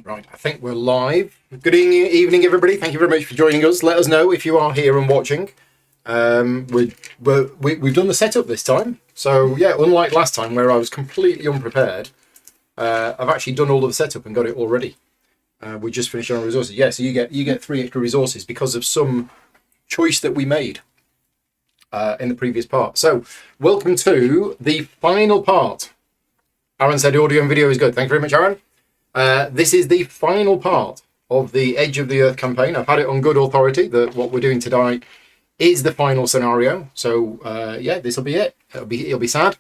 Right, I think we're live. Good evening, everybody. Thank you very much for joining us. Let us know if you are here and watching. We've done the setup this time. So, yeah, unlike last time where I was completely unprepared, I've actually done all of the setup and got it all ready. We just finished on resources. Yeah, so you get 3 extra resources because of some choice that we made in the previous part. So, welcome to the final part. Aaron said audio and video is good. Thank you very much, Aaron. This is the final part of the Edge of the Earth campaign. I've had it on good authority that what we're doing tonight is the final scenario. So yeah, this will be it. It'll be sad,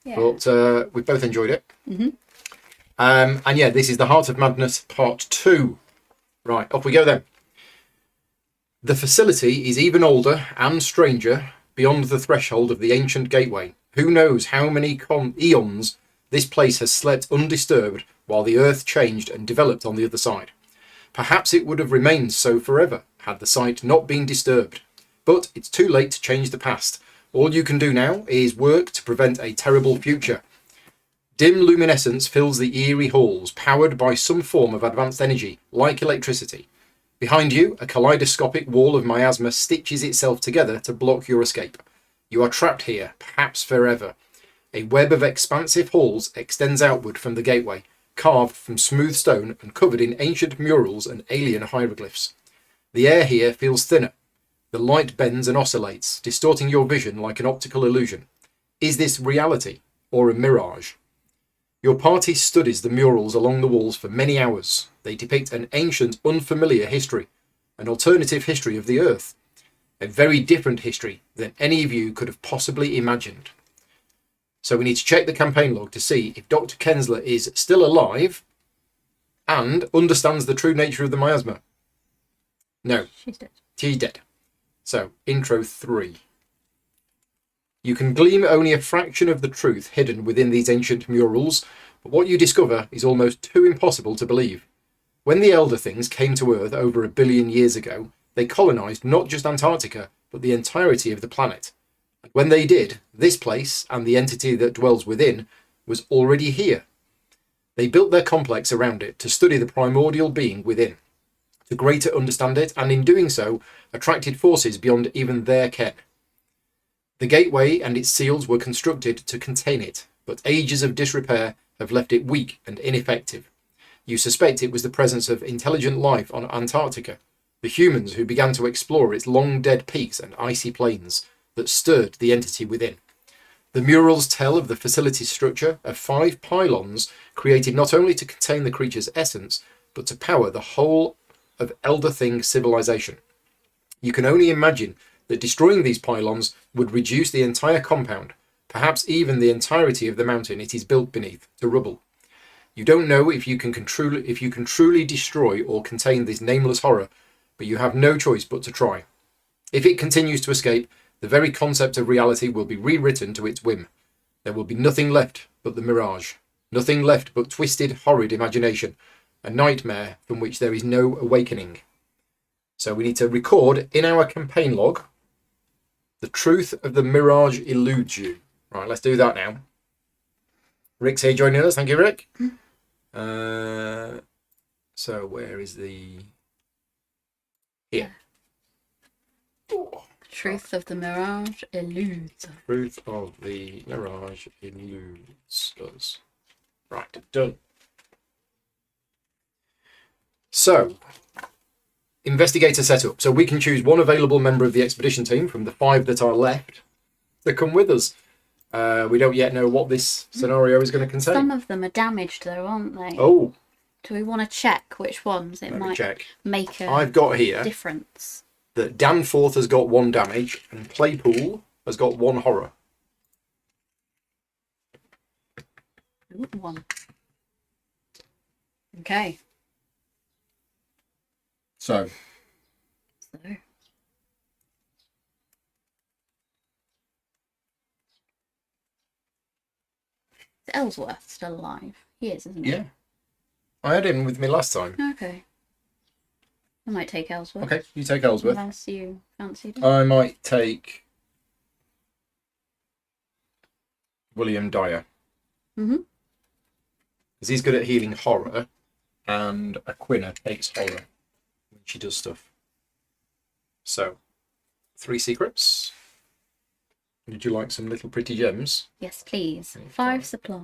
yeah. But we've both enjoyed it. Mm-hmm. And yeah, this is the Heart of Madness Part 2. Right, off we go then. The facility is even older and stranger beyond the threshold of the ancient gateway. Who knows how many eons this place has slept undisturbed while the Earth changed and developed on the other side. Perhaps it would have remained so forever had the site not been disturbed. But it's too late to change the past. All you can do now is work to prevent a terrible future. Dim luminescence fills the eerie halls, powered by some form of advanced energy, like electricity. Behind you, a kaleidoscopic wall of miasma stitches itself together to block your escape. You are trapped here, perhaps forever. A web of expansive halls extends outward from the gateway, carved from smooth stone and covered in ancient murals and alien hieroglyphs. The air here feels thinner. The light bends and oscillates, distorting your vision like an optical illusion. Is this reality or a mirage? Your party studies the murals along the walls for many hours. They depict an ancient, unfamiliar history, an alternative history of the Earth, a very different history than any of you could have possibly imagined. So we need to check the campaign log to see if Dr. Kensler is still alive and understands the true nature of the miasma. No. She's dead. She's dead. So, intro 3. You can glean only a fraction of the truth hidden within these ancient murals, but what you discover is almost too impossible to believe. When the Elder Things came to Earth over 1 billion years ago, they colonized not just Antarctica, but the entirety of the planet. When they did, this place, and the entity that dwells within, was already here. They built their complex around it to study the primordial being within, to greater understand it, and in doing so, attracted forces beyond even their ken. The gateway and its seals were constructed to contain it, but ages of disrepair have left it weak and ineffective. You suspect it was the presence of intelligent life on Antarctica, the humans who began to explore its long-dead peaks and icy plains, that stirred the entity within. The murals tell of the facility's structure of 5 pylons created not only to contain the creature's essence, but to power the whole of Elder Thing civilization. You can only imagine that destroying these pylons would reduce the entire compound, perhaps even the entirety of the mountain it is built beneath, to rubble. You don't know if you can truly destroy or contain this nameless horror, but you have no choice but to try. If it continues to escape, the very concept of reality will be rewritten to its whim. There will be nothing left but the mirage, nothing left but twisted, horrid imagination, a nightmare from which there is no awakening. So we need to record in our campaign log, the truth of the mirage eludes you. Right, let's do that now. Rick's here joining us. Thank you, Rick. So where is the... Here. Oh. Truth of the mirage eludes. Truth of the mirage eludes us. Right, done. So, investigator setup. So we can choose one available member of the expedition team from the 5 that are left to come with us. We don't yet know what this scenario is going to contain. Some of them are damaged though, aren't they? Oh. Do we want to check which ones? It might make a I've got here difference. That Danforth has got 1 damage and Claypool has got 1 horror. Ooh, 1. Okay. So. Is Ellsworth still alive? He is, isn't he? Yeah. I had him with me last time. Okay. I might take Ellsworth. Okay, you take Ellsworth. Unless you fancy it. I might take William Dyer. Mm-hmm. Because he's good at healing horror. and Aquina hates horror when she does stuff. So, 3 secrets. Would you like some little pretty gems? Yes, please. 5 supply.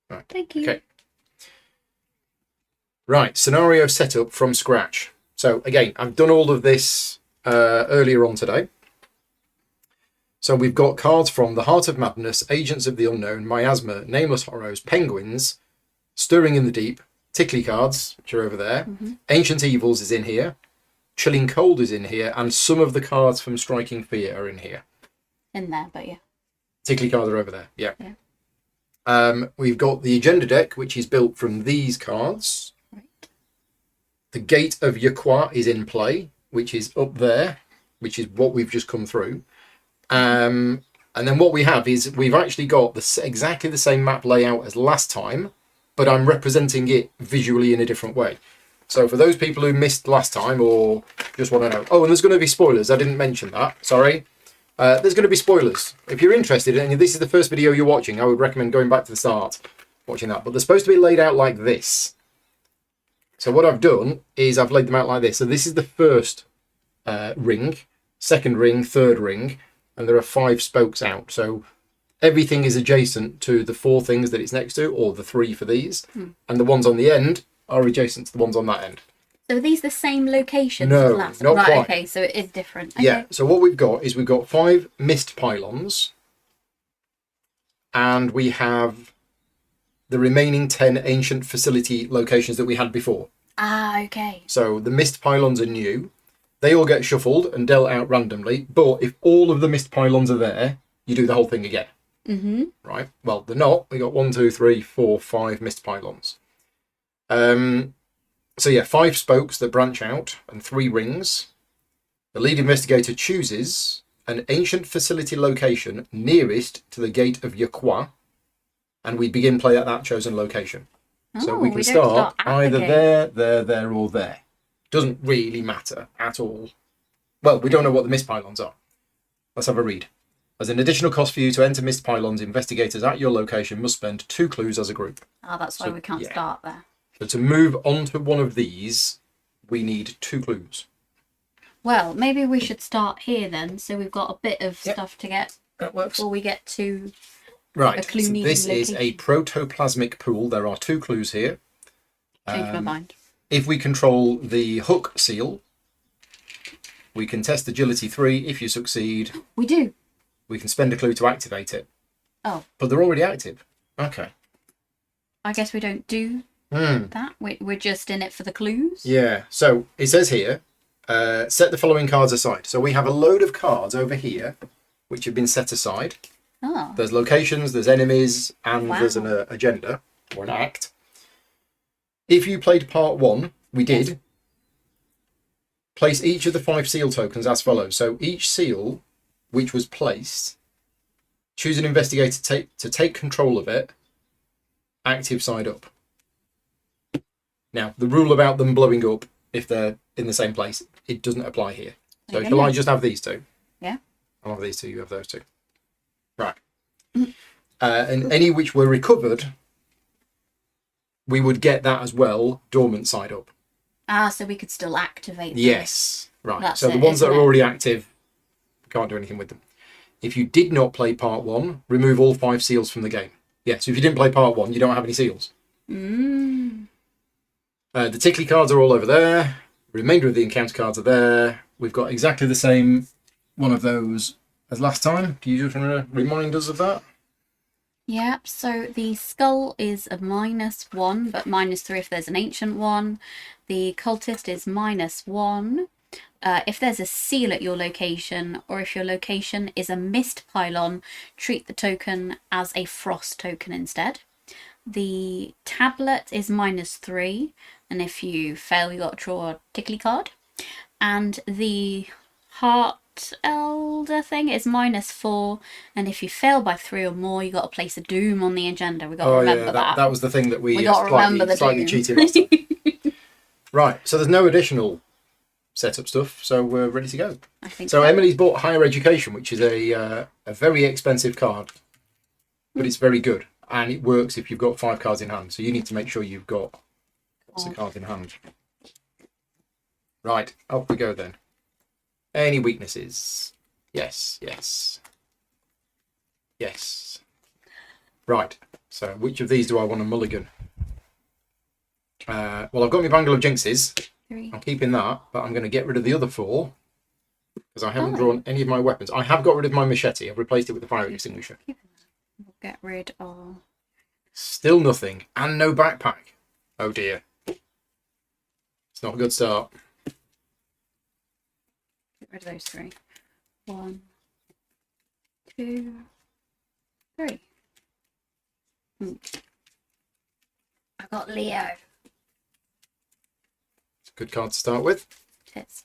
Right. Thank you. Okay. Right, scenario setup from scratch. So again, I've done all of this earlier on today. So we've got cards from The Heart of Madness, Agents of the Unknown, Miasma, Nameless Horrors, Penguins, Stirring in the Deep, Tickly cards, which are over there. Ancient Evils is in here. Chilling Cold is in here. And some of the cards from Striking Fear are in here. In there, but yeah. Tickly cards are over there, yeah. We've got the agenda deck, which is built from these cards. The Gate of Yaqua is in play, which is up there, which is what we've just come through. And then what we have is we've actually got exactly the same map layout as last time, but I'm representing it visually in a different way. So for those people who missed last time or just want to know, oh, and there's going to be spoilers. I didn't mention that. Sorry. There's going to be spoilers. If you're interested, and this is the first video you're watching, I would recommend going back to the start, watching that. But they're supposed to be laid out like this. So what I've done is I've laid them out like this. So this is the first ring, second ring, third ring, and there are 5 spokes out. So everything is adjacent to the 4 things that it's next to, or the 3 for these. And the ones on the end are adjacent to the ones on that end. So are these the same locations No, as last? not right, quite. Okay, so it is different. Okay. Yeah, so what we've got is we've got 5 mist pylons, and we have the remaining 10 ancient facility locations that we had before. Ah, okay. So the mist pylons are new. They all get shuffled and dealt out randomly, but if all of the mist pylons are there, you do the whole thing again. Right? Well, they're not. We got 1, 2, 3, 4, 5 mist pylons. So yeah, 5 spokes that branch out and 3 rings. The lead investigator chooses an ancient facility location nearest to the Gate of Yaqua, and we begin play at that chosen location. So we can start either there, or there. Doesn't really matter at all. Well, we don't know what the mist pylons are. Let's have a read. As an additional cost for you to enter mist pylons, investigators at your location must spend 2 clues as a group. Ah, that's why we can't start there. So to move onto one of these, we need 2 clues. Well, maybe we should start here then, so we've got a bit of stuff to get that works. before we get to Right, a clue so needing this is a location. protoplasmic pool. There are 2 clues here. Change my mind. If we control the hook seal, we can test agility 3. If you succeed, We do. we can spend a clue to activate it. Oh, But they're already active. Okay. I guess we don't do that. We're just in it for the clues. Yeah, so it says here, set the following cards aside. So we have a load of cards over here, which have been set aside. Oh. There's locations, there's enemies, and Wow. there's an agenda, or an act. If you played part 1, we did, place each of the 5 seal tokens as follows. So each seal which was placed, choose an investigator to take control of it, active side up. Now, the rule about them blowing up if they're in the same place, it doesn't apply here. So shall I just have these 2? Yeah. I'll have these 2, you have those 2. Right. And any which were recovered, we would get that as well, dormant side up. Ah, so we could still activate them. Yes. Right. That's so the it, ones that isn't are it? already active, we can't do anything with them. If you did not play part 1, remove all 5 seals from the game. Yeah, so if you didn't play part 1, you don't have any seals. The tickly cards are all over there. The remainder of the encounter cards are there. We've got exactly the same one of those as last time. Do you just want to remind us of that? Yep, so the skull is a -1, but -3 if there's an ancient one. The cultist is -1. If there's a seal at your location, or if your location is a mist pylon, treat the token as a frost token instead. The tablet is -3, and if you fail, you got to draw a tickly card. And the heart elder thing is -4, and if you fail by 3 or more, you got to place a doom on the agenda. We got to remember that. That was the thing that we got to remember the slightly doom. cheated last time. Right, so there's no additional setup stuff, so we're ready to go. I think So Emily's bought Higher Education, which is a very expensive card, but it's very good. and it works if you've got 5 cards in hand. So you need to make sure you've got lots of cards in hand. Right, off we go then. Any weaknesses? Yes, yes. Yes. Right, so which of these do I want to mulligan? Well, I've got my Bangle of Jinxes. 3. I'm keeping that, but I'm going to get rid of the other 4 because I haven't drawn any of my weapons. I have got rid of my machete. I've replaced it with a fire extinguisher. We'll get rid of... Still nothing, and no backpack. Oh dear. It's not a good start. Get rid of those 3. 1, 2, 3. I got Leo. It's a good card to start with. It is.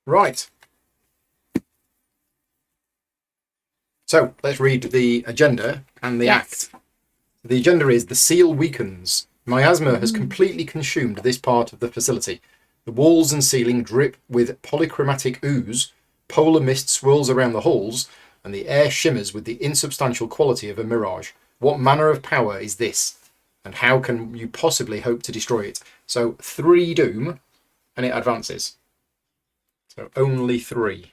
Right. So let's read the agenda and the act. The agenda is: the seal weakens. Miasma has completely consumed this part of the facility. The walls and ceiling drip with polychromatic ooze, polar mist swirls around the halls, and the air shimmers with the insubstantial quality of a mirage. What manner of power is this, and how can you possibly hope to destroy it? So 3 doom, and it advances. So only 3.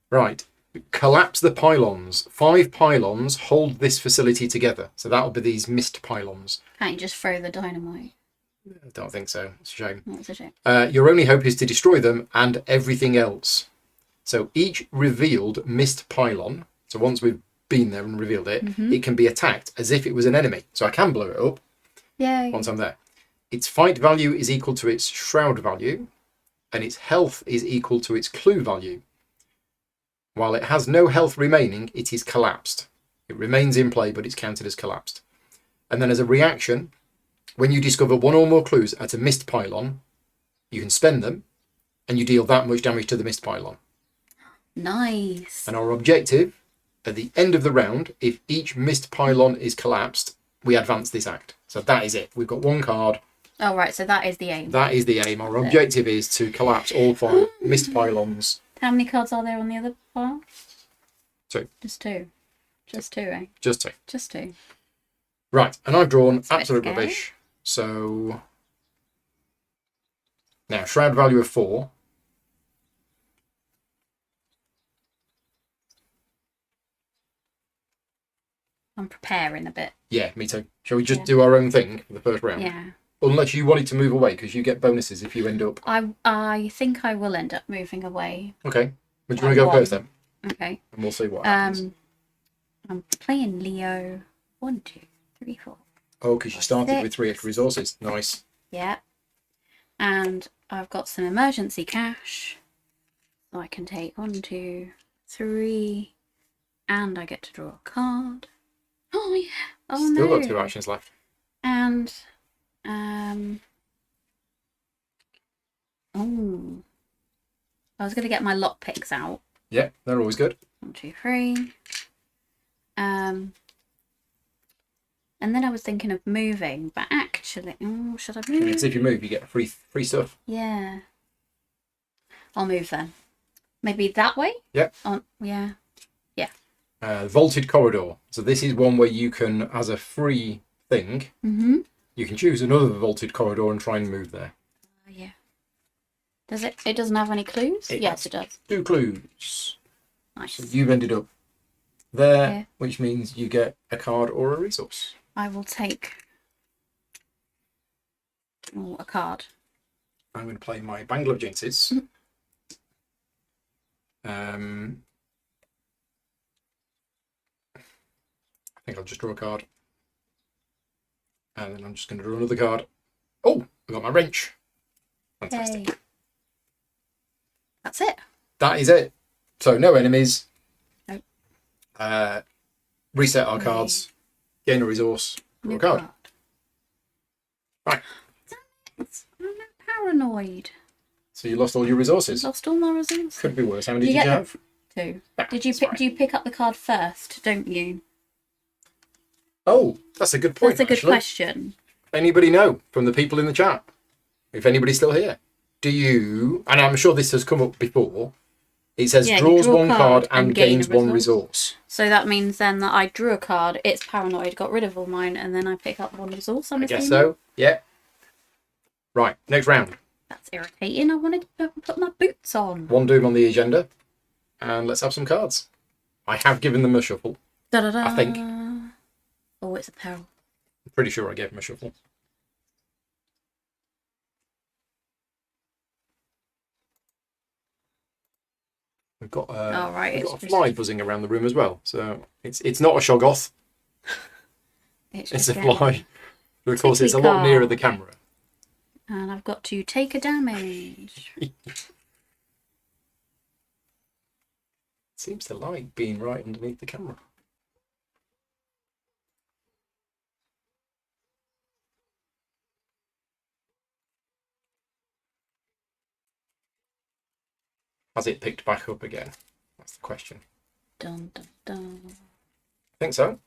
Right. Collapse the pylons. 5 pylons hold this facility together. So that'll be these mist pylons. Can't you just throw the dynamite? I don't think so. It's a shame. That's a shame. Your only hope is to destroy them and everything else. So each revealed mist pylon, so once we've been there and revealed it, it can be attacked as if it was an enemy. So I can blow it up once I'm there. Its fight value is equal to its shroud value, and its health is equal to its clue value. While it has no health remaining, it is collapsed. It remains in play, but it's counted as collapsed. And then as a reaction, when you discover 1 or more clues at a mist pylon, you can spend them, and you deal that much damage to the mist pylon. Nice. And our objective, at the end of the round, if each mist pylon is collapsed, we advance this act. So that is it. We've got 1 card. Oh, right, so that is the aim. That is the aim. Our objective is to collapse all 5 mist pylons. How many cards are there on the other part? 2. Just 2. Just 2, eh? Just 2. Just 2. Right, and I've drawn absolute scary. rubbish. So now shroud value of 4. I'm preparing a bit. Yeah, me too. Shall we just do our own thing for the first round? Yeah. Unless you wanted to move away, because you get bonuses if you end up. I think I will end up moving away. Okay. Would you want to go first then? Okay. And we'll see what happens. I'm playing Leo. 1, 2, 3, 4. Oh, because you started 6. with 3 extra resources. Nice. Yeah. And I've got some emergency cash. So I can take 1, 2, 3. And I get to draw a card. Oh, yeah. Oh, Still no. got 2 actions left. And, oh. I was going to get my lock picks out. Yeah, they're always good. 1, 2, 3. And then I was thinking of moving, but actually, should I move? Because if you move, you get free stuff. Yeah. I'll move then. Maybe that way? Yep. Yeah. Vaulted corridor. So this is one where you can, as a free thing, you can choose another vaulted corridor and try and move there. Yeah. Does it? It doesn't have any clues? Yes, it does. 2 clues. Nice. So you've ended up there, Yeah. which means you get a card or a resource. I will take a card. I'm going to play my Bangle of Jinxes. I think I'll just draw a card. And then I'm just going to draw another card. Oh, I got my wrench. Fantastic. Yay. That's it. That is it. So no enemies. Nope. Reset our cards. Gain a resource. Draw a card. Right. I'm paranoid. So you lost all your resources. Lost all my resources. Could be worse. How many You did you get have? 2. Ah, Did you that's pick? fine. Do you pick up the card first? Don't you? Oh, that's a good point. That's a good actually. question. Anybody know from the people in the chat? If anybody's still here. do you... And I'm sure this has come up before. It says Yeah, you draws draw a one card card and and gain gains a one resource. resource. So that means then that I drew a card, it's paranoid, got rid of all mine, and then I pick up one resource, I'm I guess assuming. so. Yeah. Right, next round. That's irritating. I wanted to put my boots on. One doom on the agenda. And let's have some cards. I have given them a shuffle. Da-da-da. I think. Oh, it's a peril. I'm pretty sure I gave them a shuffle. We've got, we've got a fly buzzing around the room as well. So it's not a Shoggoth. It's a fly. But of course, it's a lot nearer the camera. And I've got to take a damage. Seems to like being right underneath the camera. Has it picked back up again? That's the question. Dun, dun, dun. I think so.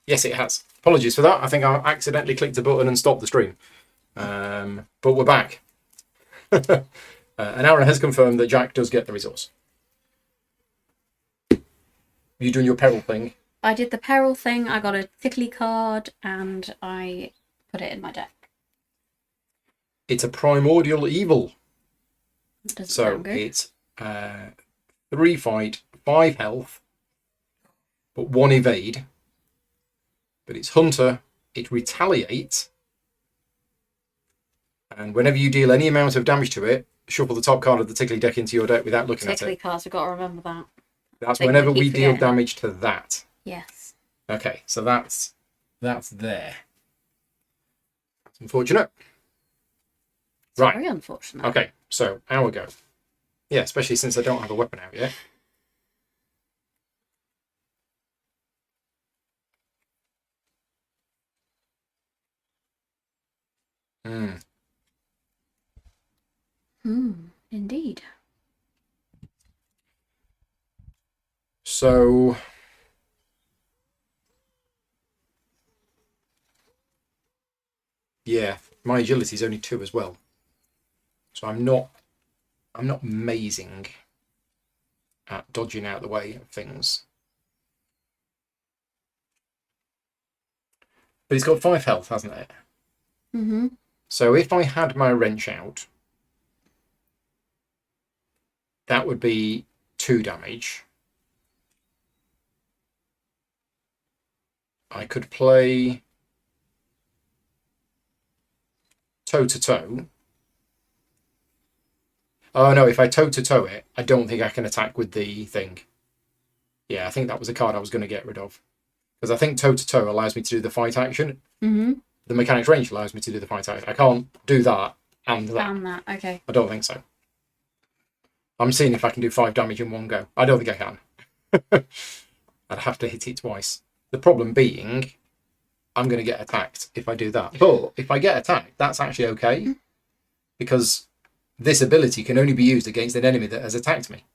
Yes, it has. Apologies for that. I think I accidentally clicked a button and stopped the stream. But we're back. And Aaron has confirmed that Jack does get the resource. You doing your peril thing? I did the peril thing. I got a tickly card and I put it in my deck. It's a primordial evil. Doesn't So sound good. it's 3 fight, 5 health, but 1 evade. But it's Hunter, it retaliates. And whenever you deal any amount of damage to it, shuffle the top card of the tickly deck into your deck without looking at Tickly it. cards, we've got to remember that. That's Thing whenever we we keep deal forgetting. damage to that. Yes. Okay, so that's there. That's unfortunate. It's Right. very unfortunate. Okay, so our go. Yeah, especially since I don't have a weapon out yet. Indeed. So yeah, my agility is only 2 as well. So I'm not amazing at dodging out the way of things. But he's got 5 health, hasn't it? Mm-hmm. So if I had my wrench out, that would be 2 damage. I could play toe-to-toe. Oh no, if I toe-to-toe it, I don't think I can attack with the thing. Yeah, I think that was a card I was going to get rid of. Because I think toe-to-toe allows me to do the fight action. Mm-hmm. The mechanics range allows me to do the fight action. I can't do that and that. Found that. Okay. I don't think so. I'm seeing if I can do 5 damage in one go. I don't think I can. I'd have to hit it twice. The problem being, I'm going to get attacked if I do that. But if I get attacked, that's actually okay. Because this ability can only be used against an enemy that has attacked me.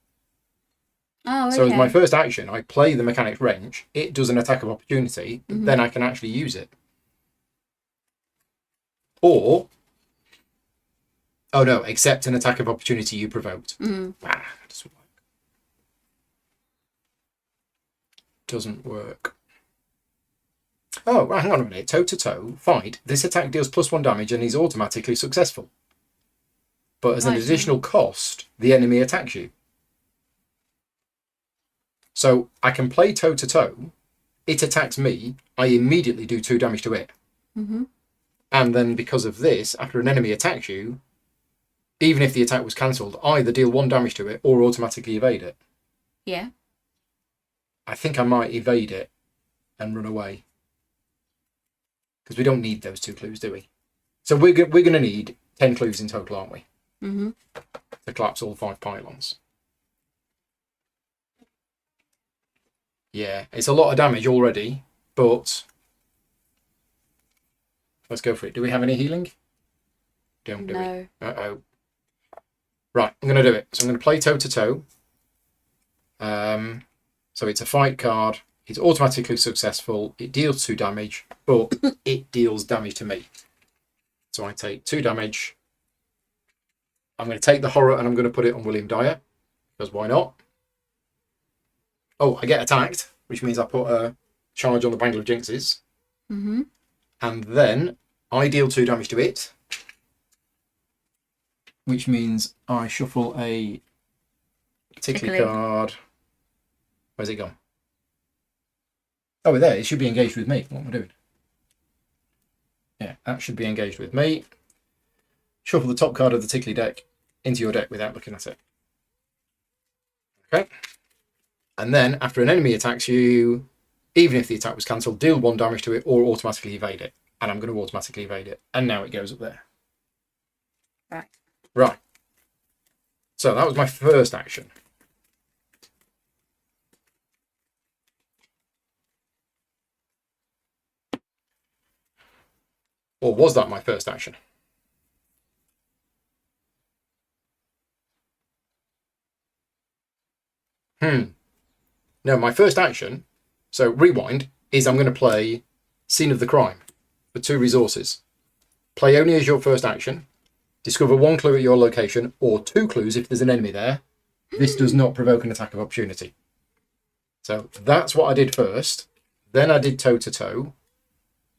Oh, okay. So as my first action, I play the mechanics wrench. It does an attack of opportunity. Then I can actually use it. Or... oh no, accept an attack of opportunity you provoked. Doesn't work. Doesn't work. Oh, hang on a minute. Toe-to-toe, fight. This attack deals +1 damage and is automatically successful. But as an additional cost, the enemy attacks you. So I can play toe-to-toe. It attacks me. I immediately do 2 damage to it. And then because of this, after an enemy attacks you, even if the attack was cancelled, either deal 1 damage to it or automatically evade it. Yeah. I think I might evade it and run away. Because we don't need those 2 clues, do we? So we're going to need 10 clues in total, aren't we? To collapse all 5 pylons. Yeah, it's a lot of damage already, but... let's go for it. Do we have any healing? Don't do we? Uh-oh. Right, I'm going to do it. So I'm going to play toe-to-toe. So it's a fight card. It's automatically successful. It deals 2 damage, but it deals damage to me. So I take 2 damage. I'm going to take the horror and I'm going to put it on William Dyer, because why not? Oh, I get attacked, which means I put a charge on the Bangle of Jinxes. Mm-hmm. And then I deal 2 damage to it, which means I shuffle a tickly card. Where's it gone? Oh, there. It should be engaged with me. What am I doing? Yeah, that should be engaged with me. Shuffle the top card of the tickly deck into your deck without looking at it. Okay. And then, after an enemy attacks you, even if the attack was cancelled, deal 1 damage to it or automatically evade it. And I'm going to automatically evade it. And now it goes up there. Right. Right. So that was my first action. Or was that my first action? No, my first action, so rewind, is I'm going to play Scene of the Crime for 2 resources. Play only as your first action. Discover 1 clue at your location, or 2 clues if there's an enemy there. This does not provoke an attack of opportunity. So that's what I did first. Then I did toe-to-toe.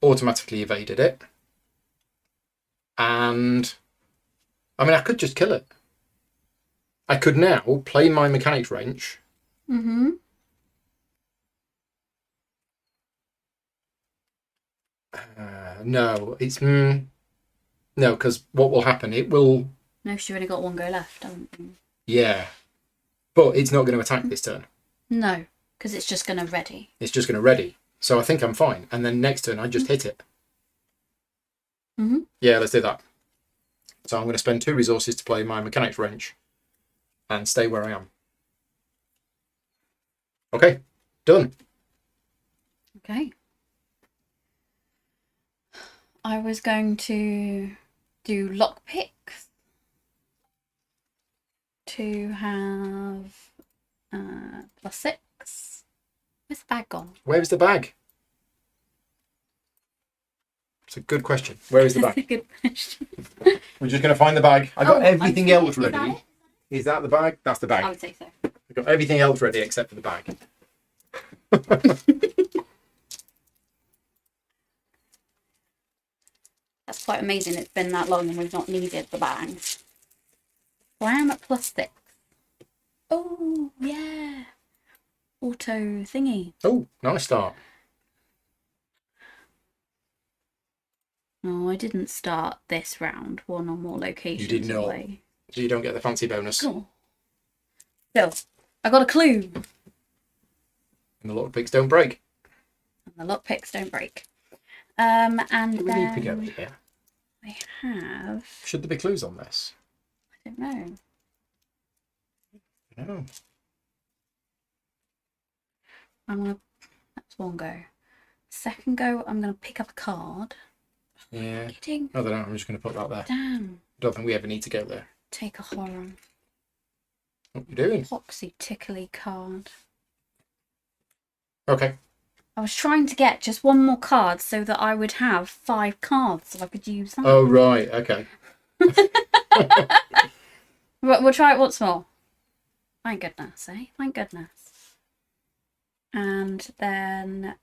Automatically evaded it. And, I mean, I could just kill it. I could now play my Mechanics Wrench. Mm-hmm. No, it's... no, because what will happen, it will... No, she's already got 1 go left, haven't you? Yeah. But it's not going to attack this turn. No, because it's just going to ready. It's just going to ready. So I think I'm fine. And then next turn, I just hit it. Mm-hmm. Yeah, let's do that. So I'm going to spend 2 resources to play my Mechanics Wrench and stay where I am. Okay, done. Okay. I was going to do lockpicks to have +6. Where's the bag gone? Where's the bag? It's a good question. Where is the That's a bag? good question. We're just going to find the bag. I got Oh, everything I'm else sorry, is that ready. it? Is that the bag? That's the I bag. would say so. I've got everything else ready except for the bag. That's quite amazing. It's been that long and we've not needed the bag. So I am at +6. Oh, yeah. Auto thingy. Oh, nice start. No, I didn't start this round. 1 or more locations You did not. away. So you don't get the fancy bonus. Cool. So, I got a clue. And the lockpicks don't break. And the lockpicks don't break. And Do we need to go then here? I have... Should there be clues on this? I don't know. No. I'm going to... That's 1 go. Second go, I'm going to pick up a card. Yeah. Kidding. I don't know. I'm just going to put that there. Damn. Don't think we ever need to go there. Take a horror. What are you doing? Epoxy tickly card. Okay. I was trying to get just 1 more card so that I would have 5 cards so I could use that. Oh, right. Okay. We'll try it once more. Thank goodness, eh? Thank goodness. And then,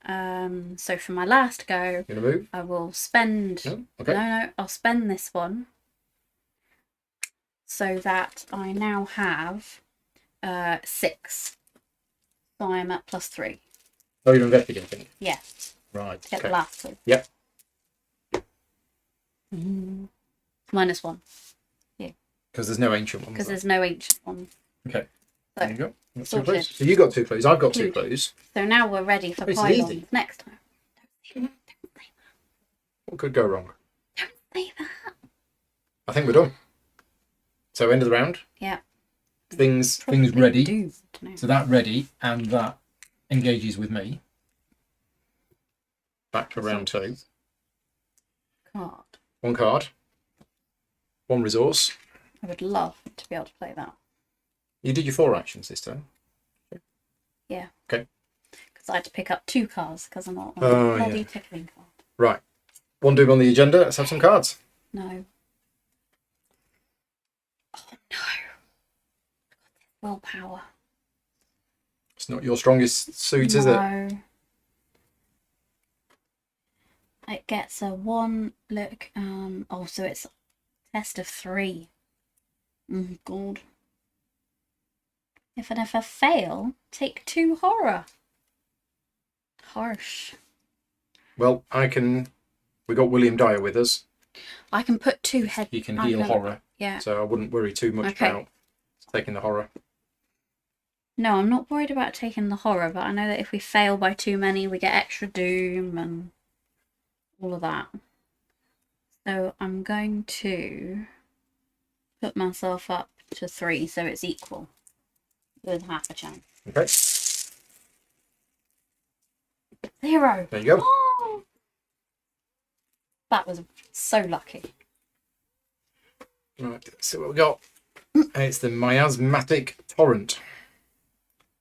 so for my last go, You gonna move? I will spend... No? Okay. No, I'll spend this one so that I now have 6. So I'm at +3. Oh, you're investigating. Yeah, Right. to get Okay. the last clue. Yep. -1. Because there's no ancient one. Because there's no ancient one. Okay. So, There you go. That's 2 sorted. clues. So you got 2 clues. I've got 2 Clued. clues. so now we're ready for It's pylons easy. next time. What could go wrong? Don't say that. I think we're done. So end of the round. Yeah. Things Probably ready. doomed now. So that ready and that engages with me. Back to round 2. Card. 1 card. 1 resource. I would love to be able to play that. You did your 4 actions this time. Yeah. Okay. Because I had to pick up 2 cards because I'm not on Oh, a bloody yeah. tickling card. Right. 1 doom on the agenda. Let's have some cards. No. Oh, Willpower. It's not your strongest suit, is it? No. It gets a 1. Look. Oh, so it's a test of 3. Oh, God. If I never fail, take 2 horror. Harsh. Well, I can... We got William Dyer with us. I can put 2 head. He can heal horror. Yeah. So I wouldn't worry too much about taking the horror. No, I'm not worried about taking the horror, but I know that if we fail by too many, we get extra doom and all of that. So I'm going to put myself up to 3 so it's equal with half a chance. Okay. 0. There you go. Oh! That was so lucky. Right, let's see what we got. It's the Miasmatic Torrent.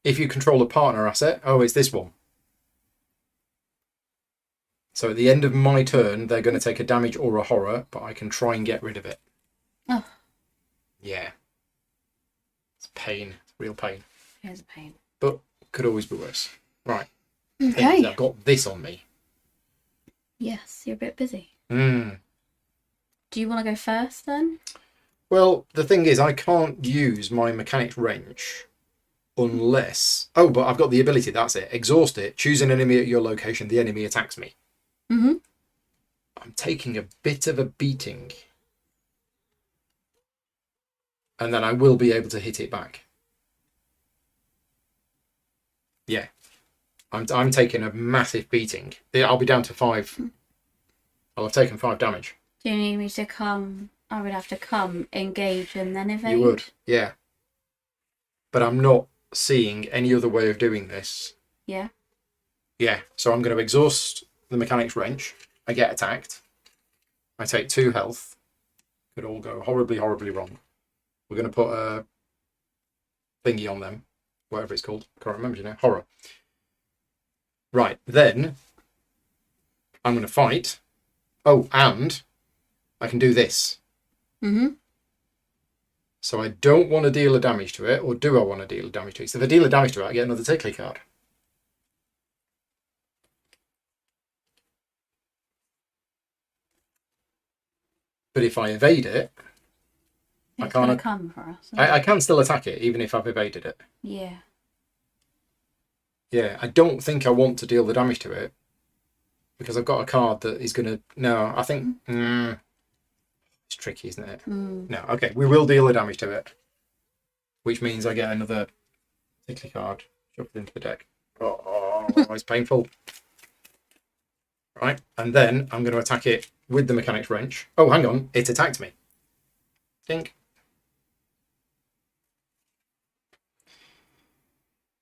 If you control a partner asset... Oh, it's this one. So at the end of my turn, they're going to take a damage or a horror, but I can try and get rid of it. Oh. Yeah. It's pain. It's real pain. Here's a pain. But could always be worse. Right. Okay. I've got this on me. Yes, you're a bit busy. Mm. Do you want to go first then? Well, the thing is, I can't use my Mechanics Wrench unless... Oh, but I've got the ability, that's it. Exhaust it, choose an enemy at your location, the enemy attacks me. Mm-hmm. I'm taking a bit of a beating. And then I will be able to hit it back. Yeah. I'm taking a massive beating. I'll be down to 5. I'll have taken 5 damage. Do you need me to come? I would have to come, engage, and then evade? You would, yeah. But I'm not seeing any other way of doing this. Yeah. Yeah, so I'm going to exhaust the Mechanics Wrench. I get attacked. I take 2 health. Could all go horribly, horribly wrong. We're going to put a thingy on them. Whatever it's called. Can't remember, you know. Horror. Right, then I'm going to fight. Oh, and I can do this. Mm-hmm. So I don't want to deal a damage to it, or do I want to deal a damage to it? So if I deal a damage to it, I get another tickly card. But if I evade it, I It's can't. gonna come for us. I can still attack it, even if I've evaded it. Yeah. Yeah, I don't think I want to deal the damage to it, because I've got a card that is going to... No, I think... it's tricky, isn't it? No, okay, we will deal the damage to it, which means I get another tickly card shoved into the deck. Oh, it's painful. Right, and then I'm going to attack it with the Mechanics Wrench. Oh, hang on, it attacked me. Dink.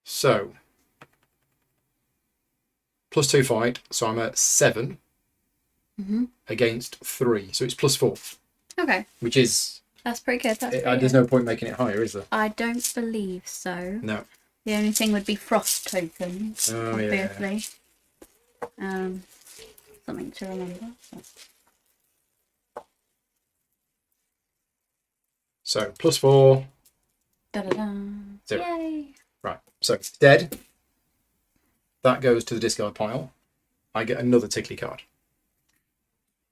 So, +2 fight, so I'm at 7 against 3, so it's +4. Okay. Which is... That's pretty good. There's no point making it higher, is there? I don't believe so. No. The only thing would be frost tokens, Oh, obviously. Yeah. Something to remember. So, +4. Da-da-da. 0. Yay. Right, so it's dead. That goes to the discard pile. I get another tickly card.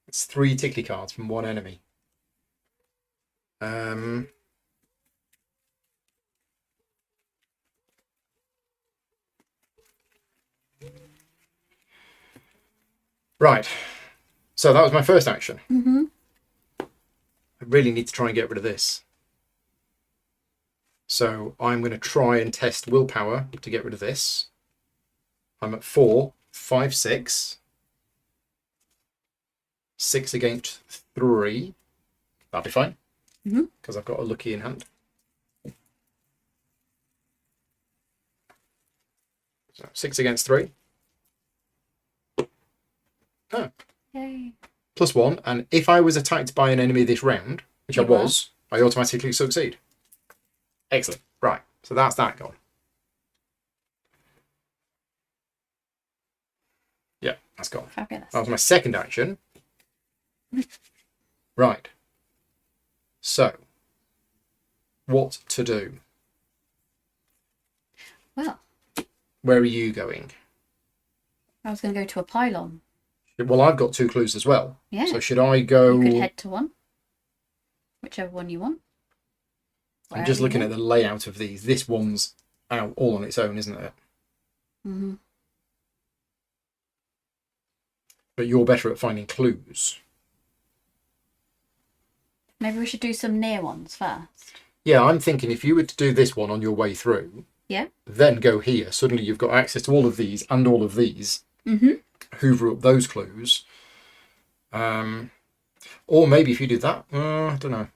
It's 3 tickly cards from 1 enemy. Right, so that was my first action. I really need to try and get rid of this. So I'm going to try and test willpower to get rid of this. I'm at 4, 5, 6. 6 against 3. That'll be fine. Because I've got a lucky in hand. So 6 against 3. Oh. Yay. +1. And if I was attacked by an enemy this round, which I was, I automatically succeed. Excellent. Right. So that's that gone. Yeah, that's gone. Fabulous. That was my second action. Right. So, what to do. Well, Where are you going? I was going to go to a pylon. Well, I've got 2 clues as well. Yeah. So should I go... You could head to one. Whichever one you want. I'm just looking at the layout of these. This one's out all on its own, isn't it? Mm-hmm. But you're better at finding clues. Maybe we should do some near ones first. Yeah, I'm thinking if you were to do this one on your way through, Yeah. then go here, suddenly you've got access to all of these and all of these. Mm-hmm. Hoover up those clues. Or maybe if you do that, I don't know.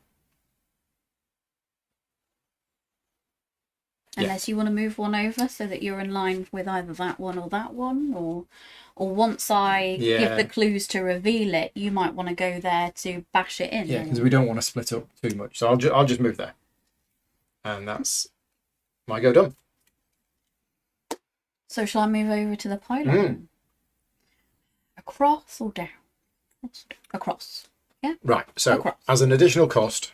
Unless you want to move one over so that you're in line with either that one, or once I give the clues to reveal it, you might want to go there to bash it in. Yeah, because we don't want to split up too much. So I'll just move there, and that's my go done. So shall I move over to the pylon? Across or down? Across. Yeah. Right. So Across. As an additional cost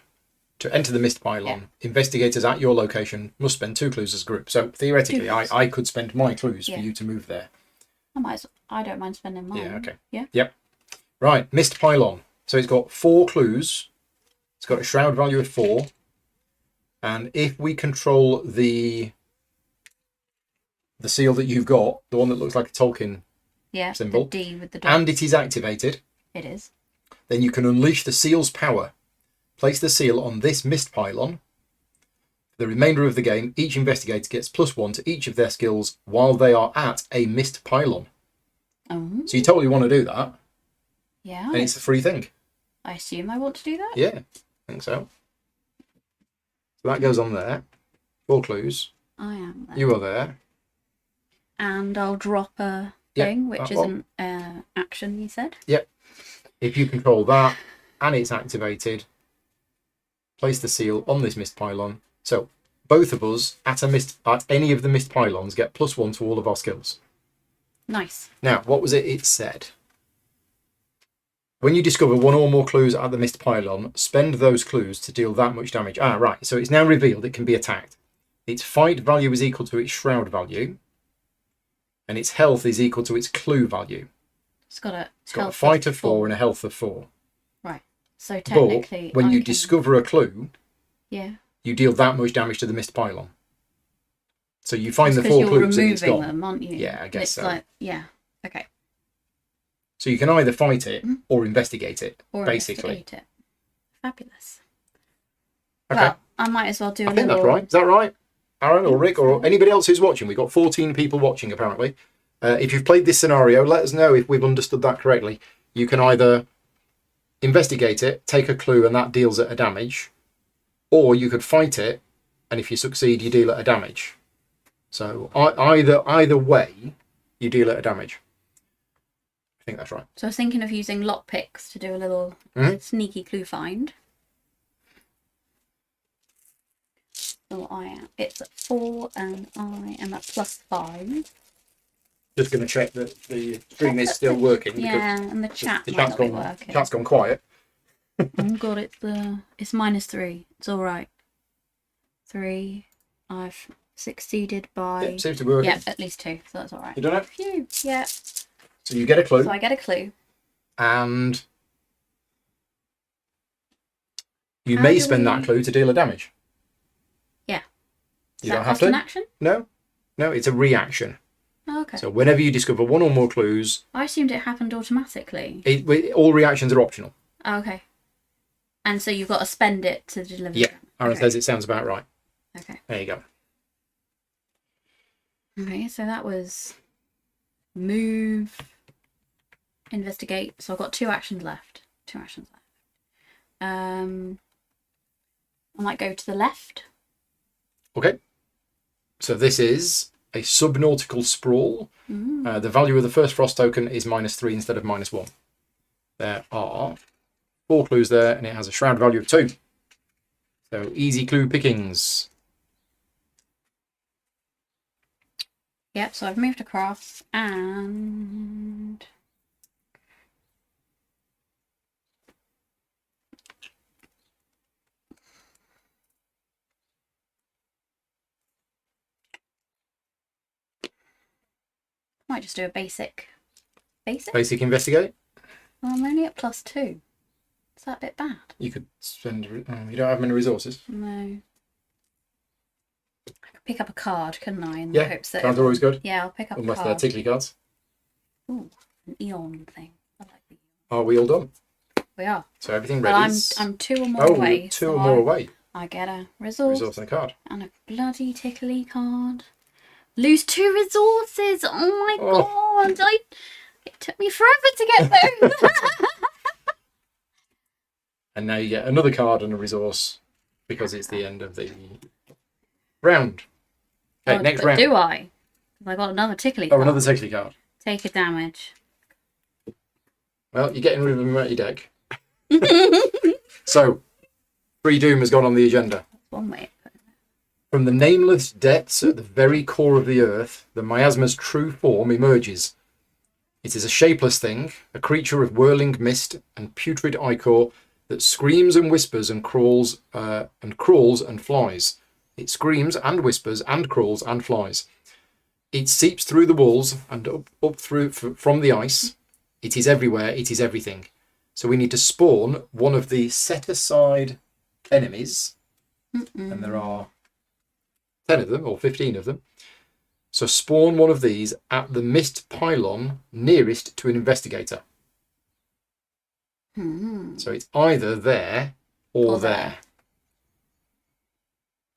to enter the mist pylon, investigators at your location must spend 2 clues as a group. So theoretically, I could spend my clues for you to move there. I don't mind spending mine. Yeah. Okay. Yeah. Yep. Right. Mist pylon. So it's got 4 clues. It's got a shroud value of 4, and if we control the seal that you've got, the one that looks like a Tolkien symbol, the D with the dot. and it is activated, It is. then you can unleash the seal's power. Place the seal on this mist pylon. For the remainder of the game, each investigator gets +1 to each of their skills while they are at a mist pylon. Oh. So you totally want to do that. Yeah. And it's a free thing. I assume I want to do that. Yeah, I think so. So that goes on there. 4 clues. I am there. You are there. And I'll drop a thing, which is an action, you said? Yep. If you control that and it's activated, place the seal on this mist pylon. So both of us at any of the mist pylons get +1 to all of our skills. Nice. Now, what was it said? When you discover 1 or more clues at the mist pylon, spend those clues to deal that much damage. Right. So it's now revealed it can be attacked. Its fight value is equal to its shroud value, and its health is equal to its clue value. It's got a fight of 4 and a health of 4. Right. So technically, but when you discover a clue, you deal that much damage to the mist pylon. So you find the 4 clues and it's gone. Them, aren't you? Yeah, I guess so. Okay. So you can either fight it or investigate it, Or basically. investigate it. Fabulous. Okay. Well, I might as well do I think that's right. Is that right? Aaron or Rick or anybody else who's watching? We've got 14 people watching, apparently. If you've played this scenario, let us know if we've understood that correctly. You can either investigate it, take a clue, and that deals it a damage, or you could fight it, and if you succeed, you deal it a damage. So either way, you deal it a damage. I think that's right. So I was thinking of using lockpicks to do a little sneaky clue find. So it's at 4 and I am at +5. Just going to check that the stream is still working. Yeah, and the chat might not be working. Chat's gone quiet. Oh god, it's -3. It's all right. 3. I've succeeded by. Yep, seems to be working. Yeah, at least 2, so that's all right. You done it? Phew. Yeah. So you get a clue. So I get a clue. And you may spend that clue to deal a damage. Yeah. You don't have to. An action? No, it's a reaction. Oh, okay. So whenever you discover 1 or more clues, I assumed it happened automatically. All reactions are optional. Oh, okay. And so you've got to spend it to deliver. Yeah, Aaron says it sounds about right. Okay. There you go. Okay, so that was move, investigate. So I've got 2 actions left. I might go to the left. Okay. So this is a subnautical sprawl. The value of the first frost token is -3 instead of -1. There are 4 clues there, and it has a shroud value of 2. So easy clue pickings. Yep, so I've moved across and might just do a basic. Basic? Basic investigate. Well, I'm only at +2. Is that a bit bad? You could spend. You don't have many resources. No. I could pick up a card, couldn't I? In Yeah, the hopes that cards are always good. Yeah, I'll pick up Unless a they're card. tickly cards. Ooh, an Eon thing. I like the Eon. Are we all done? We are. So everything Well, ready. I'm 2 or more Oh, away. two so or more away. I get a resource Resource and a card. and a bloody tickly card. Lose 2 resources. Oh my god! It took me forever to get those. And now you get another card and a resource because it's the end of the round. Okay, next round. Do I? Have I got another tickly Oh, card? another tickly card. Take a damage. Well, you're getting rid of them out your deck. So, Free Doom has gone on the agenda. That's one way. From the nameless depths at the very core of the earth, the miasma's true form emerges. It is a shapeless thing, a creature of whirling mist and putrid ichor that screams and whispers and crawls and flies. It screams and whispers and crawls and flies. It seeps through the walls and up through from the ice. It is everywhere. It is everything. So we need to spawn one of the set aside enemies, and there are 10 of them or 15 of them. So spawn one of these at the mist pylon nearest to an investigator. So it's either there or there.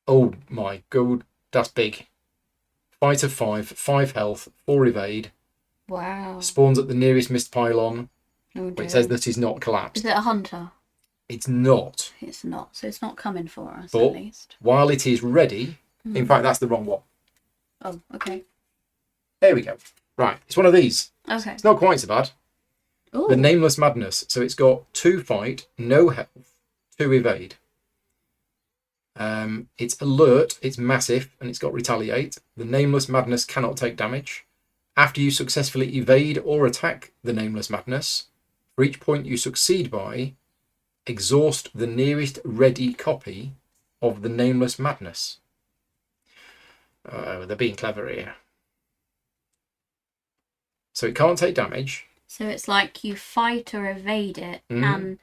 Oh my god, that's big. Fight of 5, 5 health, 4 evade. Wow. Spawns at the nearest mist pylon. Oh, But it says that he's not collapsed. Is it a hunter? It's not. It's not. So it's not coming for us, But at least. while it is ready, in fact, that's the wrong one. Oh, okay. There we go. Right, it's one of these. Okay. It's not quite so bad. Ooh. The Nameless Madness. So it's got 2 fight, no health, 2 evade. It's alert, it's massive, and it's got retaliate. The Nameless Madness cannot take damage. After you successfully evade or attack the Nameless Madness, for each point you succeed by, exhaust the nearest ready copy of the Nameless Madness. They're being clever here. So it can't take damage. So it's like you fight or evade it, and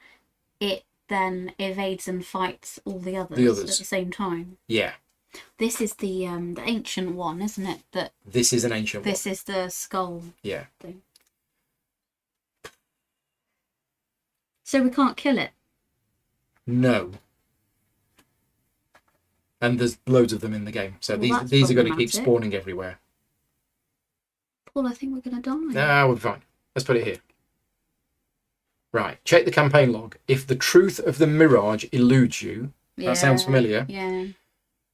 it then evades and fights all the others at the same time. Yeah. This is the ancient one, isn't it? That This is an ancient one. this is the skull Yeah. thing. So we can't kill it. No. And there's loads of them in the game. So Well, these are going to keep problematic. spawning everywhere. Paul, I think we're gonna die. Nah, we're fine. Let's put it here. Right. Check the campaign log. If the truth of the mirage eludes you, that sounds familiar. Yeah.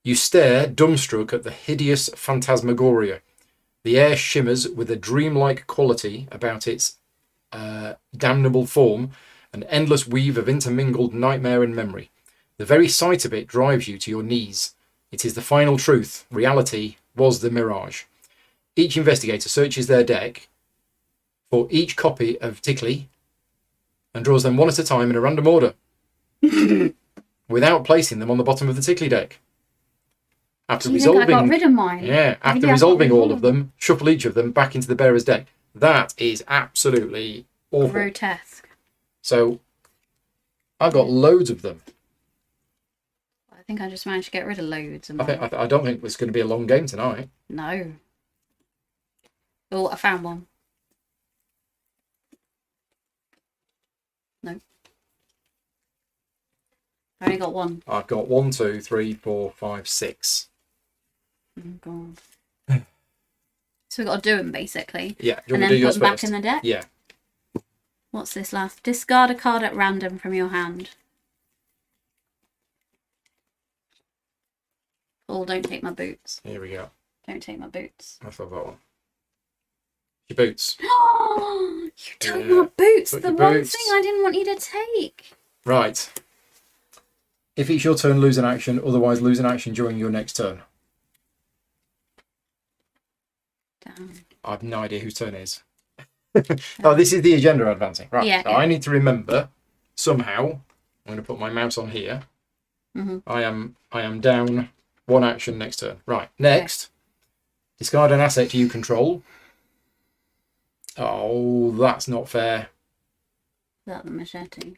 You stare dumbstruck at the hideous phantasmagoria. The air shimmers with a dreamlike quality about its damnable form, an endless weave of intermingled nightmare and memory. The very sight of it drives you to your knees. It is the final truth. Reality was the mirage. Each investigator searches their deck for each copy of Tickley and draws them one at a time in a random order without placing them on the bottom of the Tickley deck. After Do you think I got resolving, rid of mine? yeah, after Maybe I got resolving rid of all of them, shuffle each of them back into the bearer's deck. That is absolutely awful. Grotesque. So I've got loads of them. I think I just managed to get rid of loads of I don't think it's going to be a long game tonight. No. Oh, I found one. No. I only got one. I've got 1, 2, 3, 4, 5, 6. Oh, God. So we've got to do them, basically. Yeah, do you And want then to do put yours them back first? in the deck? Yeah. What's this last? Discard a card at random from your hand. Oh, don't take my boots. Here we go. Don't take my boots. I've got that one. Your boots. You took Yeah, my boots! took The your one boots. thing I didn't want you to take. Right. If it's your turn, lose an action. Otherwise, lose an action during your next turn. Damn. I have no idea whose turn it is. Oh, this is the agenda advancing. Right. Yeah, So yeah. I need to remember somehow. I'm going to put my mouse on here. Mhm. I am down 1 action next turn. Right. Next, discard an asset you control. Oh, that's not fair. Is that the machete?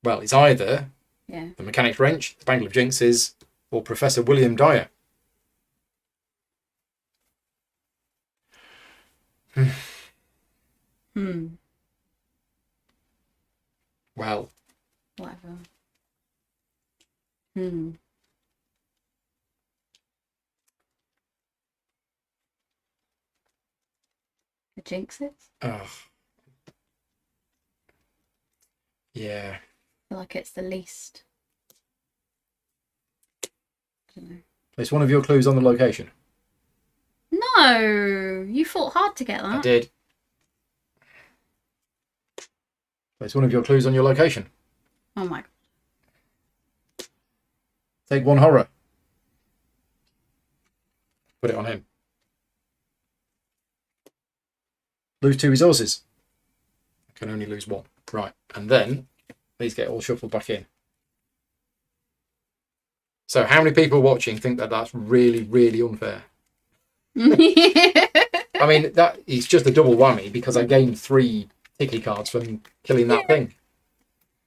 Well, it's either Yeah. the Mechanic's Wrench, the Bangle of Jinxes, or Professor William Dyer. Well, Whatever. The Jinxes? ugh. Yeah. I feel like it's the least. I don't know. Place one of your clues on the location. No! You fought hard to get that. I did. Place one of your clues on your location. Oh my god. Take one horror. Put it on him. Lose 2 resources. I can only lose 1. Right. And then these get all shuffled back in. So how many people watching think that that's really, really unfair? I mean, that it's just a double whammy because I gained 3 ticky cards from killing that thing.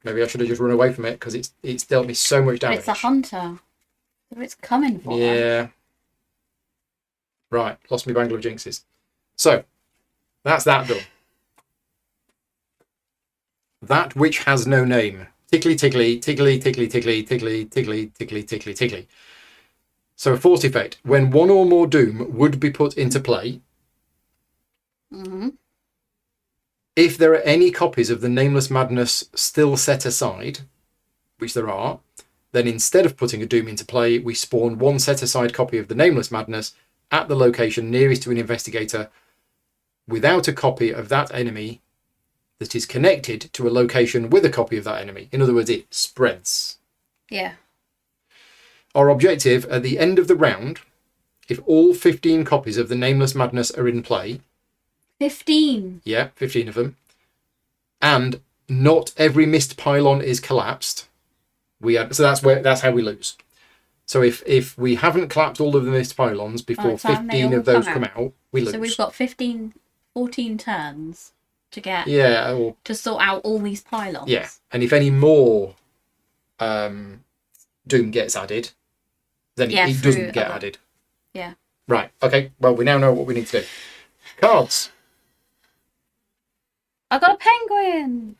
Maybe I should have just run away from it because it's dealt me so much damage. It's a hunter. So it's coming for her. Yeah. Right, lost me Bangle of Jinxes. So, that's that done. That which has no name. Tickly, tickly, tickly, tickly, tickly, tickly, tickly, tickly, tickly, tickly. So, a force effect. When one or more Doom would be put into play, if there are any copies of the Nameless Madness still set aside, which there are, then instead of putting a Doom into play, we spawn one set-aside copy of the Nameless Madness at the location nearest to an investigator without a copy of that enemy that is connected to a location with a copy of that enemy. In other words, it spreads. Yeah. Our objective at the end of the round, if all 15 copies of the Nameless Madness are in play... 15? Yeah, 15 of them. And not every missed pylon is collapsed. So that's how we lose. So if we haven't collapsed all of the missed pylons before 15 of those come out, we lose. So we've got 14 turns to get to sort out all these pylons. Yeah, and if any more Doom gets added, then it doesn't get added. Yeah. Right. Okay. Well, we now know what we need to do. Cards. I got a penguin.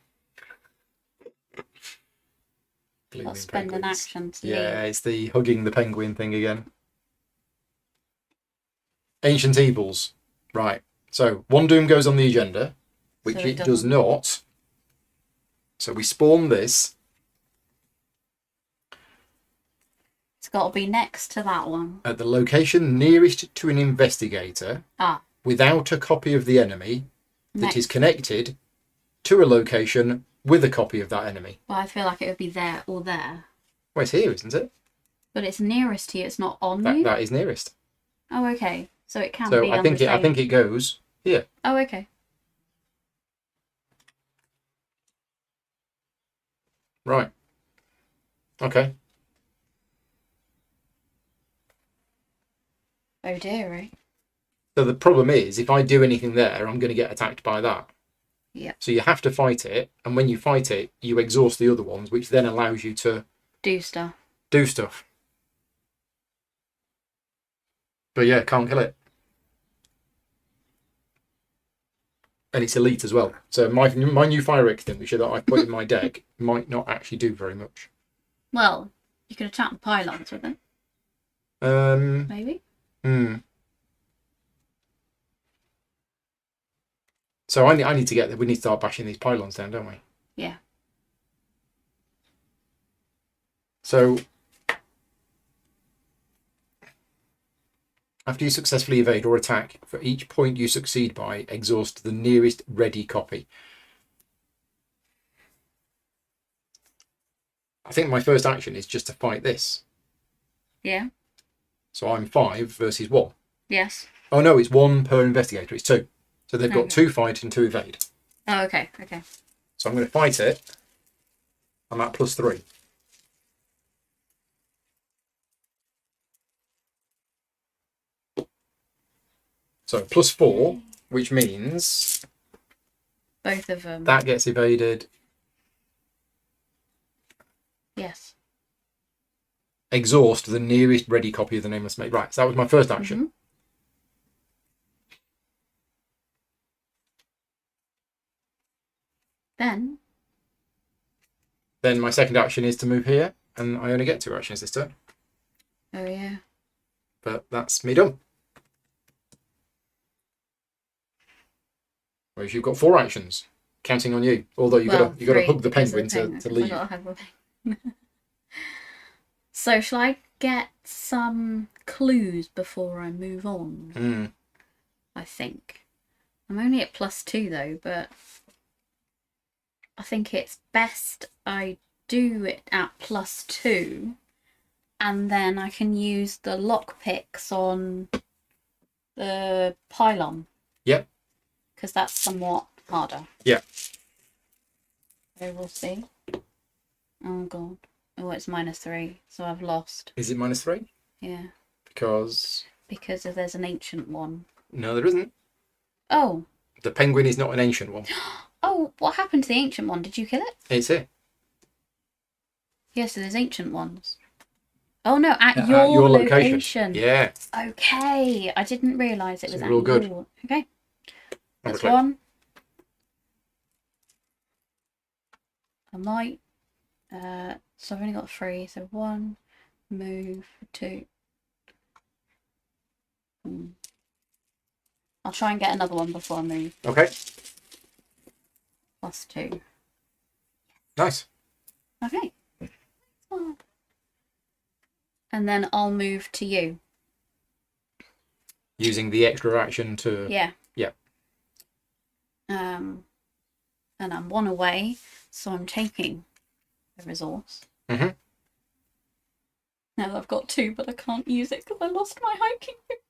I'll spend an action to leave. It's the hugging the penguin thing again. Ancient Evils. Right. So, one Doom goes on the agenda, which so it does not. So, we spawn this. It's got to be next to that one. At the location nearest to an investigator. Without a copy of the enemy that is connected to a location with a copy of that enemy. Well, I feel like it would be there or there. Well, it's here, isn't it? But it's nearest to you. It's not on you. That is nearest. Oh, okay. So it can be. So I think it goes here. Oh, okay. Right. Okay. Oh dear, right? So the problem is, if I do anything there, I'm going to get attacked by that. Yeah. So you have to fight it, and when you fight it, you exhaust the other ones, which then allows you to do stuff. But yeah, can't kill it. And it's elite as well. So my new fire extinguisher that I put in my deck might not actually do very much. Well, you could attack the pylons with it. Maybe. So I need to get there. We need to start bashing these pylons down, don't we? Yeah. So after you successfully evade or attack, for each point you succeed by, exhaust the nearest ready copy. I think my first action is just to fight this. Yeah. So I'm 5 versus 1. Yes. Oh no, it's 1 per investigator. It's 2. So they've got 2 fight and 2 evade. Oh, okay. Okay. So I'm going to fight it. I'm at +3. So +4 which means Both of them. that gets evaded. Yes. Exhaust the nearest ready copy of the Nameless Mage. Right, so that was my first action. Then my second action is to move here, and I only get 2 actions this turn. Oh yeah. But that's me done. Whereas you've got 4 actions, counting on you. Although you got to hug the penguin to leave. So shall I get some clues before I move on? I think I'm only at +2 though, but I think it's best I do it at +2, and then I can use the lockpicks on the pylon. Yep. Because that's somewhat harder. Yeah. So we'll see. Oh god. Oh, it's -3, so I've lost. Is it -3? Yeah. Because Because there's an ancient one. no, there isn't. Oh. The penguin is not an ancient one. Oh, what happened to the ancient one? Did you kill it? It's here. Yes, so there's ancient ones. Oh no, at your location. Yeah. Okay, I didn't realise it was So at we're all good. your... Okay, that's Click. one. I might... so I've only got 3, so 1, move, 2. I'll try and get another one before I move. Okay. +2. Nice. Okay. And then I'll move to you. Using the extra action to... Yeah. Yeah. And I'm 1 away, so I'm taking a resource. Mm-hmm. Now I've got 2, but I can't use it because I lost my hiking boot.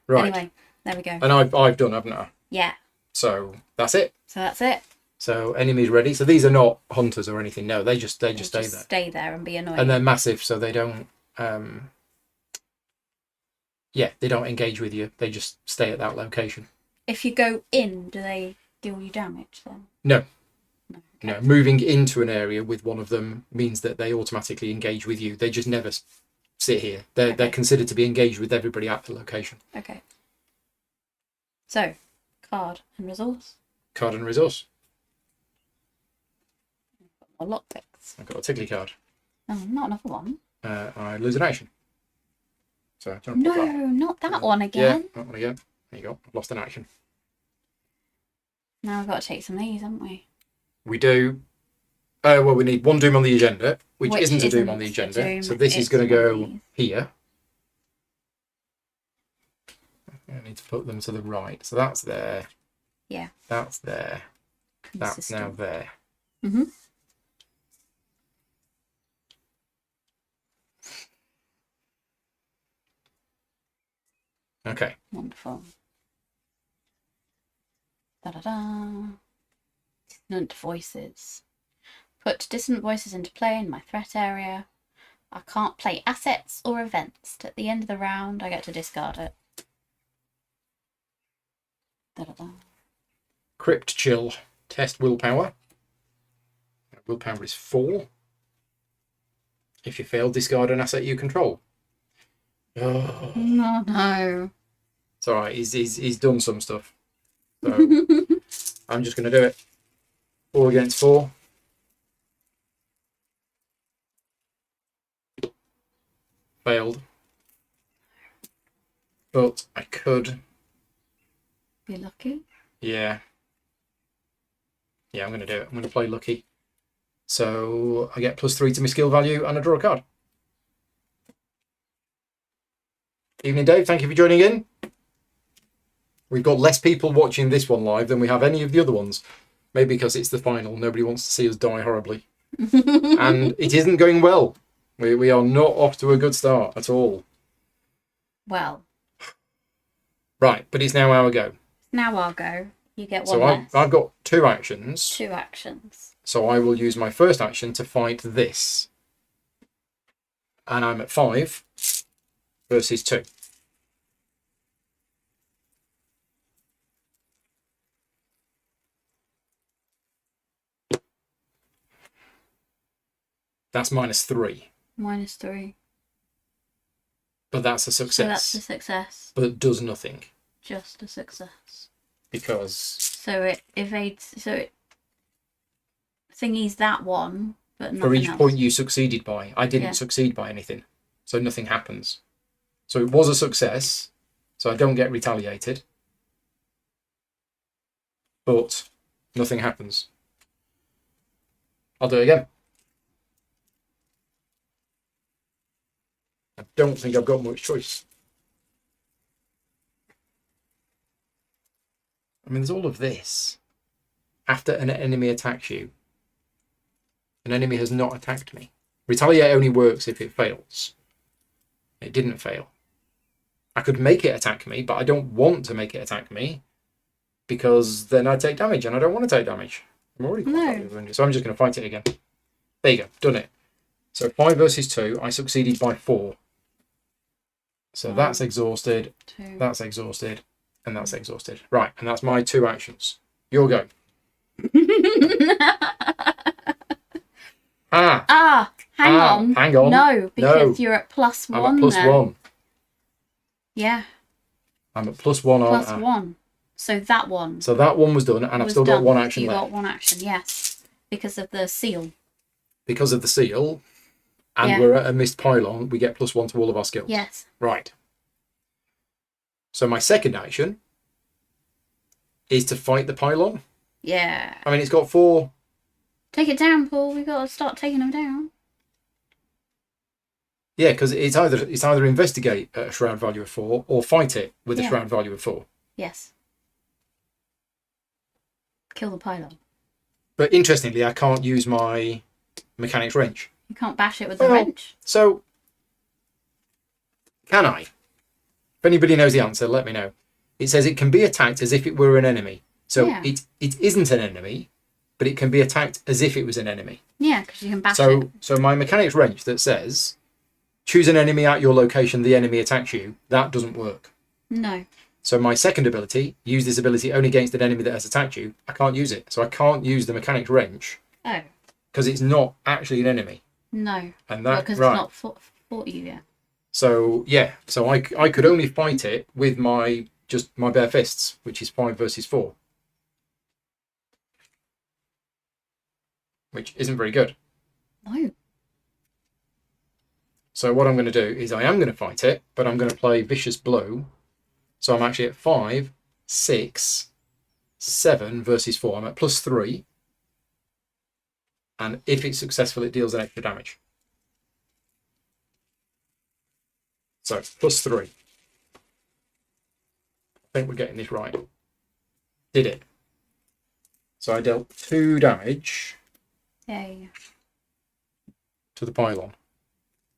Right. Anyway, there we go. And I've done, haven't I? Yeah. So that's it. So that's it. So enemies ready. So these are not hunters or anything. No, they just stay there. Stay there and be annoying. And they're massive, so they don't. They don't engage with you. They just stay at that location. If you go in, do they deal you damage then? No. No. Okay. No. Moving into an area with one of them means that they automatically engage with you. They just never sit here. They're considered to be engaged with everybody at the location. Okay. So, card and resource. Card and resource. Or lockpicks. I've got a tickly card. Oh, not another one. I lose an action. So No, not that one again. Yeah, that one again. There you go. I've lost an action. Now we've got to take some of these, haven't we? We do. Well, we need 1 doom on the agenda, which isn't a doom on the agenda. So this is going to go here. I need to put them to the right. So that's there. Yeah. That's there. That's now there. Mm-hmm. Okay. Wonderful. Da-da-da. Dissonant voices. Put dissonant voices into play in my threat area. I can't play assets or events. At the end of the round, I get to discard it. Da-da-da. Crypt Chill. Test willpower. Willpower is 4. If you fail, discard an asset you control. Oh. No. It's all right. He's done some stuff. So I'm just going to do it. 4 against 4. Failed. But I could. Be lucky. Yeah. Yeah, I'm going to do it. I'm going to play lucky. So I get +3 to my skill value and I draw a card. Evening, Dave. Thank you for joining in. We've got less people watching this one live than we have any of the other ones. Maybe because it's the final. Nobody wants to see us die horribly. And it isn't going well. We are not off to a good start at all. Well. Right, but it's now our go. Now I'll go. You get one So less. I've got 2 actions. 2 actions. So I will use my first action to fight this. And I'm at 5 versus 2. That's -3. -3. But that's a success. So that's a success. But it does nothing. Just a success. Because... So it evades... So it thingies that one, but nothing for each else. point you succeeded by, I didn't succeed by anything. So nothing happens. So it was a success. So I don't get retaliated. But nothing happens. I'll do it again. I don't think I've got much choice. I mean, there's all of this. After an enemy attacks you, an enemy has not attacked me. Retaliate only works if it fails. It didn't fail. I could make it attack me, but I don't want to make it attack me because then I take damage and I don't want to take damage. I'm already quite wounded, so I'm just going to fight it again. There you go, done it. So 5 versus 2, I succeeded by 4. So that's exhausted, 2. that's exhausted, and that's exhausted. Right, and that's my 2 actions. Your go. Hang on. No, because you're at +1. I'm at +1. Yeah. I'm at +1 on +1. So that one. So that one was done, and I've still got 1 action left. You got 1 action, yes. Because of the seal. Because of the seal, and we're at a missed pylon, we get +1 to all of our skills. Yes. Right. So my second action is to fight the pylon. Yeah. I mean, it's got 4... Take it down, Paul. We've got to start taking them down. Yeah, because it's either investigate at a shroud value of 4 or fight it with a shroud value of 4. Yes. Kill the pylon. But interestingly, I can't use my mechanics wrench. You can't bash it with the wrench. So, can I? If anybody knows the answer, let me know. It says it can be attacked as if it were an enemy. So it isn't an enemy, but it can be attacked as if it was an enemy. Yeah, because you can bash it. So my mechanics wrench that says, choose an enemy at your location, the enemy attacks you, that doesn't work. No. So my second ability, use this ability only against an enemy that has attacked you, I can't use it. So I can't use the mechanics wrench. Oh. Because it's not actually an enemy. No. And that, because it's not fought you yet. So, yeah. So I could only fight it with my bare fists, which is 5 versus 4. Which isn't very good. No. So what I'm going to do is I am going to fight it, but I'm going to play Vicious Blow. So I'm actually at 5, 6, 7 versus 4. I'm at +3. And if it's successful, it deals an extra damage. So +3. I think we're getting this right. Did it. So I dealt 2 damage. Yay. To the pylon.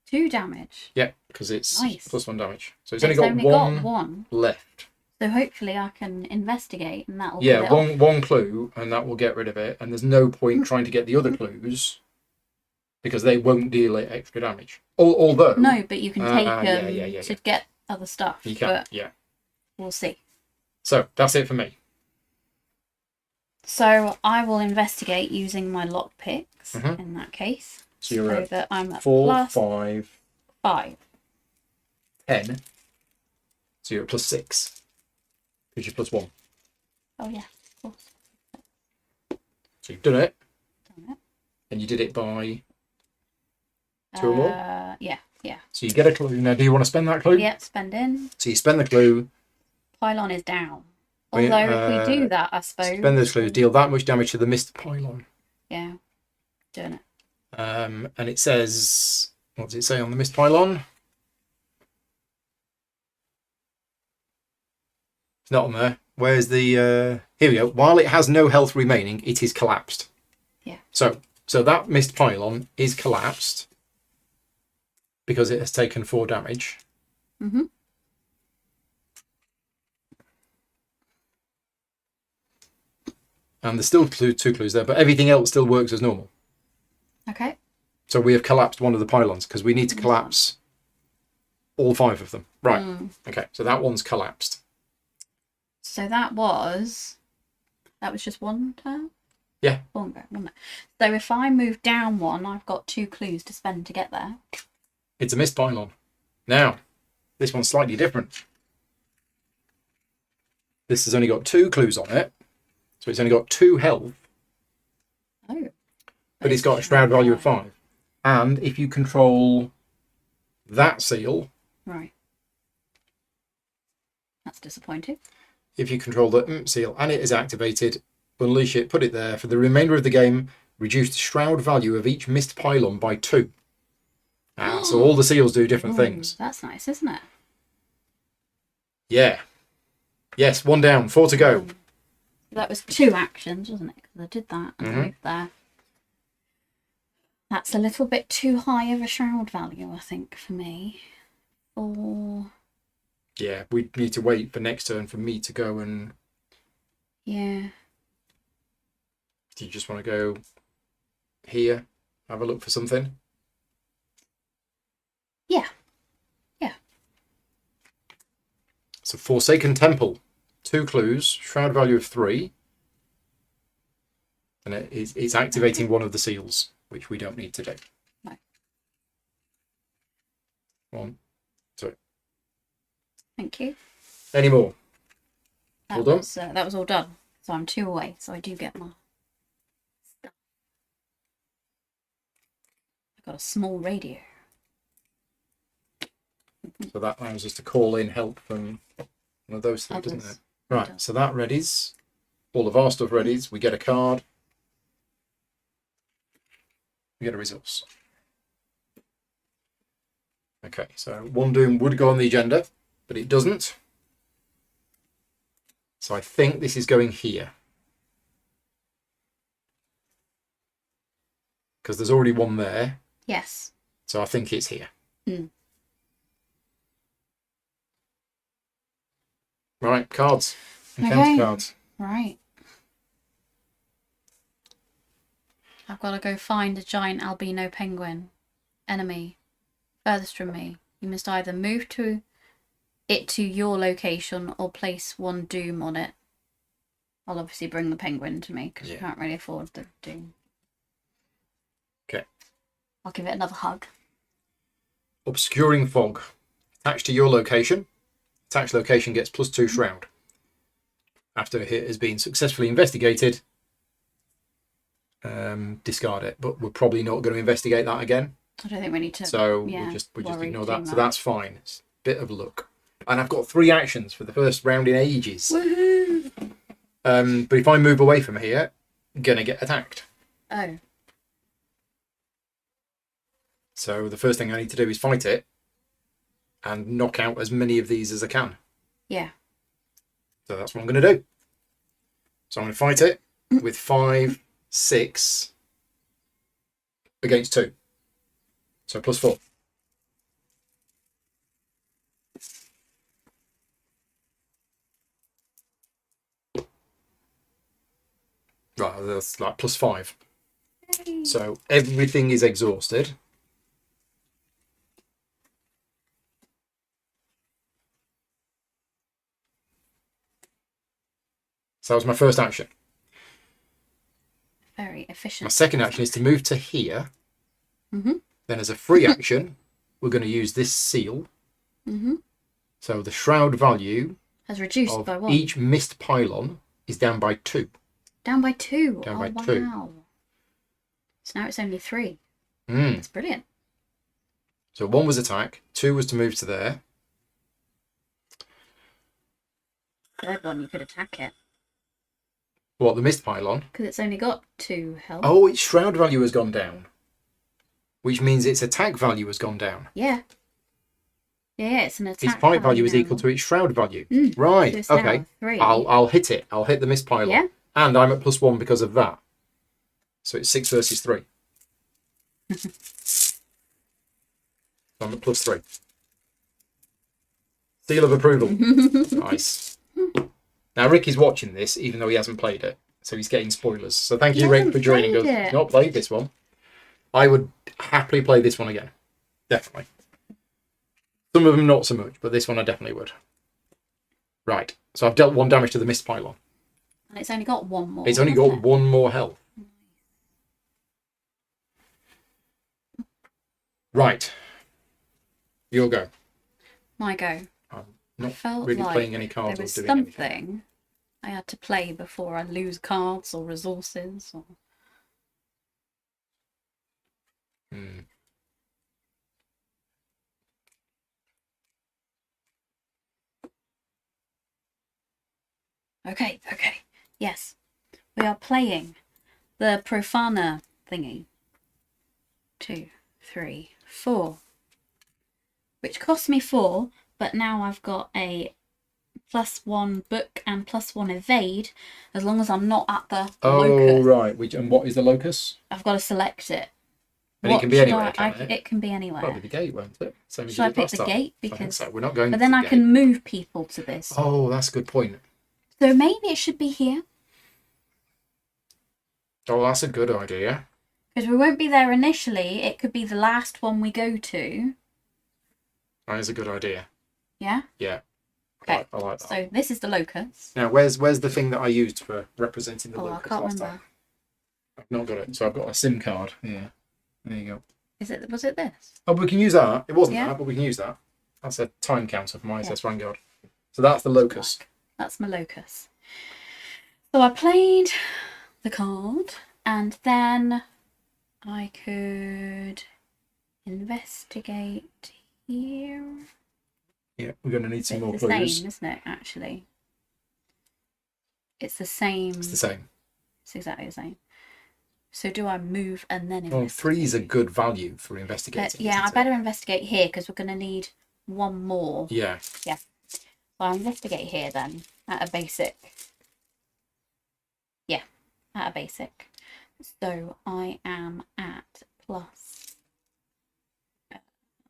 2 damage. Yeah, because it's nice. +1 damage. So it's only got one left. So hopefully I can investigate and that'll get it off. One clue and that will get rid of it. And there's no point trying to get the other clues because they won't deal it extra damage. Although... No, but you can take them to get other stuff. You can, yeah. We'll see. So that's it for me. So I will investigate using my lockpicks in that case. So you're at that I'm at 4, 5, 10. So you're at +6. Because you're +1. Oh yeah, of course. So you've done it. And you did it by 2 or more? Yeah. So you get a clue. Now, do you want to spend that clue? Yeah, spend in. So you spend the clue. Pylon is down. Although if we do that, I suppose... Spend those clues. Deal that much damage to the missed pylon. Yeah. Doing it. And it says... What does it say on the missed pylon? It's not on there. Where's the... Here we go. While it has no health remaining, it is collapsed. Yeah. So that missed pylon is collapsed because it has taken 4 damage. Mm-hmm. And there's still 2 clues there, but everything else still works as normal. Okay. So we have collapsed one of the pylons because we need to collapse all 5 of them. Right. Okay, so that one's collapsed. So that was just 1 turn? Yeah. One go, wasn't it? So if I move down one, I've got 2 clues to spend to get there. It's a mist pylon. Now, this one's slightly different. This has only got 2 clues on it, so it's only got 2 health. Oh. But it's got a shroud value of 5. And if you control that seal, Right. That's disappointing. if you control the seal and it is activated, unleash it, put it there. For the remainder of the game, reduce the shroud value of each mist pylon by 2. So all the seals do different things. That's nice, isn't it? Yeah. Yes, 1 down, 4 to go. That was 2 actions, wasn't it? Because I did that and moved there. That's a little bit too high of a shroud value, I think, for me. Yeah, we need to wait for next turn for me to go and... Yeah. Do you just want to go here, have a look for something? Yeah. Yeah. So Forsaken Temple, 2 clues, shroud value of 3. And it's activating one of the seals, which we don't need to do. No. 1, 2. Thank you. Any more? That All done? was, that was all done. So I'm 2 away, so I do get my stuff. I've got a small radio. So that allows us to call in help from one of those things, doesn't it? Right, so that readies. All of our stuff readies. We get a card. We get a resource. Okay, so 1 doom would go on the agenda, but it doesn't. So I think this is going here. Because there's already 1 there. Yes. So I think it's here. Right, cards. Encounter cards. Right. I've got to go find a giant albino penguin. Enemy. Furthest from me. You must either move to your location or place 1 doom on it. I'll obviously bring the penguin to me because you can't really afford the doom. Okay. I'll give it another hug. Obscuring fog. Attached to your location. Attached location gets +2 shroud. After a hit has been successfully investigated, discard it. But we're probably not going to investigate that again. I don't think we need to. So we just ignore that. So that's fine. It's a bit of luck. And I've got 3 actions for the first round in ages. Woohoo! But if I move away from here, I'm going to get attacked. Oh. So the first thing I need to do is fight it and knock out as many of these as I can. Yeah. So that's what I'm going to do. So I'm going to fight it with 5, 6 against 2. So +4. Right, that's like +5. Yay. So everything is exhausted. So that was my first action. Very efficient. My second action is to move to here. Mm-hmm. Then as a free action, we're going to use this seal. Mm-hmm. So the shroud value has reduced of by 1. each mist pylon is down by 2. Down by 2. Down by wow. 2. So now it's only 3. Mm. That's brilliant. So 1 was attack, 2 was to move to there. Third one, you could attack it. What, the mist pylon? Because it's only got 2 health. Oh, its shroud value has gone down. Which means its attack value has gone down. Yeah. Yeah, it's an attack. Its fight value is equal to its shroud value. Mm. Right, So it's okay. now 3. I'll hit it. I'll hit the mist pylon. Yeah. And I'm at +1 because of that. So it's 6 versus 3. So I'm at +3. Seal of approval. Nice. Now Rick is watching this, even though he hasn't played it. So he's getting spoilers. So thank you, Rick, for joining us. He's not played this one. I would happily play this one again. Definitely. Some of them not so much, but this one I definitely would. Right. So I've dealt 1 damage to the mist pylon. And it's only got 1 more. It's only got 1 more health. Right. Your go. My go. I'm I not felt really like playing any cards there or was doing something anything. I had to play before I lose cards or resources. Or... Hmm. Okay. Yes. We are playing the Profana thingy. 2, 3, 4. Which cost me 4, but now I've got a +1 book and +1 evade, as long as I'm not at the locus. Right. And what is the locus? I've got to select it. And it can be anywhere, can it? It can be anywhere. Probably the gate, won't it? Same as Should you I did pick last the time. gate? I think Because so. We're not going but to then the I gate. can move people to this. Oh, that's a good point. So maybe it should be here. Oh, that's a good idea. Because we won't be there initially. It could be the last one we go to. That is a good idea. Yeah? Yeah. Okay. I like that. So this is the locus. Now, where's the thing that I used for representing the Oh, I locus can't last remember. time? I've not got it. So I've got a SIM card. Yeah. There you go. Was it this? Oh, we can use that. It wasn't Yeah. that, but we can use that. That's a time counter for my SS Vanguard. So that's the locus. That's my locus. So I played the card, and then I could investigate here. Yeah, we're going to need some more It's the clues. same, isn't it, actually? It's the same. It's the same. It's exactly the same. So do I move and then Well, investigate? 3 is a good value for investigating. Yeah, I isn't it? better investigate here because we're going to need one more. Yeah. Yeah. So I'll investigate here then at a basic. Yeah, at a basic. So I am at plus.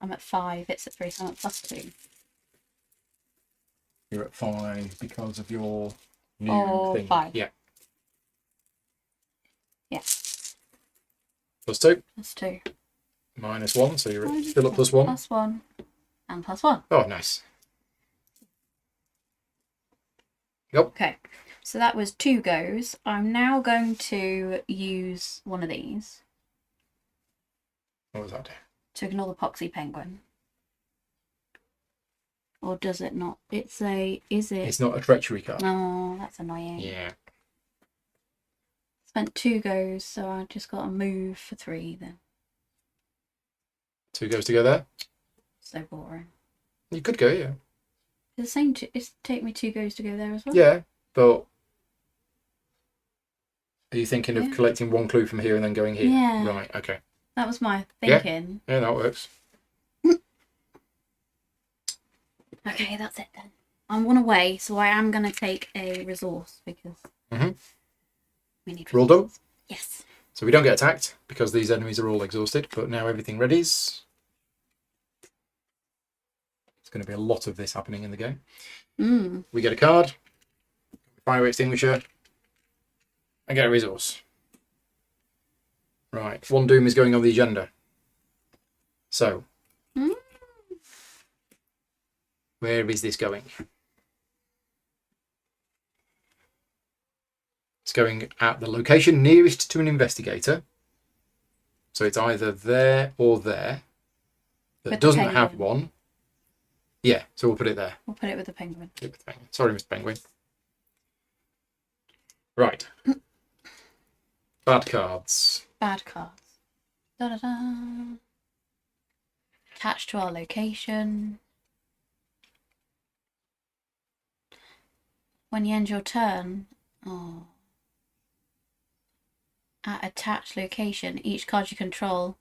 I'm at 5. It's at 3. So I'm at +2. You're at 5 because of your new thing. 5. Yeah. Yeah. +2. +2. -1, so you're still at +1. +1 and +1. Oh, nice. Yep. Okay, so that was 2 goes. I'm now going to use one of these What was that do? to ignore the poxy penguin. Or does it not? Is it? It's not a treachery card. Oh, that's annoying. Yeah. Spent 2 goes, so I just got to move for 3 then. 2 goes to go there. So boring. You could go, yeah. It's the same. It's take me 2 goes to go there as well. Yeah, but are you thinking of Yeah. collecting 1 clue from here and then going here? Yeah. Right, okay. That was my Yeah. thinking. Yeah, that works. Okay, that's it then. I'm 1 away, so I am going to take a resource because we need We're all done? resources. Yes. So we don't get attacked because these enemies are all exhausted, but now everything readies. There's going to be a lot of this happening in the game. We get a card, fire extinguisher, and get a resource. Right, 1 doom is going on the agenda. So, where is this going? It's going at the location nearest to an investigator. So it's either there or there. That With the doesn't have penguin. one. Yeah, so we'll put it there. We'll put it with the penguin. Sorry, Mr. Penguin. Right. Bad cards. Bad cards. Da-da-da. Attached to our location. When you end your turn, at attached location, each card you control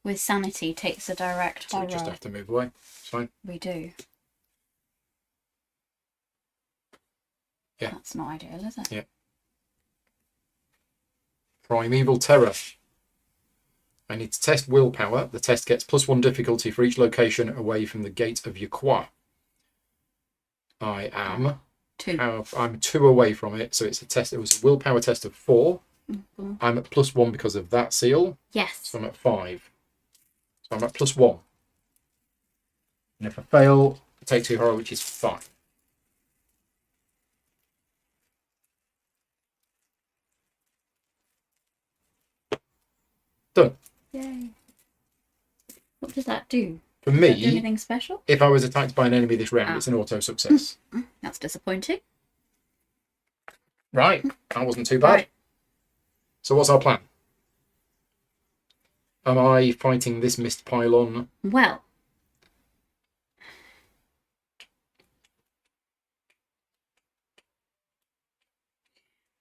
with sanity takes a direct So horror. we just have to move away. It's fine. We do. Yeah. That's not ideal, is it? Yeah. Primeval Terror. I need to test willpower. The test gets +1 difficulty for each location away from the gate of Yaqua. I am 2. I'm 2 away from it, so it's a test. It was a willpower test of 4. I'm at +1 because of that seal. Yes. So I'm at 5. So I'm at +1. And if I fail, I take 2 horror, which is fine. Done. Yay. What does that do? For Does that do me, anything special? if I was attacked by an enemy this round, it's an auto success. That's disappointing. Right, that wasn't too bad. Right. So what's our plan? Am I fighting this mist pylon? Well,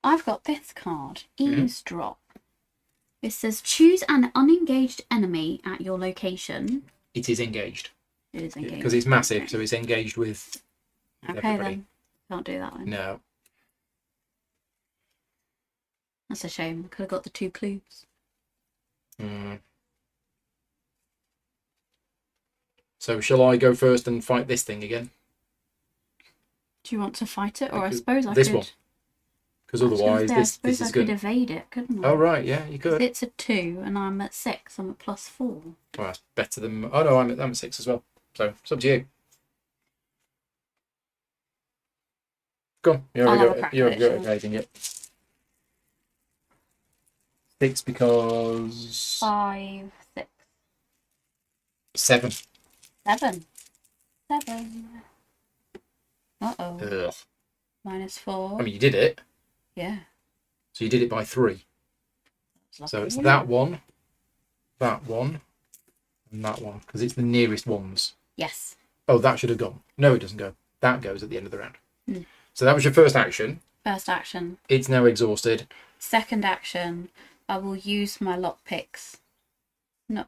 I've got this card, Eavesdrop. It says choose an unengaged enemy at your location. It is engaged. It is engaged. Because it's massive, Okay. so it's engaged with Okay, everybody. then. Can't do that then. No. That's a shame. Could have got the 2 clues. So shall I go first and fight this thing again? Do you want to fight it? Or I Because suppose I this could... one. Because I was gonna otherwise say, I this suppose is I could good. evade it, couldn't I? Oh, right, yeah, you could. It's a 2 and I'm at 6. I'm at +4. Well, that's better than... Oh, no, I'm at 6 as well. So it's up to you. Go on. I'll have a crack You're at it, shall I? evading it. 6 because... 5, 6, 7. 7. 7. Uh-oh. Ugh. -4. I mean, you did it. Yeah. So you did it by 3. So it's that one, and that one, because it's the nearest ones. Yes. Oh, that should have gone. No, it doesn't go. That goes at the end of the round. Mm. So that was your first action. First action. It's now exhausted. Second action, I will use my lockpicks. No.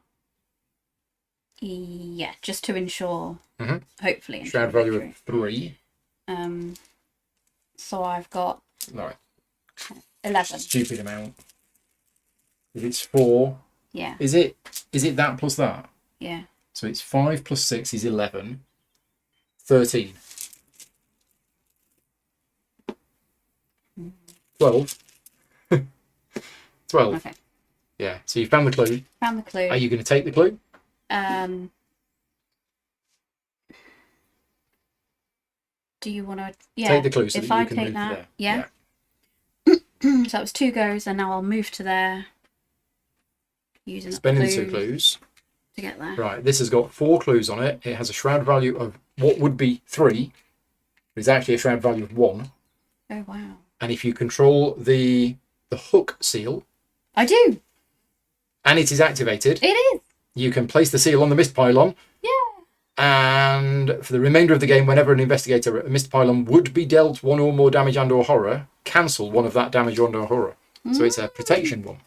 Yeah, just to ensure, hopefully, ensure Shroud value victory. of 3. So I've got Right. 11. Stupid amount. If it's 4, Yeah, is it that plus that? yeah. So it's 5 plus 6 is 11. 13. 12. 12. Okay. Yeah. So you found the clue. Found the clue. Are you going to take the clue? Do you want to? Yeah. Take the clue so if that you I can take move that, to there. yeah. So that was 2 goes, and now I'll move to there. Using up Spending clues 2 clues. to get there. Right, this has got 4 clues on it. It has a shroud value of what would be 3. But it's actually a shroud value of 1. Oh wow! And if you control the hook seal, I do. and it is activated, It is. you can place the seal on the mist pylon. Yeah. And for the remainder of the game, whenever an investigator a mist pylon would be dealt 1 or more damage and or horror, cancel 1 of that damage and or horror. So it's a protection 1.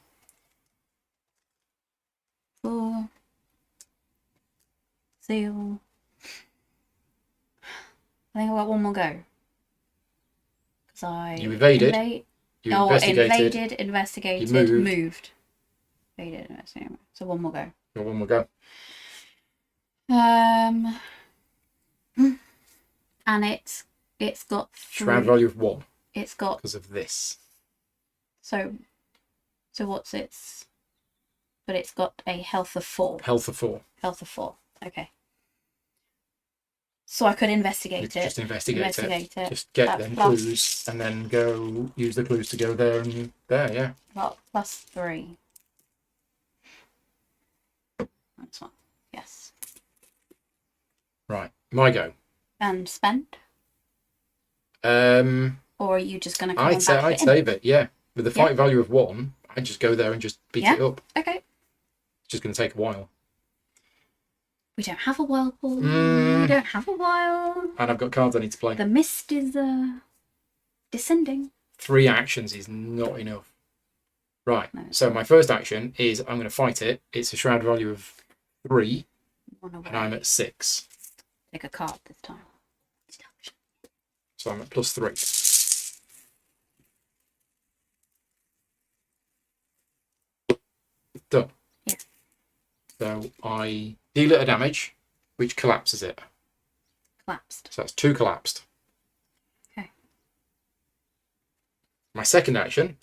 4. Seal. I think I've got 1 more go. Because I... You evaded. You invaded, investigated, You moved. Evaded, investigated. So 1 more go. Got 1 more go. And it's got 3. Shroud value of 1 It's got... because of this. So what's its... But it's got a health of 4. Health of 4. Health of 4. Okay. So I could investigate it. Just investigate it. it. Just get That's them plus- clues and then go use the clues to go there and there, yeah. Well, +3. That's one. Yes. Right, my go. And spend? Or Or are you just going to come I'd save it, yeah. With the fight value of 1, I'd just go there and just beat it up. Okay. It's just going to take a while. We don't have a whirlpool. We don't have a while. And I've got cards I need to play. The mist is descending. 3 actions is not enough. Right, No. so my first action is I'm going to fight it. It's a shroud value of 3, 1 away. and I'm at 6. Take a card this time. So I'm at +3. Done. Yeah. So I deal it a damage, which collapses it. Collapsed. So that's 2 collapsed. Okay. My second action.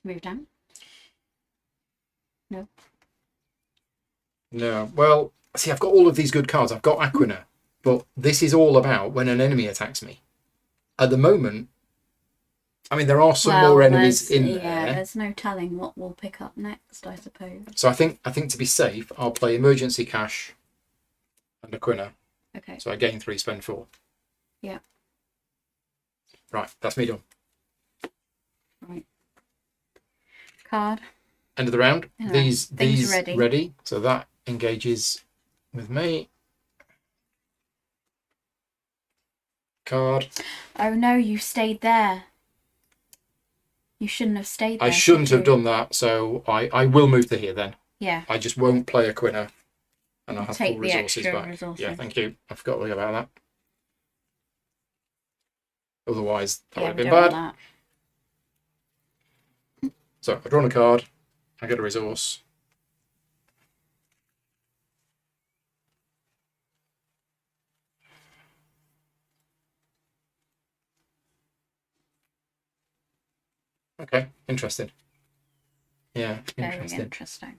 Move down. No. No. Well, See, I've got all of these good cards. I've got Aquina, but this is all about when an enemy attacks me. At the moment, I mean, there are some more enemies in there. Yeah, there's no telling what we'll pick up next, I suppose. So I think to be safe, I'll play Emergency Cash and Aquina. Okay. So I gain 3, spend 4. Yeah. Right, that's me done. Right. Card. End of the round. Yeah, These ready. ready. So that engages with me. Card. Oh no, you stayed there. You shouldn't have stayed there. I shouldn't have done that, so I will move to here then. Yeah. I just won't play Aquina, and I'll have take full the resources extra back. resources. Yeah, thank you. I forgot all about that. Otherwise, that would have been bad. So I've drawn a card. I get a resource. Okay, interesting. Yeah, interesting. Very interesting.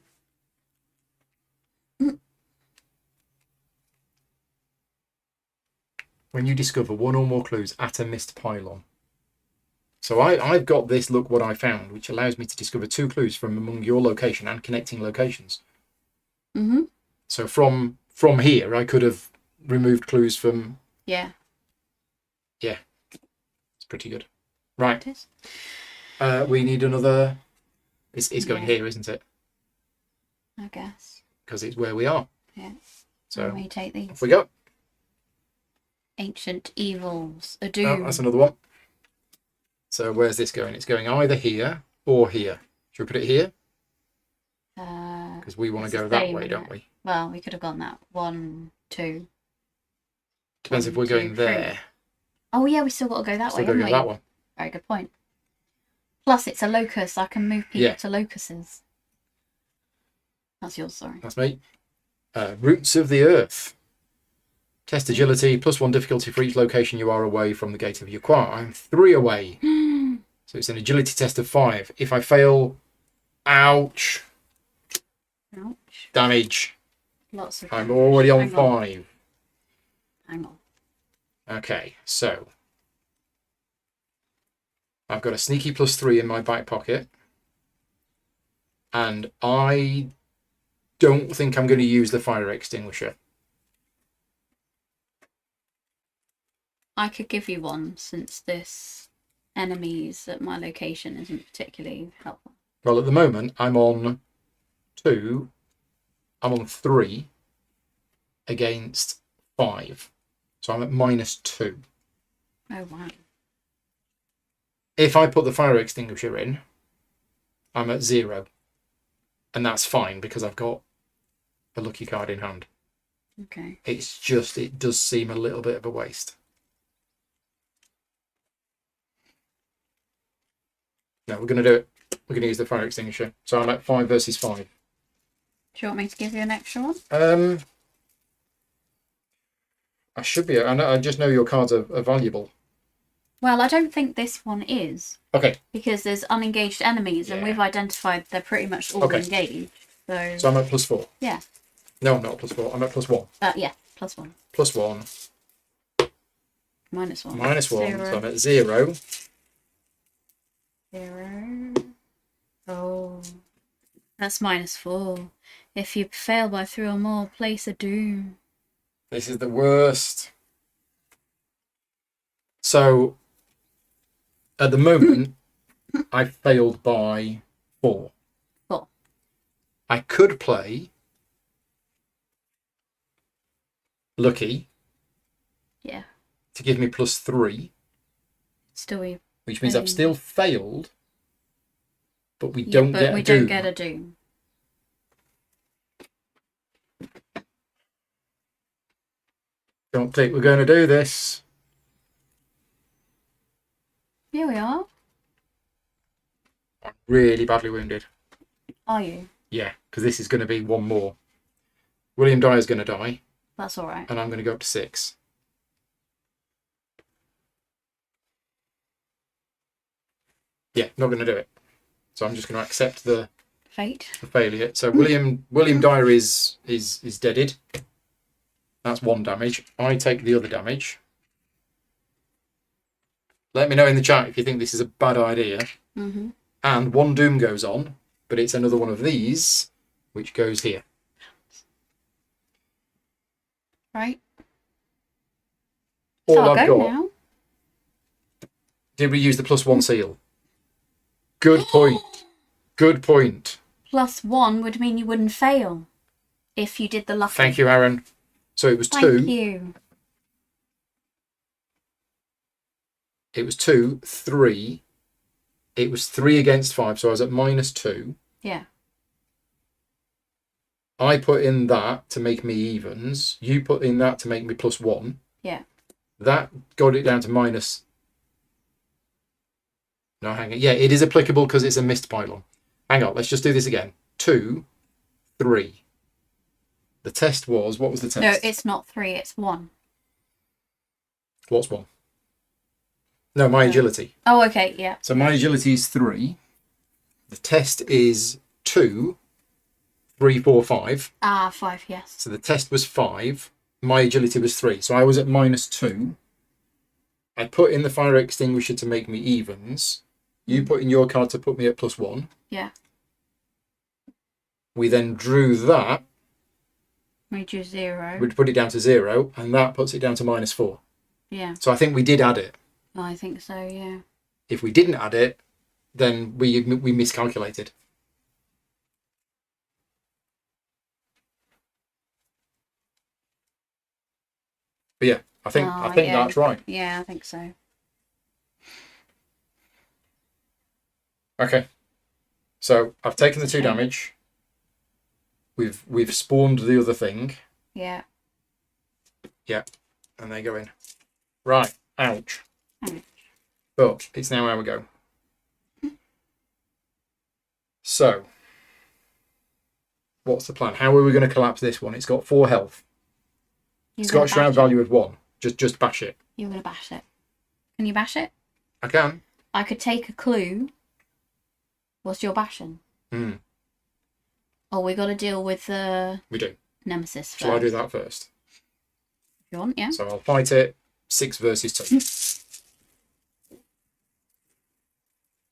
When you discover one or more clues at a missed pylon. So I've got this look what I found, which allows me to discover 2 clues from among your location and connecting locations. Mm-hmm. So from here, I could have removed clues from... Yeah. Yeah, it's pretty good. Right. It is. We need another... It's going here, isn't it? I guess. Because it's where we are. Yeah. So we take these. Off we go. Ancient Evils. A Doom. Oh, that's another one. So where's this going? It's going either here or here. Should we put it here? Because we want to go that way, don't we? Well, we could have gone that. 1, 2. Depends if we're going there. Oh yeah, we still got to go that way. Still got to go that one. Very good point. Plus, it's a locus. I can move people to locuses. That's yours, sorry. That's me. Roots of the Earth. Test agility, +1 difficulty for each location you are away from the gate of your quarter. I'm 3 away. So it's an agility test of 5. If I fail, ouch. Ouch. Damage. Lots of I'm already on 5. Hang on. Okay, so I've got a sneaky +3 in my back pocket. And I don't think I'm going to use the fire extinguisher. I could give you one, since this enemies at my location isn't particularly helpful. Well, at the moment, I'm on 2. I'm on 3 against 5. So I'm at -2. Oh, wow. If I put the fire extinguisher in, I'm at 0. And that's fine, because I've got a lucky card in hand. Okay. It's just, it does seem a little bit of a waste. No, we're going to do it. We're going to use the fire extinguisher. So I'm at 5 versus 5. Do you want me to give you an extra one? I should be. I just know your cards are valuable. Well, I don't think this one is. Okay. Because there's unengaged enemies, and we've identified they're pretty much all engaged. So I'm at +4. Yeah. No, I'm not at +4. I'm at +1. Yeah, +1. +1. -1. -1. 0. So I'm at 0. 0. Oh. That's -4. If you fail by 3 or more, place a doom. This is the worst. So, at the moment, I failed by 4. 4. I could play Lucky. Yeah. To give me +3. Still, which means I've still failed, but we don't get a doom. We don't get a doom. Don't think we're going to do this. Here we are. I'm really badly wounded. Are you? Yeah, because this is going to be one more. William Dyer's going to die. That's all right. And I'm going to go up to 6. Yeah, not going to do it. So I'm just going to accept the Fate. for failure. So William Dyer is deaded. That's 1 damage. I take the other damage. Let me know in the chat if you think this is a bad idea. Mm-hmm. And 1 doom goes on, but it's another one of these, which goes here. Right. All So I'll I've go got. now. Did we use the +1 seal? Good point. Good point. +1 would mean you wouldn't fail if you did the lucky. Thank you, Aaron. So it was 2. Thank you. It was 2, 3. It was 3 against 5, so I was at -2. Yeah. I put in that to make me evens. You put in that to make me +1. Yeah. That got it down to minus. No, hang on. Yeah, it is applicable because it's a missed pylon. Hang on, let's just do this again. 2, 3. The test was, what was the test? No, it's not 3, it's 1. What's 1? No, my agility. Oh, okay, yeah. So my agility is 3. The test is 2, 3, 4, 5. 5, yes. So the test was 5. My agility was 3. So I was at -2. I put in the fire extinguisher to make me evens. You put in your card to put me at +1. Yeah. We then drew that. Made you 0. We'd put it down to 0, and that puts it down to -4. Yeah. So I think we did add it. I think so, yeah. If we didn't add it, then we miscalculated. But yeah, I think yeah. that's right. Yeah, I think so. Okay. So I've taken the 2 damage. We've spawned the other thing. Yeah. Yeah. And they go in. Right. Ouch. Ouch. But it's now our go. So what's the plan? How are we going to collapse this one? It's got 4 health. It's got a shroud value of 1. Just bash it. You're going to bash it. Can you bash it? I can. I could take a clue. What's your bashing? Oh, we got to deal with the We do. Nemesis first. Shall I do that first? If you want, yeah. So I'll fight it. 6 versus 2.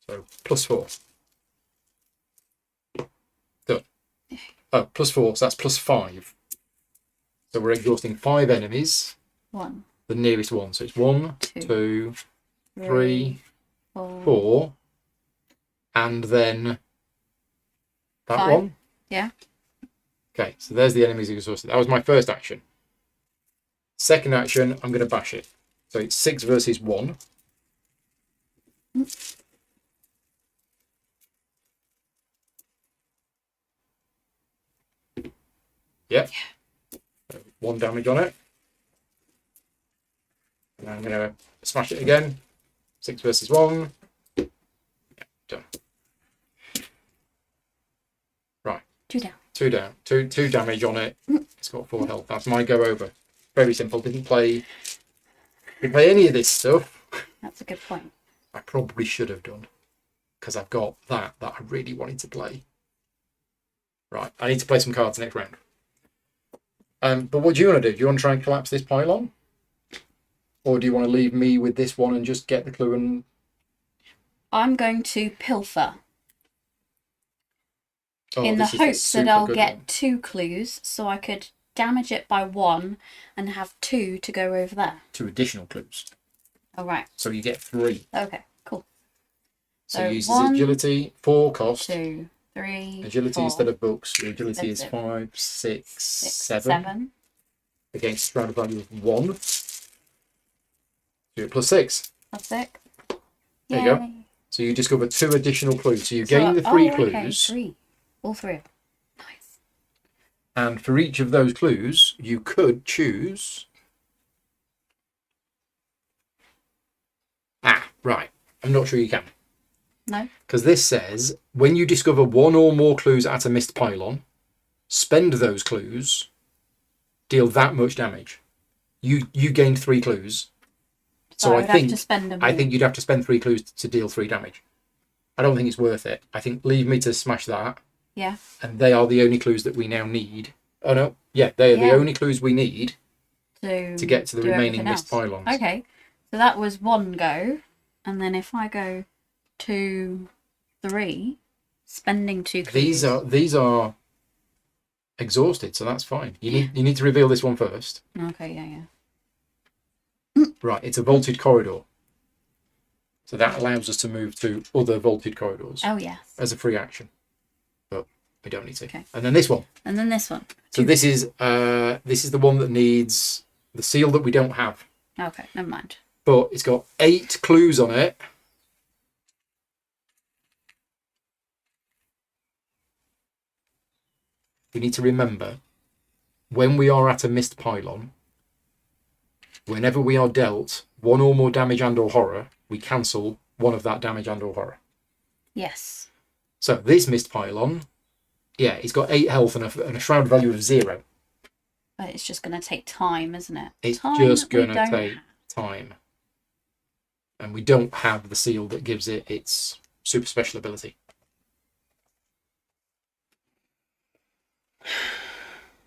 So +4. Done. Oh, +4. So that's +5. So we're exhausting 5 enemies. 1. The nearest one. So it's 1, 2, 3, 4. 4. And then that 5. one. Yeah. Okay, so there's the enemies exhausted. That was my first action. Second action, I'm going to bash it. So it's 6 versus 1. Yep. So 1 damage on it. And I'm going to smash it again. 6 versus 1. Yeah, done. Right. 2 down. 2 down. 2 damage on it. It's got 4 health. That's my go over. Very simple. Didn't play any of this stuff. That's a good point. I probably should have done, because I've got that I really wanted to play. Right, I need to play some cards next round. But what do you want to do? Do you want to try and collapse this pylon? Or do you want to leave me with this one and just get the clue and... I'm going to pilfer. Oh, in the this is a hopes that super I'll good get one. 2 clues, so I could damage it by 1 and have 2 to go over there. 2 additional clues. Oh, right. So you get 3. Okay, cool. So So uses 1, agility, 4 cost. 2, 3, Agility 4, instead of books. Your agility is That's it. 5, 6, 6, 7. 7. Against strand value of 1. So you're at +6. That's it. There you go. Yay. So you discover 2 additional clues. So you gain the 3 clues. Okay, 3. All 3 of them. Nice. And for each of those clues, you could choose... Right. I'm not sure you can. No? Because this says, when you discover 1 or more clues at a missed pylon, spend those clues, deal that much damage. You gained 3 clues. So I I'd think have to spend them I all. think you'd have to spend 3 clues to deal 3 damage. I don't think it's worth it. I think leave me to smash that. Yeah. And they are the only clues that we now need. Oh no, yeah, they are the only clues we need to get to the remaining missed pylons. Okay, so that was 1 go, and then if I go 2, 3, spending 2 clues. These are exhausted, so that's fine. You need to reveal this one first. Okay, yeah. Right, it's a vaulted corridor. So that allows us to move to other vaulted corridors. Oh, yes. As a free action. But we don't need to. Okay. And then this one. And then this one. So this is the one that needs the seal that we don't have. Okay, never mind. But it's got 8 clues on it. We need to remember, when we are at a missed pylon, whenever we are dealt 1 or more damage and or horror, we cancel 1 of that damage and or horror. Yes. So this missed pylon, yeah, it's got 8 health and a shroud value of 0. But it's just going to take time, isn't it? It's just going to take time. And we don't have the seal that gives it its super special ability.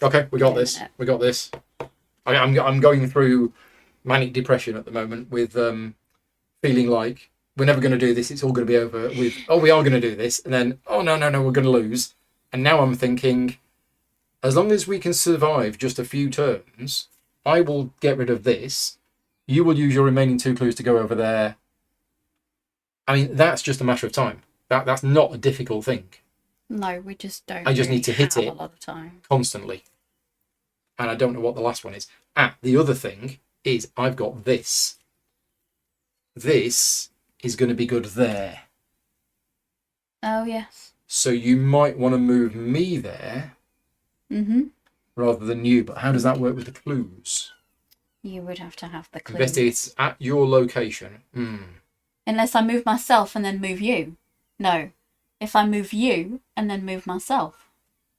Okay, we got this. We got this. I'm going through manic depression at the moment with feeling like we're never going to do this. It's all going to be over with, oh, we are going to do this. And then, oh, no, we're going to lose. And now I'm thinking, as long as we can survive just a few turns, I will get rid of this. You will use your remaining 2 clues to go over there. I mean, that's just a matter of time. That's not a difficult thing. No, we just don't. I just need to hit it a lot of time. Constantly. And I don't know what the last one is. The other thing is I've got this. This is going to be good there. Oh, yes. So you might want to move me there. Mm-hmm. Rather than you. But how does that work with the clues? You would have to have the clues. Investigate at your location. Unless I move myself and then move you. No. If I move you and then move myself.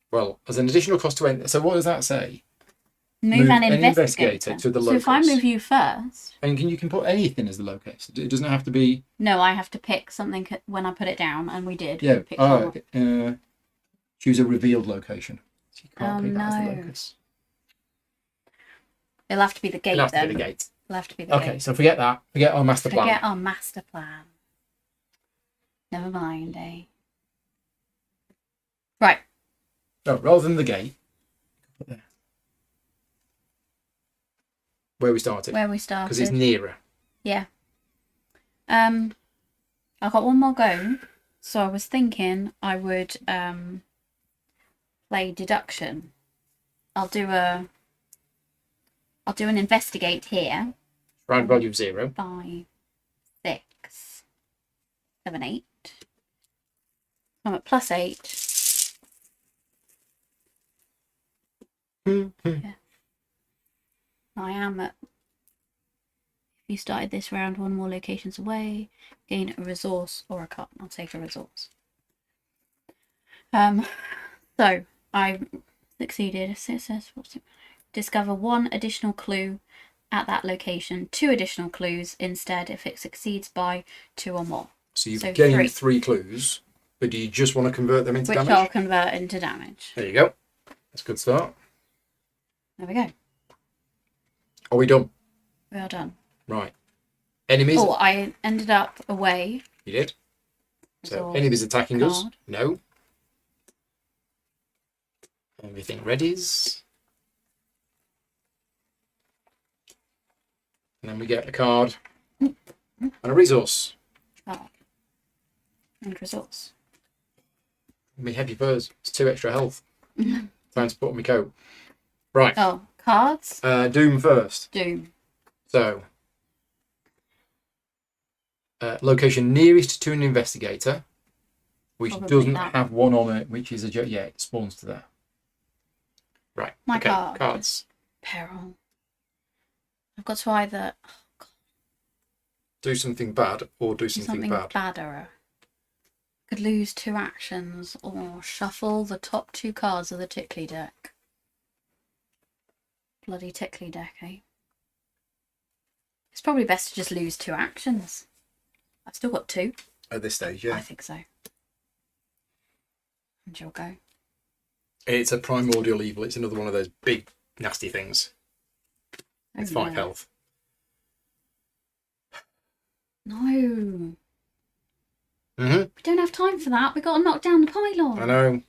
Well, as an additional cost to enter. So what does that say? Move an investigator to the locus. So if I move you first. And you can put anything as the locus. It doesn't have to be. No, I have to pick something when I put it down, and we did. Yeah. We Choose a revealed location. So you can't pick that as the no. locus. It'll have to be the gate. It'll have then. to be the gate. It'll have to be the gate. Okay, so forget that. Forget our master plan. Forget our master plan. Never mind, eh? Right. No, rather than the gate. Put there. Where we started. Where we started. Because it's nearer. Yeah. I've got one more go, so I was thinking I would play deduction. I'll do an investigate here. Round value of 0. 5, 6, 7, 8. I'm at +8. Yeah. I am at. If you started this round 1 more locations away, gain a resource or a card. I'll take a resource. So I succeeded. Discover 1 additional clue at that location. 2 additional clues instead if it succeeds by 2 or more. So you've gained 3 clues, but do you just want to convert them into damage? Which I'll convert into damage. There you go. That's a good start. There we go. Are we done? We are done. Right. Enemies. Oh, I ended up away. You did? So Resource enemies attacking us? card. No. Everything readies. And then we get a card and a resource. Card. And resource. Me heavy furs. It's 2 extra health. Time to put on my coat. Right. Oh, cards. Doom first. Doom. So, location nearest to an investigator, which Probably doesn't that. have 1 on it, which is a yeah, it spawns to there. Right. My okay. card. Cards. Peril. I've got to either Do something bad or do something bad. badder. Could lose 2 actions or shuffle the top 2 cards of the Tickly deck. Bloody Tickly deck, eh? It's probably best to just lose 2 actions. I've still got 2. At this stage, yeah. I think so. And you'll go. It's a primordial evil. It's another one of those big, nasty things. Oh, It's 5 no. health. No. Mm-hmm. We don't have time for that. We got to knock down the pylon. I know.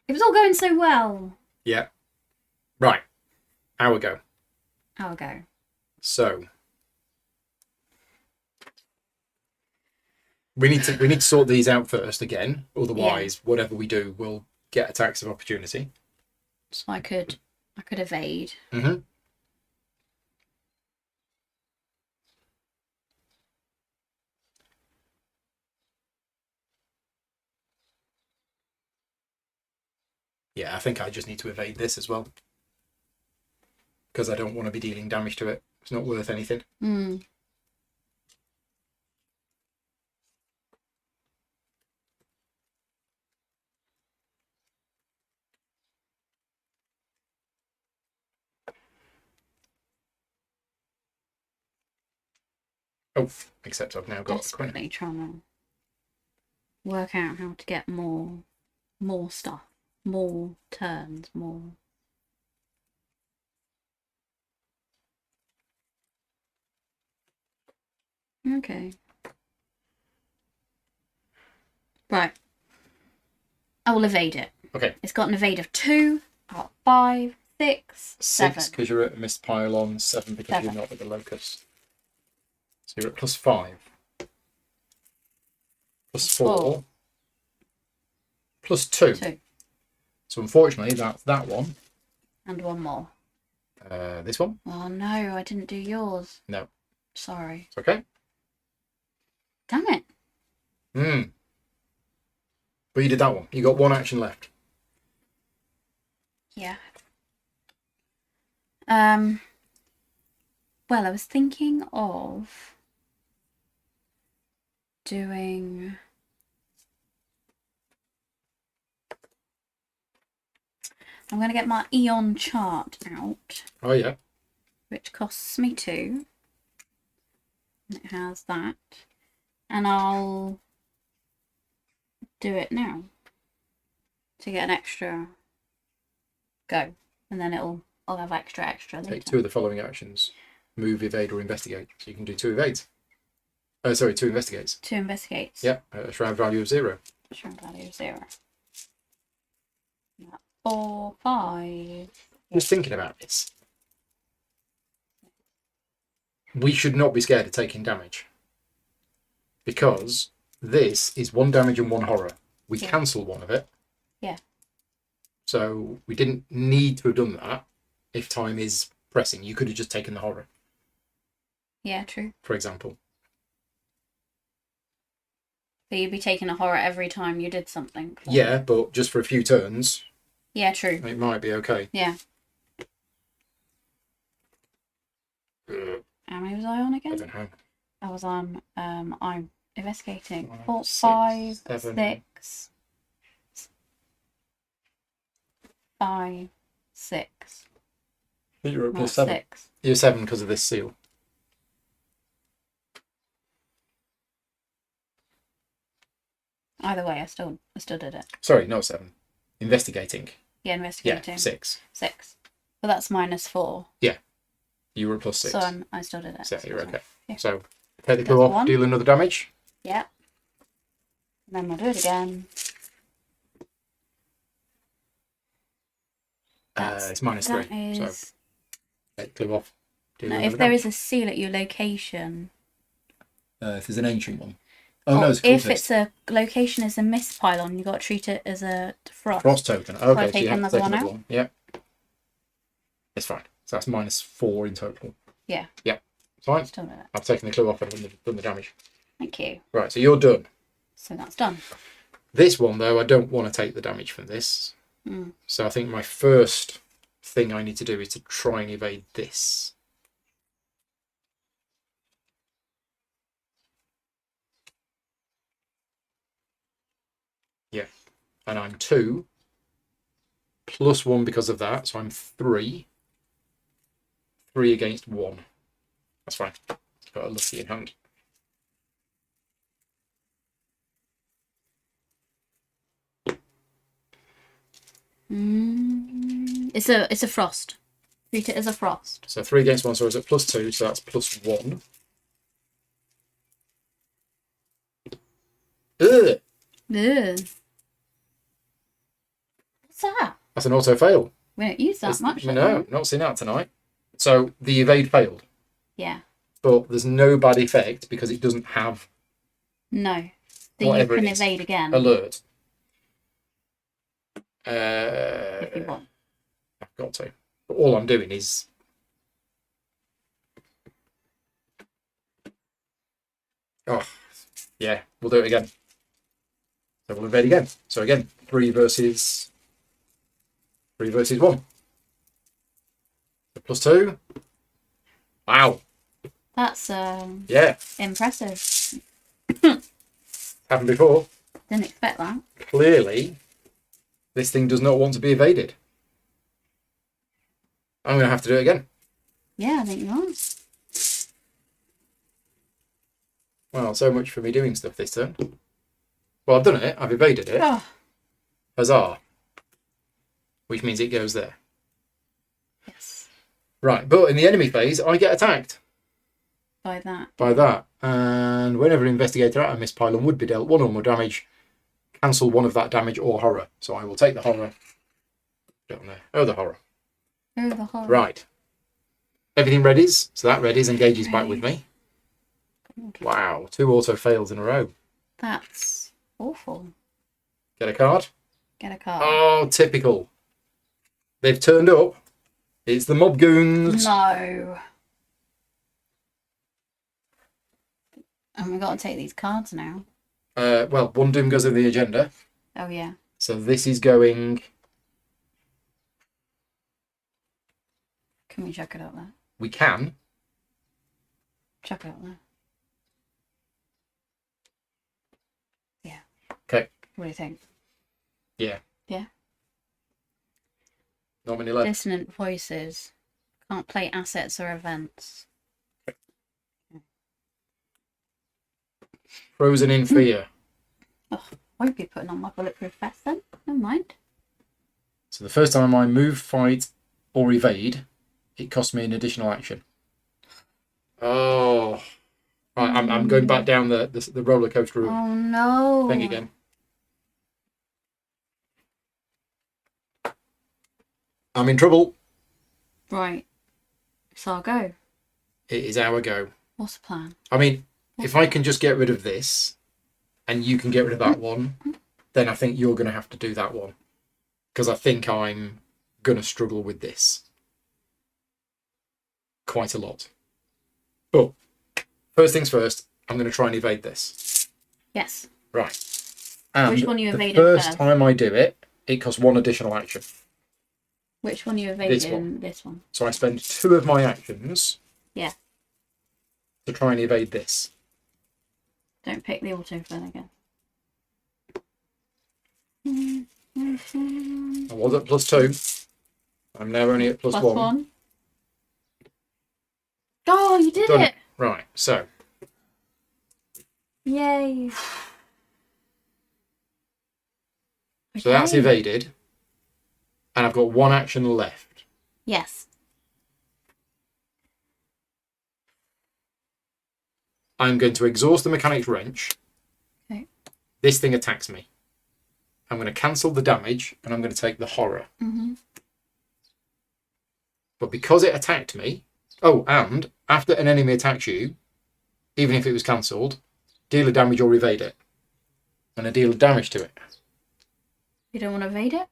It was all going so well. Yeah. Right. Hour go. I'll go. So we need to sort these out first again. Otherwise, whatever we do will get attacks of opportunity. So I could evade. Mm-hmm. Yeah, I think I just need to evade this as well. Because I don't want to be dealing damage to it. It's not worth anything. Hmm. Oh, except I've now got Desperately trying to work out how to get more stuff, more turns, more. Okay. Right. I will evade it. Okay. It's got an evade of 2, 5, 6, 7. 6 because you're at a missed pylon, 7 because you're not at the locust. So you're at +5. +4. +2. 2. So unfortunately, that's that one. And one more. This one? Oh no, I didn't do yours. No. Sorry. It's okay. Damn it. But you did that one. You got 1 action left. Yeah. Well, I was thinking of doing. I'm going to get my Eon chart out. Oh, yeah. Which costs me 2. And it has that. And I'll do it now to get an extra go. And then I'll have extra later. Take 2 of the following actions. Move, evade, or investigate. So you can do 2 evades. 2 investigates. 2 investigates. Yep, a shroud value of 0. Shroud value of 0. 4, 5. Just thinking about this. We should not be scared of taking damage. Because this is 1 damage and 1 horror. We cancel one of it. Yeah. So we didn't need to have done that if time is pressing. You could have just taken the horror. Yeah, true. For example. So you'd be taking a horror every time you did something. Yeah, but just for a few turns. Yeah, true. It might be okay. Yeah. How many was I on again? I don't know. I was on, I'm investigating. 4, 6, 5, 7. 6. 5, 6. You're at Not +7. 6. You're 7 because of this seal. Either way, I still did it. Sorry, not 7. Investigating. Yeah, investigating. Yeah, 6. 6. But that's -4. Yeah. You were at +6. So I still did it. So you're okay. Yeah. So take the clue off, 1. deal another damage. Yeah. And then we'll do it again. It's -3. Is... So take the clue off. Deal No, another if there damage. is a seal at your location. If there's an ancient one. Oh, no, Or it's a if cultist. it's a location is a mist pylon, you got to treat it as a frost. Frost token. Okay, so take you have to another take one another out? one. Yeah. It's fine. So that's -4 in total. Yeah. Yeah. Fine. Still did it. I've taken the clue off and done the damage. Thank you. Right, so you're done. So that's done. This one, though, I don't want to take the damage from this. Mm. So I think my first thing I need to do is to try and evade this. Yeah. And I'm 2. +1 because of that, so I'm 3. 3 against 1. That's fine. Got a lucky in hand. It's a frost. Treat it as a frost. So 3 against 1, so it's at +2, so that's +1. Ugh, Ugh. What's that? that's an auto fail. We don't use that much. No, not seen that tonight. So the evade failed, Yeah. but there's no bad effect because it doesn't have No. Then you whatever can it is. evade again Alert. if you want. I've got to. But all I'm doing is... Oh, yeah, we'll do it again. So we'll evade again. So again, 3 versus 1. So +2. Wow. That's Yeah, impressive. happened before. Didn't expect that. Clearly, this thing does not want to be evaded. I'm going to have to do it again. Yeah, I think you are. Well, so much for me doing stuff this turn. Well, I've done it. I've evaded it. Oh, Huzzah. Which means it goes there. yes. Right, but in the enemy phase, I get attacked By that. by that. And whenever an investigator at a missed pylon would be dealt 1 or more damage, cancel 1 of that damage or horror. So I will take the horror. Don't know. Oh, the horror. Oh, the horror. Right. Everything readies. So that readies, engages back with me. Wow, 2 auto fails in a row. That's awful. Get a card. Get a card. Oh, typical. They've turned up. It's the mob goons. No. And we've got to take these cards now. Well, 1 doom goes in the agenda. Oh, yeah. So this is going... Can we chuck it up there? We can. Chuck it up there. Yeah. Okay. What do you think? Yeah. Yeah. Not many left. Dissonant voices. Can't play assets or events. Frozen in fear. Oh, won't be putting on my bulletproof vest then. Never mind. So the first time I move, fight, or evade, it costs me an additional action. Oh. Right, I'm going back down the roller coaster Oh no. thing again. I'm in trouble. Right. It's our go. It is our go. What's the plan? I mean, if I can just get rid of this and you can get rid of that one, then I think you're going to have to do that one. Because I think I'm going to struggle with this quite a lot. But first things first, I'm going to try and evade this. Yes. Right. And Which one you evaded the first first? time I do it, it costs 1 additional action. Which one you evaded? This one. This one. So I spend 2 of my actions Yeah. to try and evade this. Don't pick the auto then again. I was at +2. I'm now only at plus Plus one. one. Oh, you did Done it! Right, so Yay. so that's Okay. evaded. And I've got 1 action left. Yes. I'm going to exhaust the Mechanic's Wrench. Okay. This thing attacks me. I'm going to cancel the damage and I'm going to take the horror. Mm-hmm. But because it attacked me... Oh, and after an enemy attacks you, even if it was cancelled, deal a damage or evade it. And I deal damage to it. You don't want to evade it?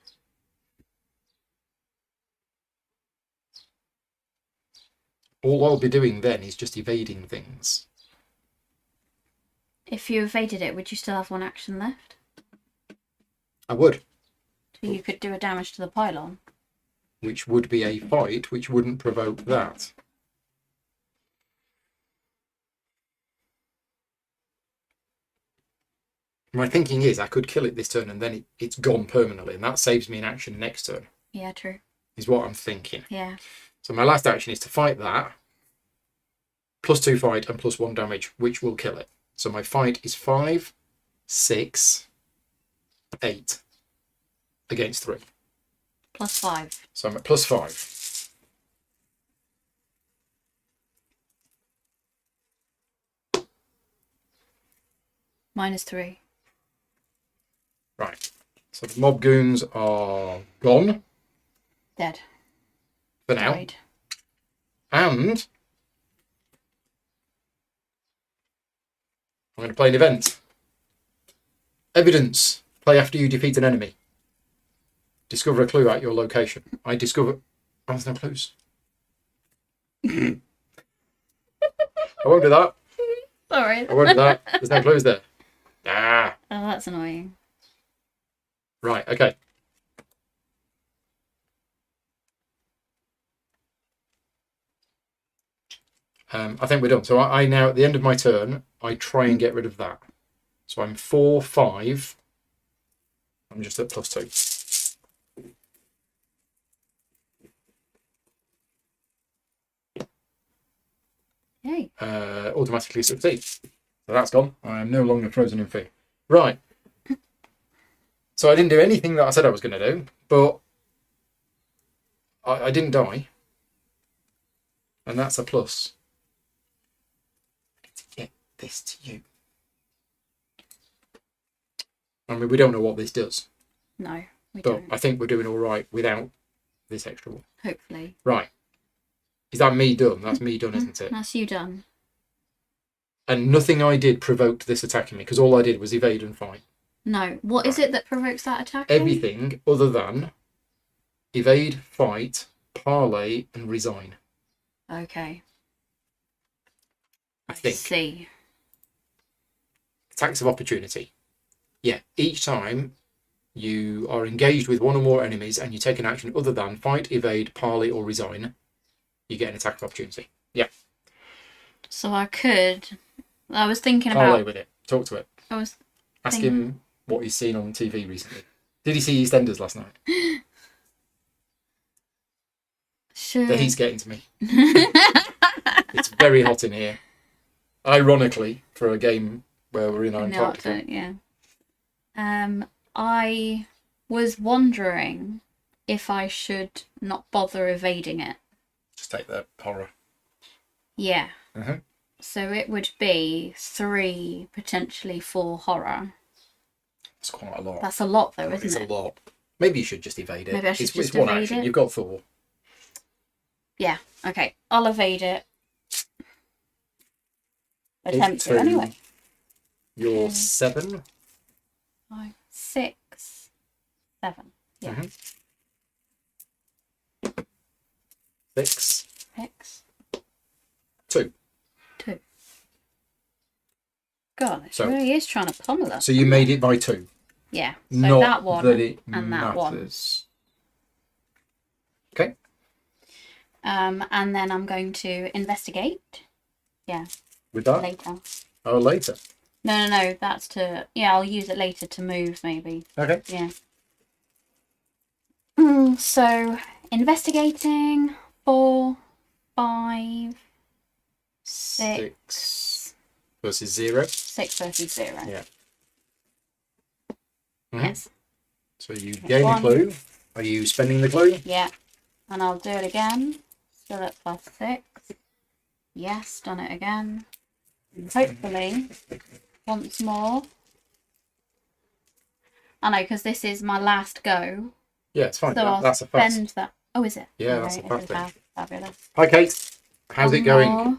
All I'll be doing then is just evading things. If you evaded it, would you still have 1 action left? I would. So you could do a damage to the pylon. Which would be a fight, which wouldn't provoke that. My thinking is I could kill it this turn and then it's gone permanently, and that saves me an action next turn, Yeah, true. is what I'm thinking. Yeah. So my last action is to fight that, +2 fight and +1 damage, which will kill it. So my fight is 5, 6, 8 against 3. +5. So I'm at +5. -3. Right. So the mob goons are gone Dead. for now. Died. And I'm going to play an event. Evidence. Play after you defeat an enemy. Discover a clue at your location. I discover... Oh, there's no clues. I won't do that. Sorry. I won't do that. There's no clues there. Ah. Oh, that's annoying. Right, okay. I think we're done. So I now, at the end of my turn, I try and get rid of that. So I'm 4, 5. I'm just at +2. Yay. Automatically succeed. So that's gone. I am no longer frozen in fear. Right. So I didn't do anything that I said I was going to do, but I didn't die. And that's a plus. I need to get this to you. I mean, we don't know what this does, No, we but don't. I think we're doing all right without this extra one. Hopefully. Right. Is that me done? That's me done, isn't it? That's you done. And nothing I did provoked this attacking me, because all I did was evade and fight. No. What is it that provokes that attack? Everything other than evade, fight, parley, and resign. Okay. I think. See. Attacks of opportunity. Yeah, each time you are engaged with one or more enemies and you take an action other than fight, evade, parley, or resign, you get an attack of opportunity. Yeah. So I was thinking Parley about... with it. Talk to it. I was Ask thinking... him what he's seen on TV recently. Did he see EastEnders last night? Sure. The heat's getting to me. It's very hot in here. Ironically, for a game where we're in Antarctica. Yeah. I was wondering if I should not bother evading it. Just take the horror. Yeah. Uh-huh. So it would be 3, potentially 4 horror. That's quite a lot. That's a lot, though, isn't It's it? a lot. Maybe you should just evade it. Maybe I should it's just one evade action. it? You've got 4. Yeah. Okay. I'll evade it. Attempt to, So anyway. You're 7. 5, 6, 7. Yeah. Mm-hmm. 6. 6, 2. 2. God, it So- really is trying to pummel us. So you made it by 2. Yeah. So Not that one that it and that one. matters. Okay. And then I'm going to investigate. Yeah. With that? Later. Oh, later. No. That's to... Yeah, I'll use it later to move, maybe. Okay. Yeah. So, investigating. 4, 5, 6. Versus 0. 6 versus 0. Yeah. Yes. So you gain a one. clue. Are you spending the clue? Yeah. And I'll do it again. Still at +6. Yes, done it again. Hopefully, once more. I know, because this is my last go. Yeah, it's fine. So I'll That's a fast. spend that. Oh, is it? Yeah, All that's a right, fast it is thing. fabulous. Hi, Kate. How's it One going? more.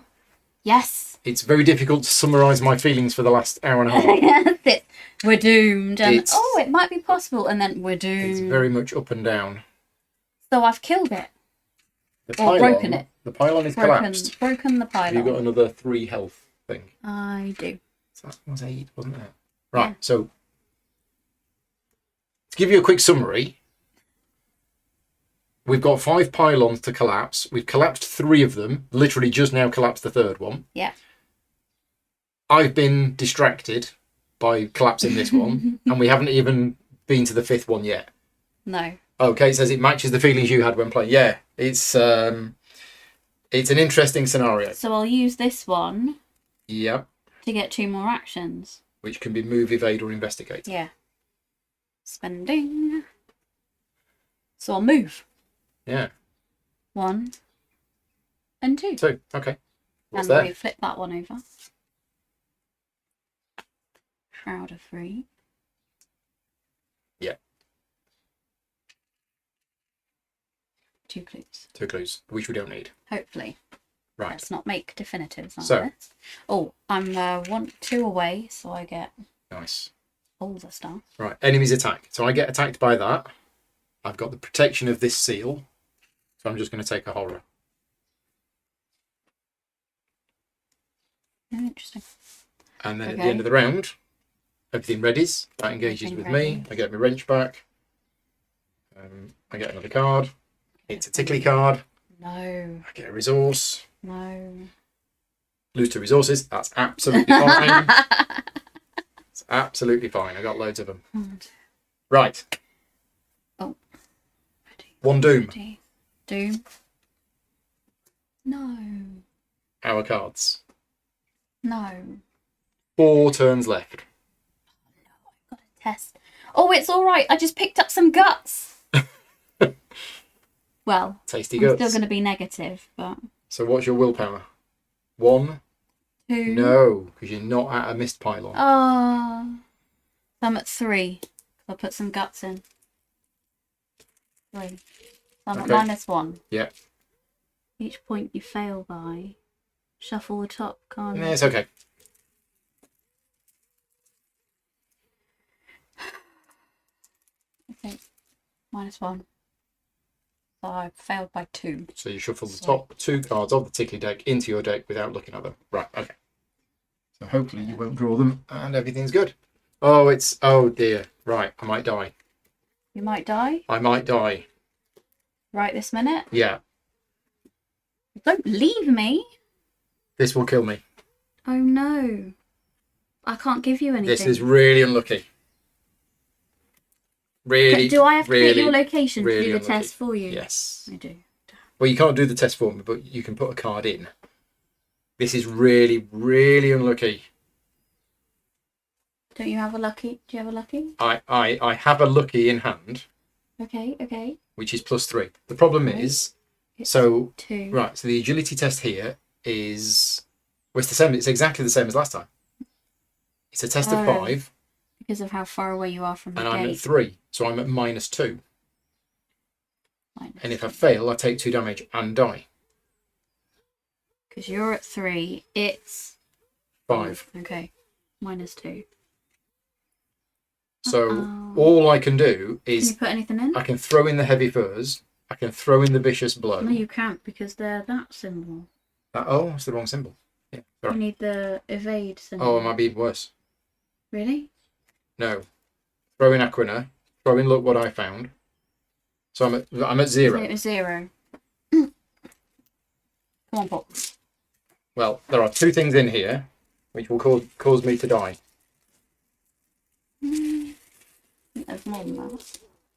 Yes. It's very difficult to summarise my feelings for the last hour and a half. We're doomed. And It's- it might be possible. And then we're doomed. It's very much up and down. So I've killed it. The Or broken it. The pylon is collapsed. Broken the Have you pylon. got another 3 health thing? I do. So that was 8, wasn't it? Right, Yeah. so to give you a quick summary, we've got 5 pylons to collapse. We've collapsed 3 of them, literally just now collapsed the 3rd one. Yeah. I've been distracted by collapsing this one, and we haven't even been to the 5th one yet. No. Okay, it says it matches the feelings you had when playing. Yeah, it's an interesting scenario. So I'll use this one Yeah, to get 2 more actions. which can be move, evade, or investigate. Yeah. Spending. So I'll move. Yeah. 1 and 2. 2. Okay. What's And there? we flip that one over. Shroud of 3. Yeah. 2 clues. 2 clues, which we don't need. Hopefully. Right. Let's not make definitives on So. this. Oh, I'm 2 away, so I get Nice. all the stuff. Right. Enemies attack. So I get attacked by that. I've got the protection of this seal. So I'm just going to take a horror. Oh, interesting. And then at the end of the round, everything readies. That engages with me. I get my wrench back. I get another card. It's a tickly card. No. I get a resource. No. Lose 2 resources. That's absolutely fine. It's absolutely fine. I got loads of them. Right. Oh. 1 doom. Doom. No. Our cards. No. 4 turns left. Got a test. Oh, it's all right. I just picked up some guts. Well, Tasty I'm guts. still going to be negative, but... So what's your willpower? 1? 2. No, because you're not at a mist pylon. Oh. I'm at 3. I'll put some guts in. 3. So I'm at -1. Yeah. Each point you fail by, shuffle the top card. Yeah, it's okay. Okay. -1. So I failed by 2. So you shuffle the top 2 cards of the tickly deck into your deck without looking at them. Right, okay. So hopefully you won't draw them and everything's good. Oh, it's... Oh, dear. Right, I might die. You might die? I might die. Right this minute? Yeah. Don't leave me! This will kill me. Oh no. I can't give you anything. This is really unlucky. Really, do I have to really, get your location really to do the unlucky. test for you? Yes. I do. Well, you can't do the test for me, but you can put a card in. This is really, really unlucky. Don't you have a lucky? Do you have a lucky? I have a lucky in hand, Okay. which is +3. The problem is, so 2. right. So the agility test here is, well, it's the same. It's exactly the same as last time. It's a test of 5, Because of how far away you are from the and gate. I'm at 3, so I'm at -2. Minus And if I fail, I take 2 damage and die. Because you're at 3, it's 5. Okay. -2. So all I can do Can is you put anything in? I can throw in the heavy furs. I can throw in the vicious blow. No, you can't because they're that symbol. Oh, it's the wrong symbol. Yeah, You sorry. need the evade symbol. Oh, it might be even worse. Really? No. Throw in Aquina. Throw in look what I found. So I'm at 0. It was 0. Come on, Pop. Well, there are 2 things in here which will cause me to die. I think there's more than that.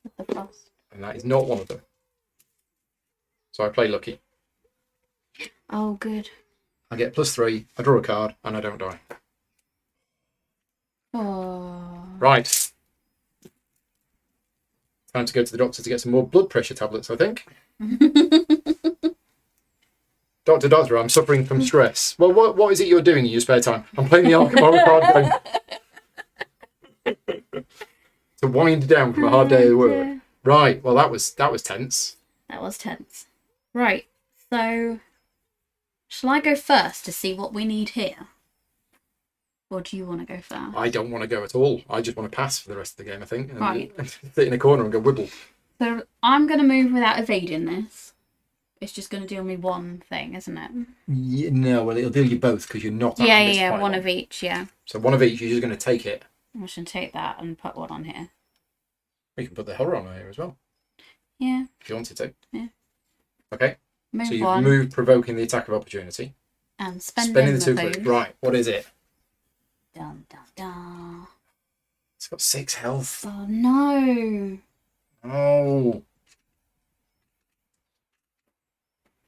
With the plus. And that is not one of them. So I play lucky. Oh, good. I get +3, I draw a card, and I don't die. Oh. Right. Time to go to the doctor to get some more blood pressure tablets, I think. Doctor, I'm suffering from stress. Well, what is it you're doing in your spare time? I'm playing the Arkham horror card game. To wind down from a hard day of work. Right, well that was tense. That was tense. Right, so shall I go first to see what we need here? Or do you want to go first? I don't want to go at all. I just want to pass for the rest of the game, I think. And Right. sit in a corner and go wibble. So I'm going to move without evading this. It's just going to deal me one thing, isn't it? Yeah, no, well it'll deal you both because you're not at this Yeah, pylon. one of each, yeah. So one of each, you're just going to take it. I should take that and put one on here. We can put the horror on here as well, Yeah. if you wanted to. Yeah. Okay. Move So you've one moved provoking the attack of opportunity. and spending Spending the the 2 food. clues. Right, what is it? Dun, dun, dun. It's got 6 health. Oh no. Oh.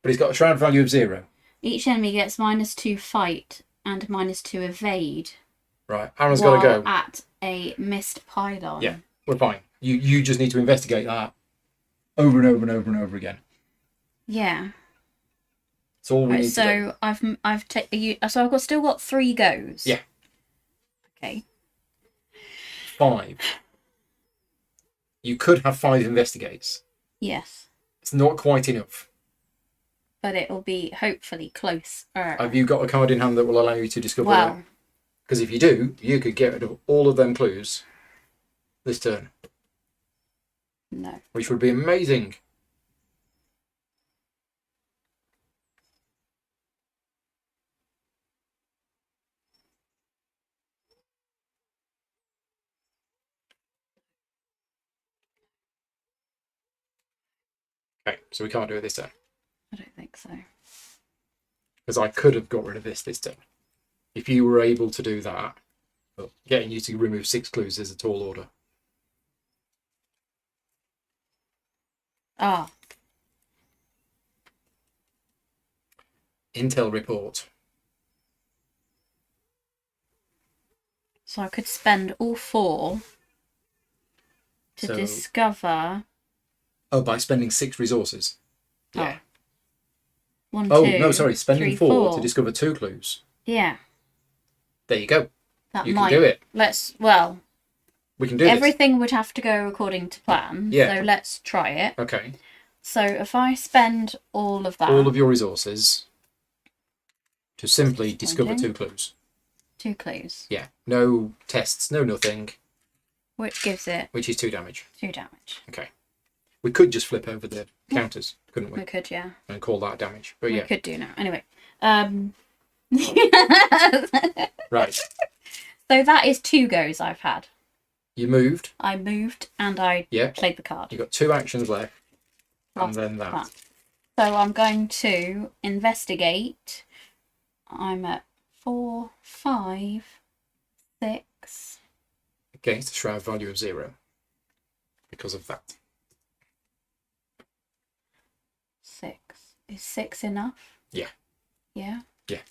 But he's got a shroud value of 0. Each enemy gets -2 fight and -2 evade. Right, Aaron's got to while go. at a missed pylon. Yeah, we're fine. You just need to investigate that. over and over and over and over again. Yeah. That's all we Right, need to do. so I've still got 3 goes. Yeah. Okay. 5. You could have 5 investigates. Yes. It's not quite enough. But it will be hopefully close. Have you got a card in hand that will allow you to discover? Well. Because if you do, you could get rid of all of them clues this turn. No. Which would be amazing. Okay, so we can't do it this turn. I don't think so. Because I could have got rid of this turn. If you were able to do that, but getting you to remove 6 clues is a tall order. Ah. Intel report. So I could spend all 4 to discover. Oh, by spending 6 resources. Yeah. 1, Oh, 2, no, sorry. Spending 3, 4 to 4. discover 2 clues. Yeah. There you go. That You might. can do it. We can do everything would have to go according to plan. Yeah. So let's try it. Okay. So if I spend all of that. All of your resources to simply discover 2 clues. 2 clues. Yeah. No tests, no nothing. Which gives it. Which is 2 damage. 2 damage. Okay. We could just flip over the counters, couldn't we? We could, yeah. And call that damage. But We yeah. could do now. Anyway. Right. So that is 2 goes I've had. You moved. I moved and I played the card. You've got 2 actions left. And then that. So I'm going to investigate. I'm at 4, 5, 6. Against a shroud value of 0. Because of that. 6. Is 6 enough? Yeah. Yeah? Yeah.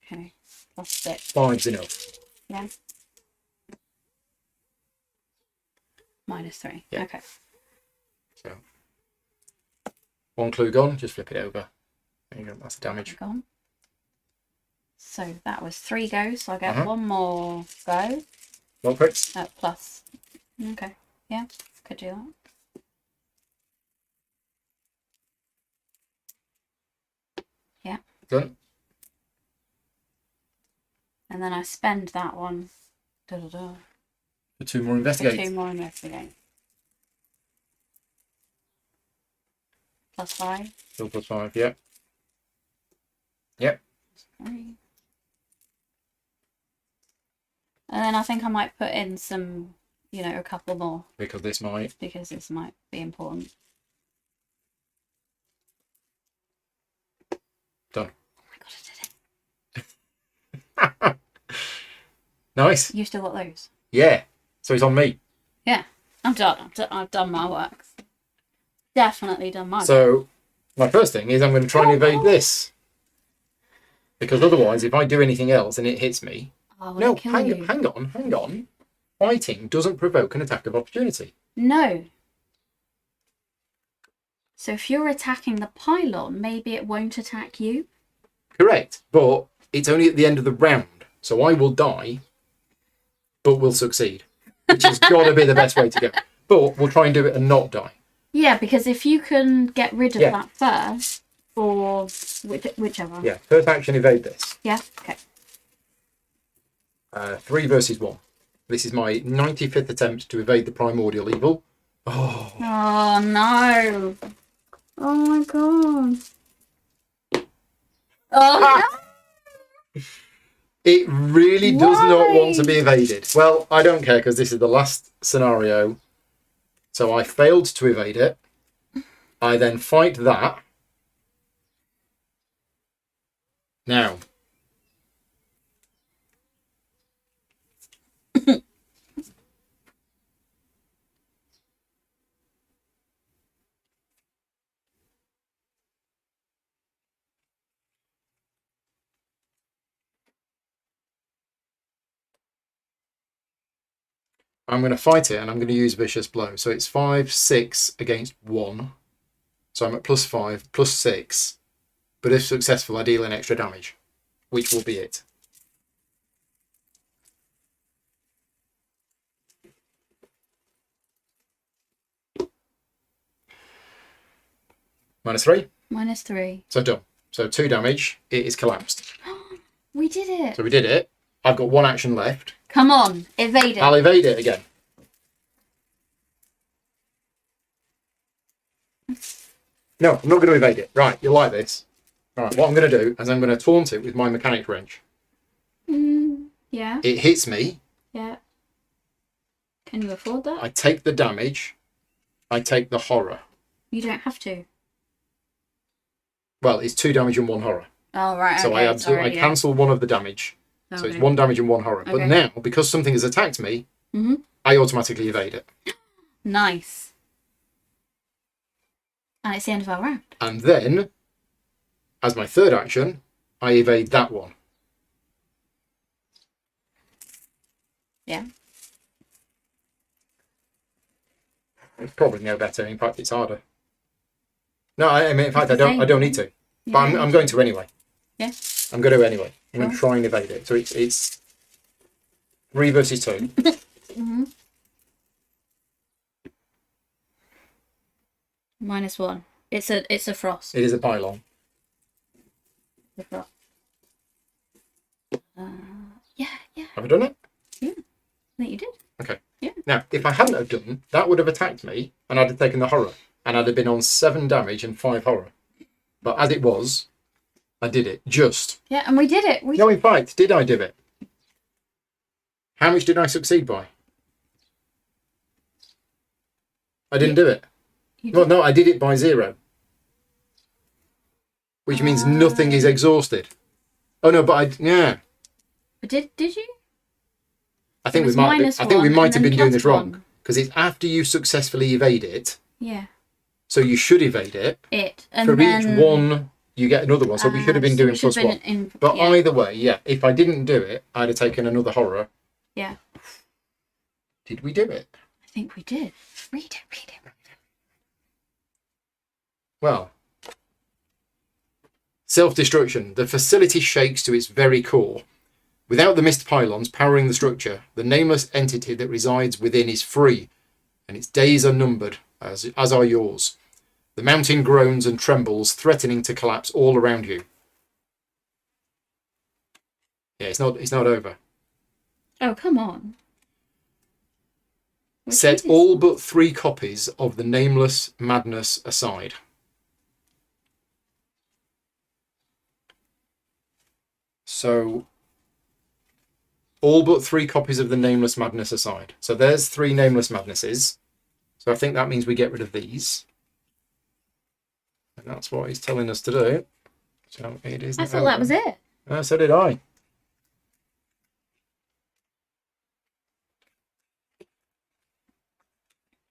Okay. Plus 6. 5's enough. Yeah. -3. Yeah. Okay. So 1 clue gone, just flip it over. There you go, that's the damage. Gone. So that was 3 goes, so I get 1 more go. Well, crits. Plus. Okay. Yeah, could do that. Yeah. Done. And then I spend that one. For 2 more investigate. For 2 more investigate. +5. Still +5, yeah. Yep. Sorry. And then I think I might put in some, a couple more. Because this might. Because this might be important. Done. Oh my god, I did it. Nice. You still got those? Yeah. So it's on me. Yeah. I'm done. I've done my work. Definitely done my work. So my first thing is I'm going to try and evade this. Because otherwise, if I do anything else and it hits me... No, hang on. Fighting doesn't provoke an attack of opportunity. No. So if you're attacking the pylon, maybe it won't attack you? Correct. But it's only at the end of the round. So I will die, but will succeed. Which has got to be the best way to go. But we'll try and do it and not die. Yeah, because if you can get rid of that first, or whichever. Yeah, first action, evade this. Yeah, okay. 3 versus 1. This is my 95th attempt to evade the primordial evil. Oh. Oh, no. Oh, my God. Oh, no. It really does not want to be evaded. Well, I don't care because this is the last scenario. So I failed to evade it. I then fight that. Now. I'm going to fight it and I'm going to use Vicious Blow. So it's 5, 6 against 1. So I'm at +5, +6. But if successful, I deal an extra damage, which will be it. -3. -3. So done. So 2 damage. It is collapsed. We did it. So we did it. I've got 1 action left. Come on, evade it. I'll evade it again. No, I'm not going to evade it. Right, you like this. Right, what I'm going to do is I'm going to taunt it with my mechanic wrench. Yeah. It hits me. Yeah. Can you afford that? I take the damage. I take the horror. You don't have to. Well, it's 2 damage and 1 horror. Oh, right. So okay, I cancel 1 of the damage. Okay. So it's 1 damage and 1 horror. Okay. But now, because something has attacked me, I automatically evade it. Nice. And it's the end of our round. And then, as my third action, I evade that one. Yeah. It's probably no better. In fact, it's harder. No, I mean, in fact, I don't need to. But I'm going to anyway. Yeah. I'm going to anyway. I'm going to try and evade it. So it's 3 versus 2. -1. It's a frost. It is a pylon. The frost. Yeah. Have I done it? Yeah. I think you did. Okay. Yeah. Now, if I hadn't have done, that would have attacked me, and I'd have taken the horror, and I'd have been on 7 damage and 5 horror. But as it was, I did it. Just. Yeah, and we did it. No, in fact, did I do it? How much did I succeed by? I didn't do it. Well, no, I did it by 0. Which means nothing is exhausted. Oh no, but yeah. But did you? I think we might have been doing this wrong. Because it's after you successfully evade it. Yeah. So you should evade it. And for then, each one, you get another one. So we should have been doing +1. But either way, yeah. If I didn't do it, I'd have taken another horror. Yeah. Did we do it? I think we did. Read it. Well. Self-destruction. The facility shakes to its very core. Without the mist pylons powering the structure, the nameless entity that resides within is free, and its days are numbered, as are yours. The mountain groans and trembles, threatening to collapse all around you. Yeah, it's not over. Oh, come on. Set all but 3 copies of the Nameless Madness aside. So, all but 3 copies of the Nameless Madness aside. So there's 3 Nameless Madnesses. So I think that means we get rid of these. And that's what he's telling us to do. So it is. I thought that was it. So did I.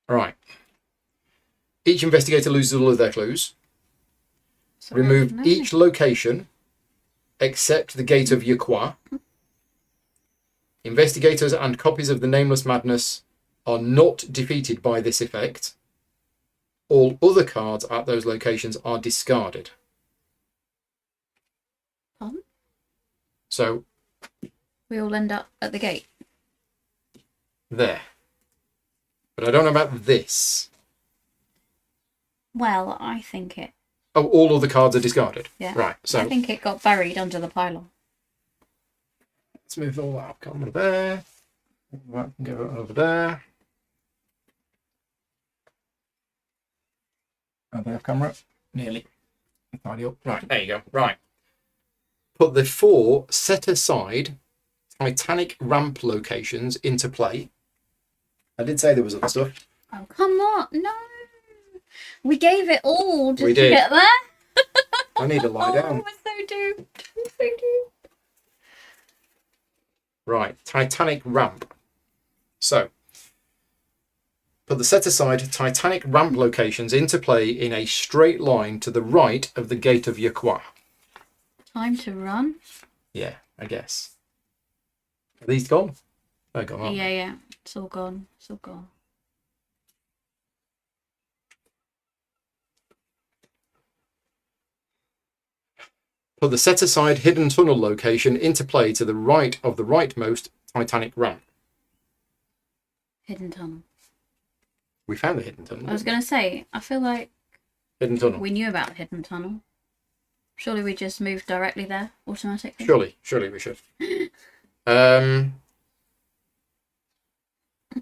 Right. Each investigator loses all of their clues. Sorry, Remove no. each location except the Gate of Yaqua. Investigators and copies of the Nameless Madness are not defeated by this effect. All other cards at those locations are discarded. Pardon? So We all end up at the gate. there. But I don't know about this. Well, I think it. Oh, all other cards are discarded. Yeah. Right. So I think it got buried under the pylon. let's move all that up. Come over there. That can go over there. Oh, they have camera. Nearly. Tidy up. Right, there you go. Right. Put the 4 set aside Titanic ramp locations into play. I did say there was other stuff. Oh, come on. No. We gave it all just We to did. get there. I need to lie down. Oh, we're so doomed. We're so doomed. Right, Titanic ramp. So, put the set aside Titanic ramp locations into play in a straight line to the right of the Gate of Yaqua. Time to run. Yeah, I guess. Are these gone? They're gone, aren't they? Yeah. It's all gone. It's all gone. Put the set-aside hidden tunnel location into play to the right of the rightmost Titanic ramp. Hidden tunnel. We found the hidden tunnel. I was going to say, I feel like Hidden tunnel. we knew about the hidden tunnel. Surely we just moved directly there automatically? Surely we should.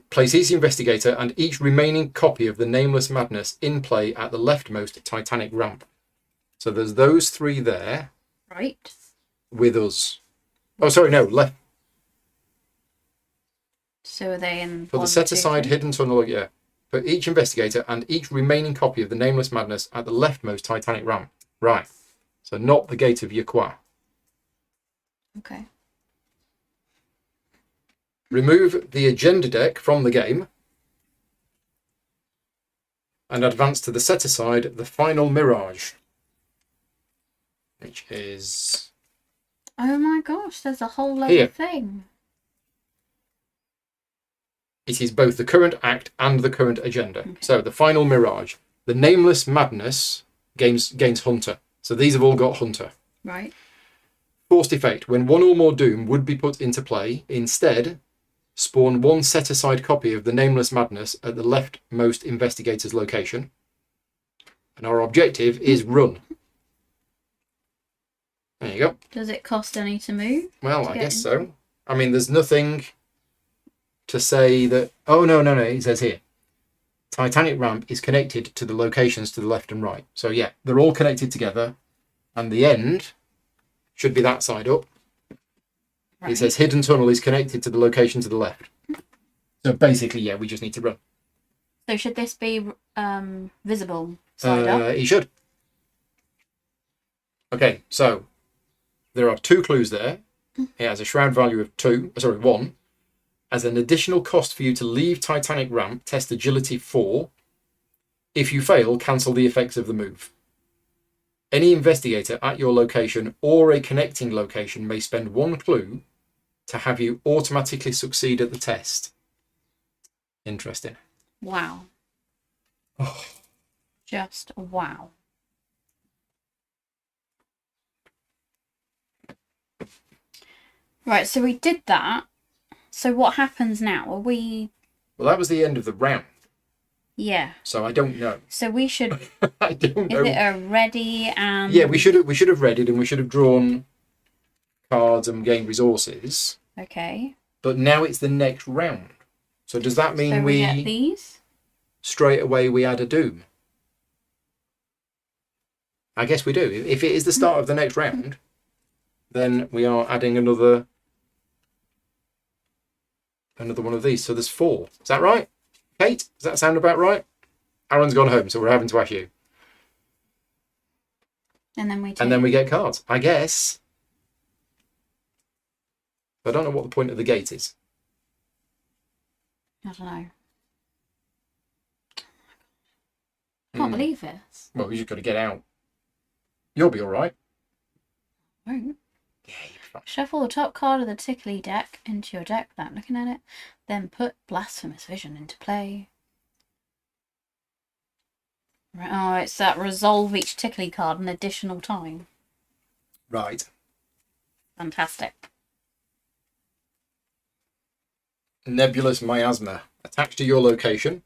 Place each investigator and each remaining copy of the Nameless Madness in play at the leftmost Titanic ramp. So there's those 3 there. Right. With us. Oh, sorry, no, left. So are they in... For the set-aside hidden tunnel, yeah. Put each investigator and each remaining copy of the Nameless Madness at the leftmost Titanic ramp. Right. So not the Gate of Yaqua. Okay. Remove the agenda deck from the game and advance to the set-aside the final Mirage, which is... Oh my gosh, there's a whole Here. other thing. It is both the current act and the current agenda. Okay. So the final Mirage. The Nameless Madness gains Hunter. So these have all got Hunter. Right. Forced effect. When one or more Doom would be put into play, instead, spawn one set-aside copy of the Nameless Madness at the leftmost investigator's location. And our objective is run. There you go. Does it cost any to move? Well, to I get guess into? so. I mean, there's nothing to say that... Oh, no. It says here. Titanic ramp is connected to the locations to the left and right. So, yeah, they're all connected together. And the end should be that side up. Right. It says hidden tunnel is connected to the location to the left. So, basically, yeah, we just need to run. So should this be visible side up? He should. Okay, so there are 2 clues there. It has a shroud value of 1. As an additional cost for you to leave Titanic ramp, test agility 4. If you fail, cancel the effects of the move. Any investigator at your location or a connecting location may spend 1 clue to have you automatically succeed at the test. Interesting. Wow. Oh. Just wow. Right, so we did that. So what happens now? Are we... Well, that was the end of the round, Yeah. so I don't know. So we should... I don't know. Is it a ready and... Yeah, we should have read it and we should have drawn cards and gained resources. Okay. But now it's the next round. So does that mean So we get we these? straight away we add a Doom? I guess we do. If it is the start of the next round, then we are adding another one of these. So there's 4. Is that right? Kate, does that sound about right? Aaron's gone home, so we're having to ask you. And then we take... And then we get cards, I guess. I don't know what the point of the gate is. I don't know. I can't believe this. Well, we just got to get out. You'll be all right. Won't. Yeah, you'll be fine. Shuffle the top card of the Tickly deck into your deck without looking at it. Then put Blasphemous Vision into play. Right, oh, it's that resolve each Tickly card an additional time. Right. Fantastic. Nebulous Miasma. Attached to your location.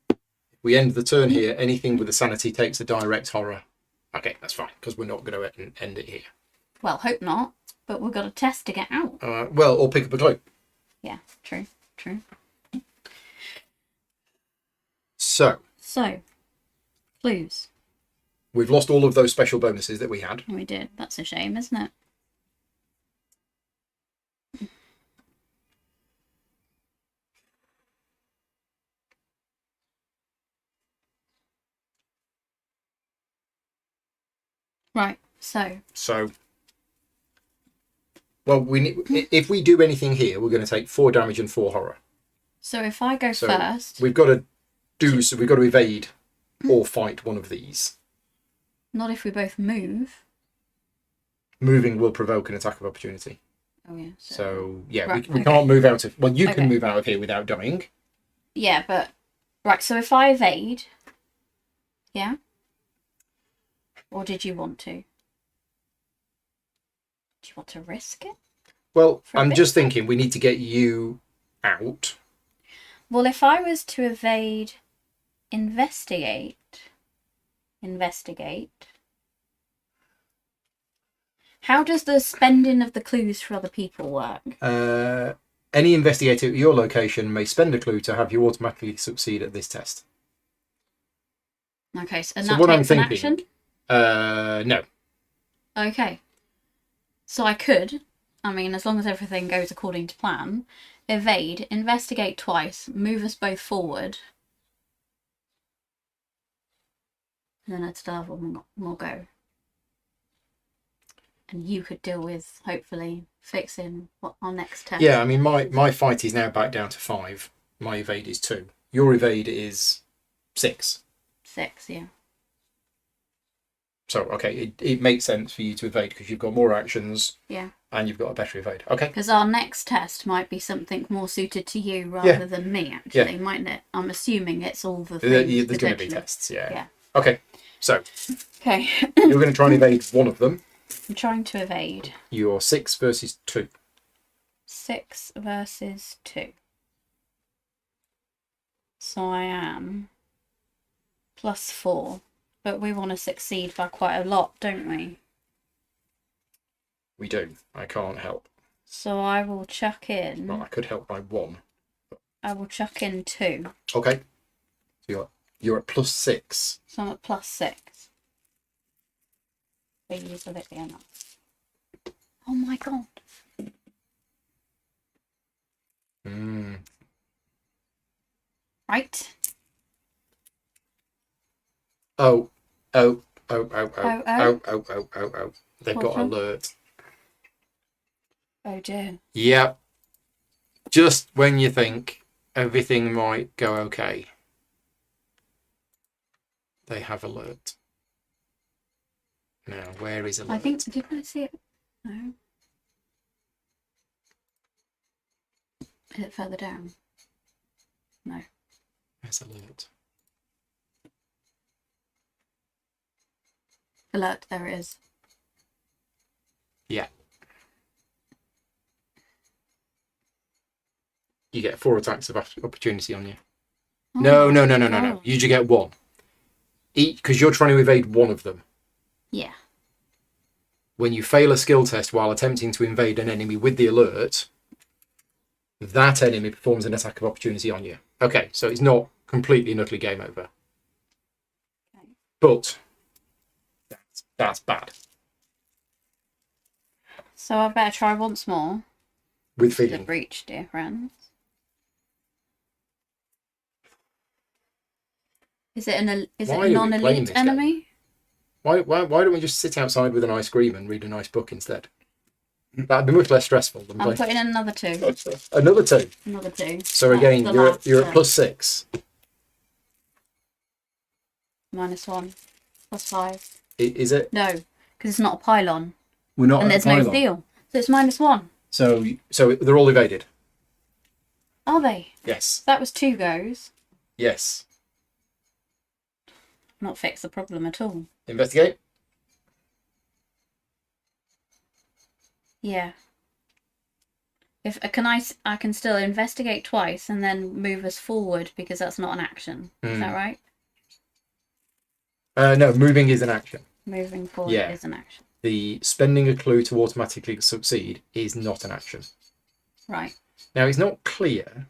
If we end the turn here, anything with a sanity takes a direct horror. Okay, that's fine, because we're not going to end it here. Well, hope not, but we've got a test to get out. Well, or pick up a clue. Yeah, true. So, clues. we've lost all of those special bonuses that we had. We did. That's a shame, isn't it? Right, so well, if we do anything here, we're going to take 4 damage and 4 horror. if I go So first, we've got to we've got to evade or fight one of these. not if we both move. Moving will provoke an attack of opportunity. Oh yeah. So yeah, Right, we okay. can't move out of. Well, you can Okay. move out of here without dying. Yeah, but right. So if I evade, yeah. Or did you want to? Do you want to risk it? Well, For a I'm bit? just thinking we need to get you out. Well, if I was to evade, investigate. How does the spending of the clues for other people work? Any investigator at your location may spend a clue to have you automatically succeed at this test. Okay, and So that what I'm takes an thinking, action? no. Okay. So I could, I mean, as long as everything goes according to plan, evade, investigate twice, move us both forward, and then I'd still have one more go. And you could deal with, hopefully, fixing what our next test. Yeah, I mean, my fight is now back down to 5. My evade is 2. Your evade is 6. 6, yeah. So, okay, it makes sense for you to evade because you've got more actions. Yeah. And you've got a better evade. Okay. Because our next test might be something more suited to you rather than me, actually, mightn't it? I'm assuming it's all the things. There's going to be tests, yeah. Okay, so. Okay. You're going to try and evade one of them. I'm trying to evade. You're 6 versus 2. 6 versus 2. So I am +4. But we want to succeed by quite a lot, don't we? We do. I can't help. So I will chuck in. Well, I could help by 1. I will chuck in 2. Okay. So you're at +6. So I'm at +6. We use a bit again. Oh my god. Right. Oh. They've got alert. Oh dear. Yep. Just when you think everything might go okay, they have alert. Now, where is alert? I think, did I see it? No. Is it further down? No. Where's alert? Alert, there it is. Yeah. You get 4 attacks of opportunity on you. Oh, No. God. You just get 1. Each, because you're trying to evade one of them. Yeah. When you fail a skill test while attempting to invade an enemy with the alert, that enemy performs an attack of opportunity on you. Okay, so it's not completely and utterly game over. Okay. But that's bad. So I better try once more. With The feeling. breach, dear friends. Is it a non-elite enemy? Why don't we just sit outside with an ice cream and read a nice book instead? That'd be much less stressful than I'm playing. putting in another 2. Another 2. Another 2. So again, you're at +6. -1. +5. Is it? No, because it's not a pylon. We're not. And there's no seal. So it's -1. So they're all evaded. Are they? Yes. That was 2 goes. Yes. Not fix the problem at all. Investigate. Yeah. If I can still investigate twice and then move us forward because that's not an action. Is that right? No, moving is an action. Moving forward is an action. The spending a clue to automatically succeed is not an action. Right. Now, it's not clear.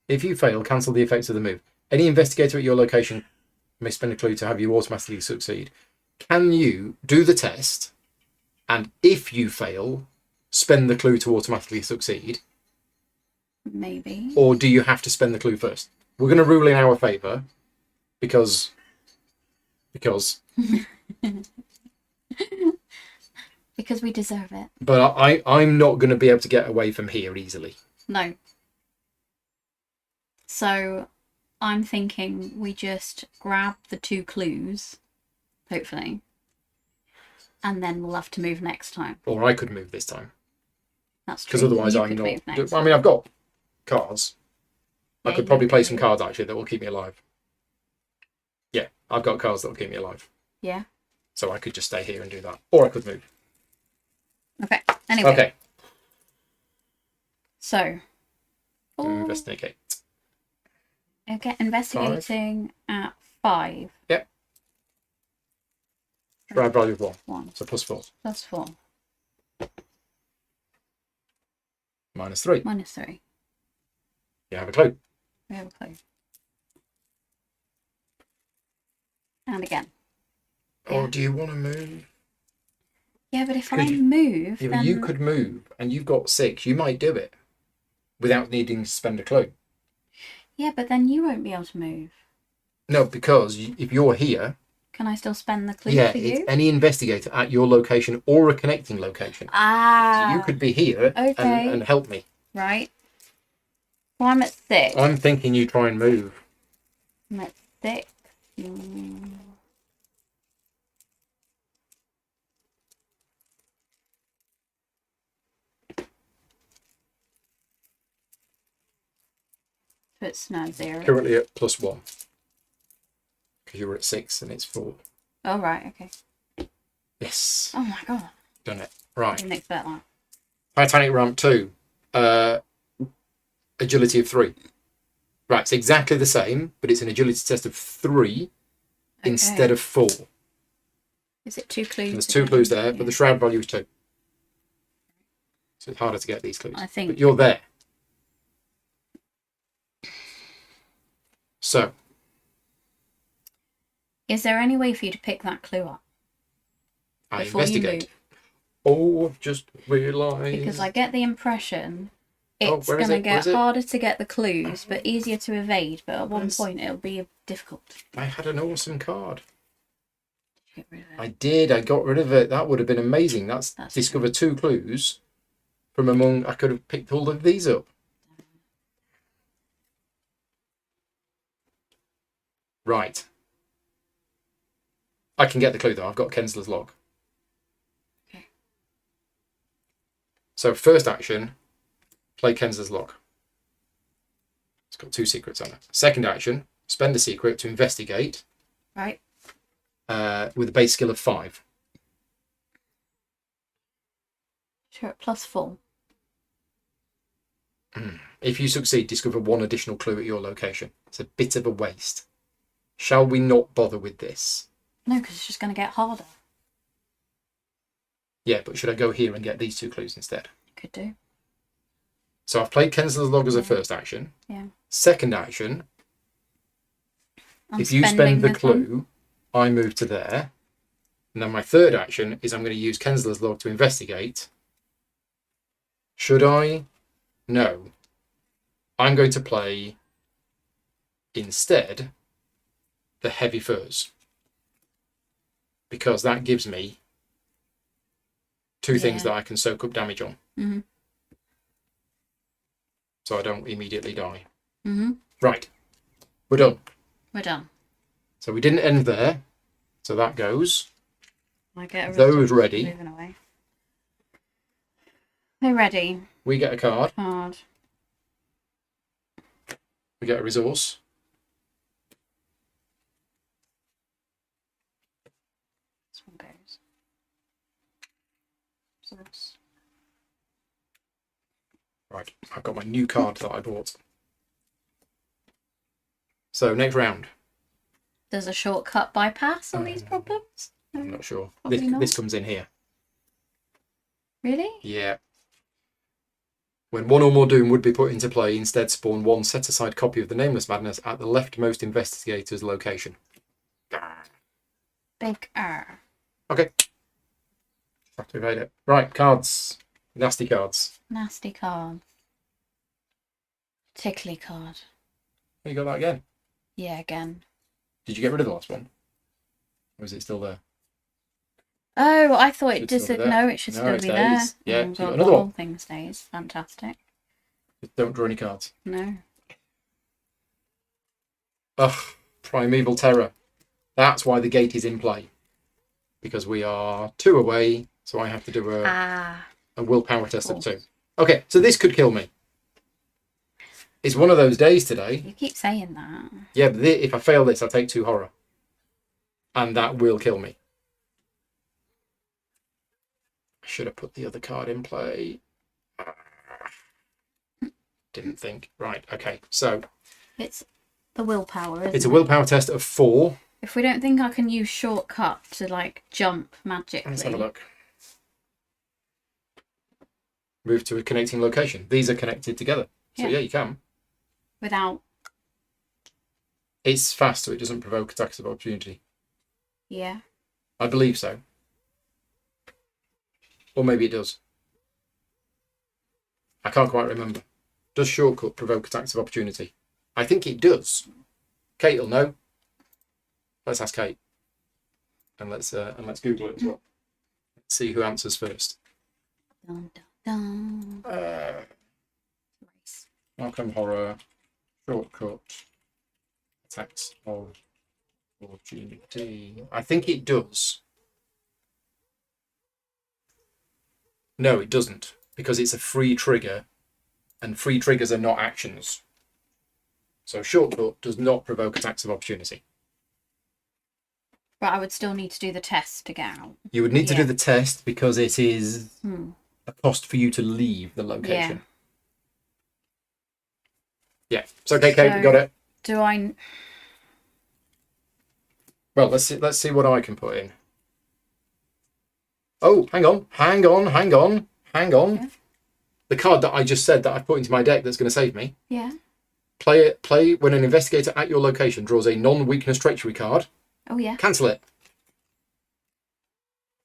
If you fail, cancel the effects of the move. Any investigator at your location may spend a clue to have you automatically succeed. Can you do the test, and if you fail, spend the clue to automatically succeed? Maybe. Or do you have to spend the clue first? We're going to rule in our favour because because we deserve it. But I'm not going to be able to get away from here easily. No. So I'm thinking we just grab the 2 clues, hopefully, and then we'll have to move next time. Or I could move this time. That's true. Because otherwise You I'm could not. move next. I mean, I've got cards. You could move I next. mean, I've got cards. I Yeah, could you probably play some could. cards actually that will keep me alive. Yeah, I've got cards that will keep me alive. Yeah. So I could just stay here and do that, or I could move. Okay. Anyway. Okay. So. Investigate. Okay, investigating at 5. Yep. Drive value of 1. 1. So +4. +4. -3. -3. You have a clue. We have a clue. And again. Or Yeah. do you want to move? Yeah, but if I move, Yeah, then... you could move, and you've got 6. You might do it without needing to spend a clue. Yeah, but then you won't be able to move. No, because if you're here, Can I still spend the clue for it's you? any investigator at your location or a connecting location. Ah. So you could be here Okay. and help me. Right. Well, I'm at 6. I'm thinking you try and move. I'm at 6. Mm. So it's now 0. Currently at +1. Because you were at 6 and it's 4. Oh, right, okay. Yes. Oh my god. Done it. I Right. didn't expect that. Titanic ramp 2. Agility of 3. Right, it's exactly the same, but it's an agility test of 3 instead of 4. Is it 2 clues? And there's 2 clues there, but the shroud value is 2. So it's harder to get these clues. I think. But you're there. So. Is there any way for you to pick that clue up? I Before investigate. You move? Oh, I've just realised. Because I get the impression it's where is going to it? Where get is it? harder to get the clues, but easier to evade. But at one point, it'll be difficult. I had an awesome card. Get rid of it. I did. I got rid of it. That would have been amazing. That's discover 2 clues from among. I could have picked all of these up. Right. I can get the clue though. I've got Kensler's log. Okay. So first action, play Kensler's log. It's got 2 secrets on it. Second action, spend a secret to investigate. Right. With a base skill of 5. Sure, at +4. If you succeed, discover 1 additional clue at your location. It's a bit of a waste. Shall we not bother with this? No, because it's just going to get harder. Yeah, but should I go here and get these 2 clues instead? You could do. So I've played Kensler's log as a first action. Yeah. Second action, I'm if you spend the this clue, I move to there. And then my third action is I'm going to use Kensler's log to investigate. Should I? No. I'm going to play instead the heavy furs. Because that gives me 2 things that I can soak up damage on. Mm-hmm. So I don't immediately die. Mm-hmm. Right. We're done. We're done. So we didn't end there. So that goes. I get Those ready. Moving away. They're ready. We get a card. Card. We get a resource. This one goes. Resource. Right. I've got my new card that I bought. So next round. There's a shortcut bypass on these problems? I'm not sure. Probably not. This comes in here. Really? Yeah. When 1 or more doom would be put into play, instead spawn 1 set-aside copy of the Nameless Madness at the leftmost investigator's location. Big R. Okay. Have to evade it. Right, cards. Nasty cards. Nasty card. Tickly card. You got that again. Yeah, again. Did you get rid of the last one? Or is it still there? Oh, I thought it Should just still be said there. no, it should No, still it be there. stays. Yeah, Oh, so you got God, another the one. whole thing stays. Fantastic. Just don't draw any cards. No. Ugh, Primeval Terror. That's why the gate is in play. Because we are 2 away, so I have to do a willpower test of 2. Okay, so this could kill me. It's one of those days today. You keep saying that. Yeah, but if I fail this, I take 2 horror. And that will kill me. I should have put the other card in play. Didn't think. Right, okay. So It's the willpower, isn't it's a it? willpower test of 4. If we don't think I can use shortcut to like jump magically. Let's have a look. Move to a connecting location. These are connected together. So yeah, you can. Without. It's fast, so it doesn't provoke attacks of opportunity. Yeah. I believe so. Or maybe it does. I can't quite remember. Does shortcut provoke attacks of opportunity? I think it does. Kate will know. Let's ask Kate. And let's Google it as well. Let's see who answers first. Dun, dun, dun. Arkham Horror, shortcut, attacks of opportunity. I think it does. No, it doesn't, because it's a free trigger, and free triggers are not actions. So shortcut does not provoke attacks of opportunity. But I would still need to do the test to get out. You would need to do the test because it is a cost for you to leave the location. Yeah. So okay, Kate, we got it. Do I? Well, let's see what I can put in. Oh, hang on. Yeah. The card that I just said that I put into my deck that's going to save me. Yeah. Play when an investigator at your location draws a non-weakness treachery card. Oh yeah. Cancel it.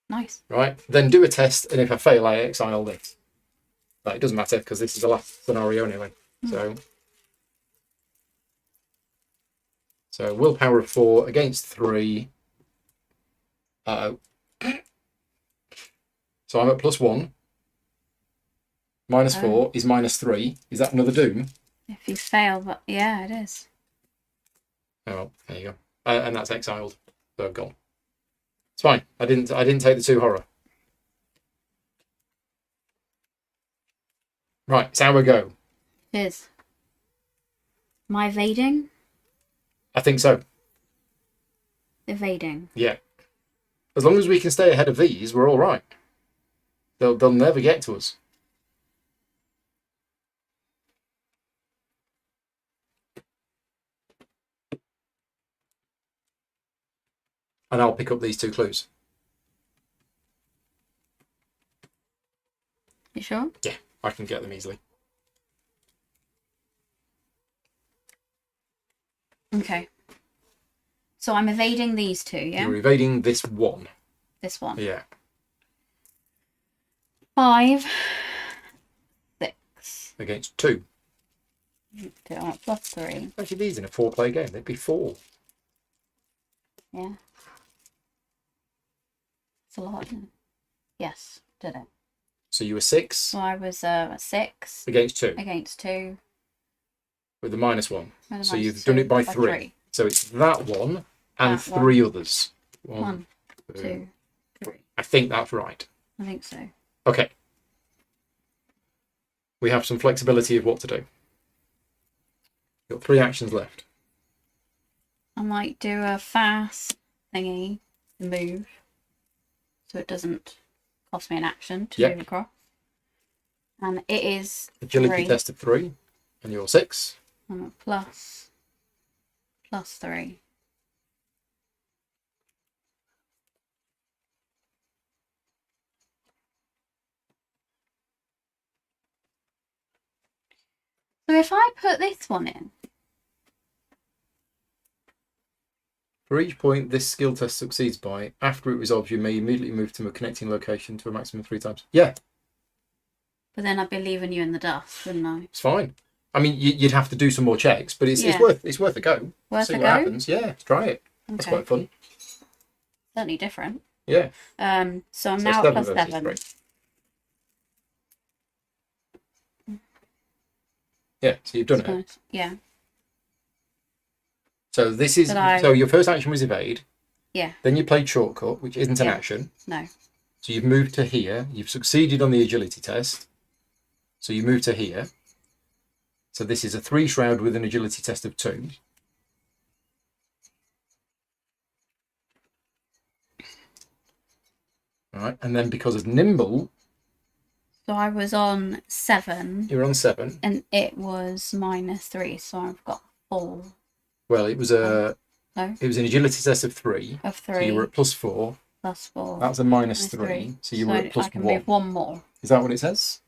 Nice. Right. Then do a test, and if I fail, I exile this. But it doesn't matter because this is the last scenario anyway. So willpower of 4 against 3. Uh-oh. So I'm at +1. -4 is -3. Is that another doom? If you fail, but yeah, it is. Oh, well, there you go. And that's exiled. So I've gone. It's fine. I didn't take the 2 horror. Right, it's our go. It is. Am I evading? I think so. Evading. Yeah. As long as we can stay ahead of these, we're all right. They'll never get to us. And I'll pick up these 2 clues. You sure? Yeah, I can get them easily. Okay. So I'm evading these 2, yeah? You're evading this 1. This one. Yeah. 5, 6. Against 2. +3. Actually, these in a 4-player game, they'd be 4. Yeah. It's a lot, isn't it? Yes, did it. So you were 6. So I was 6. Against 2. Against 2. With the -1. With a So you've -2 done it by by 3. So it's that one and That 3 others. 1, 2, 3. I think that's right. I think so. Okay. We have some flexibility of what to do. Got 3 actions left. I might do a fast thingy, move, so it doesn't cost me an action to move across. And it is Agility 3. test of 3, and you're 6. I'm at +3. So if I put this one in, For each point this skill test succeeds by, after it resolves, you may immediately move to a connecting location to a maximum of 3 times. Yeah, but then I'd be leaving you in the dust, wouldn't I? it's fine. I mean, you'd have to do some more checks, but it's worth a go. Worth See a what go? happens. Yeah, let's try it. That's Okay. quite fun. Certainly different. Yeah. So I'm So now 7 at versus +7. 3. Yeah, so you've done it. Yeah. So this is so your first action was evade. Yeah. Then you played shortcut, which isn't an action. No. So you've moved to here. You've succeeded on the agility test. So you move to here. So this is a 3 shroud with an agility test of 2. All right, and then because of nimble, So I was on 7. you're on 7. And it was -3, so I've got 4. Well, it was a No, it was an agility test of 3. of So you 3 were at +4. plus 4. That's a -3. So you were at I can +1. move 1 more. Is that what it says?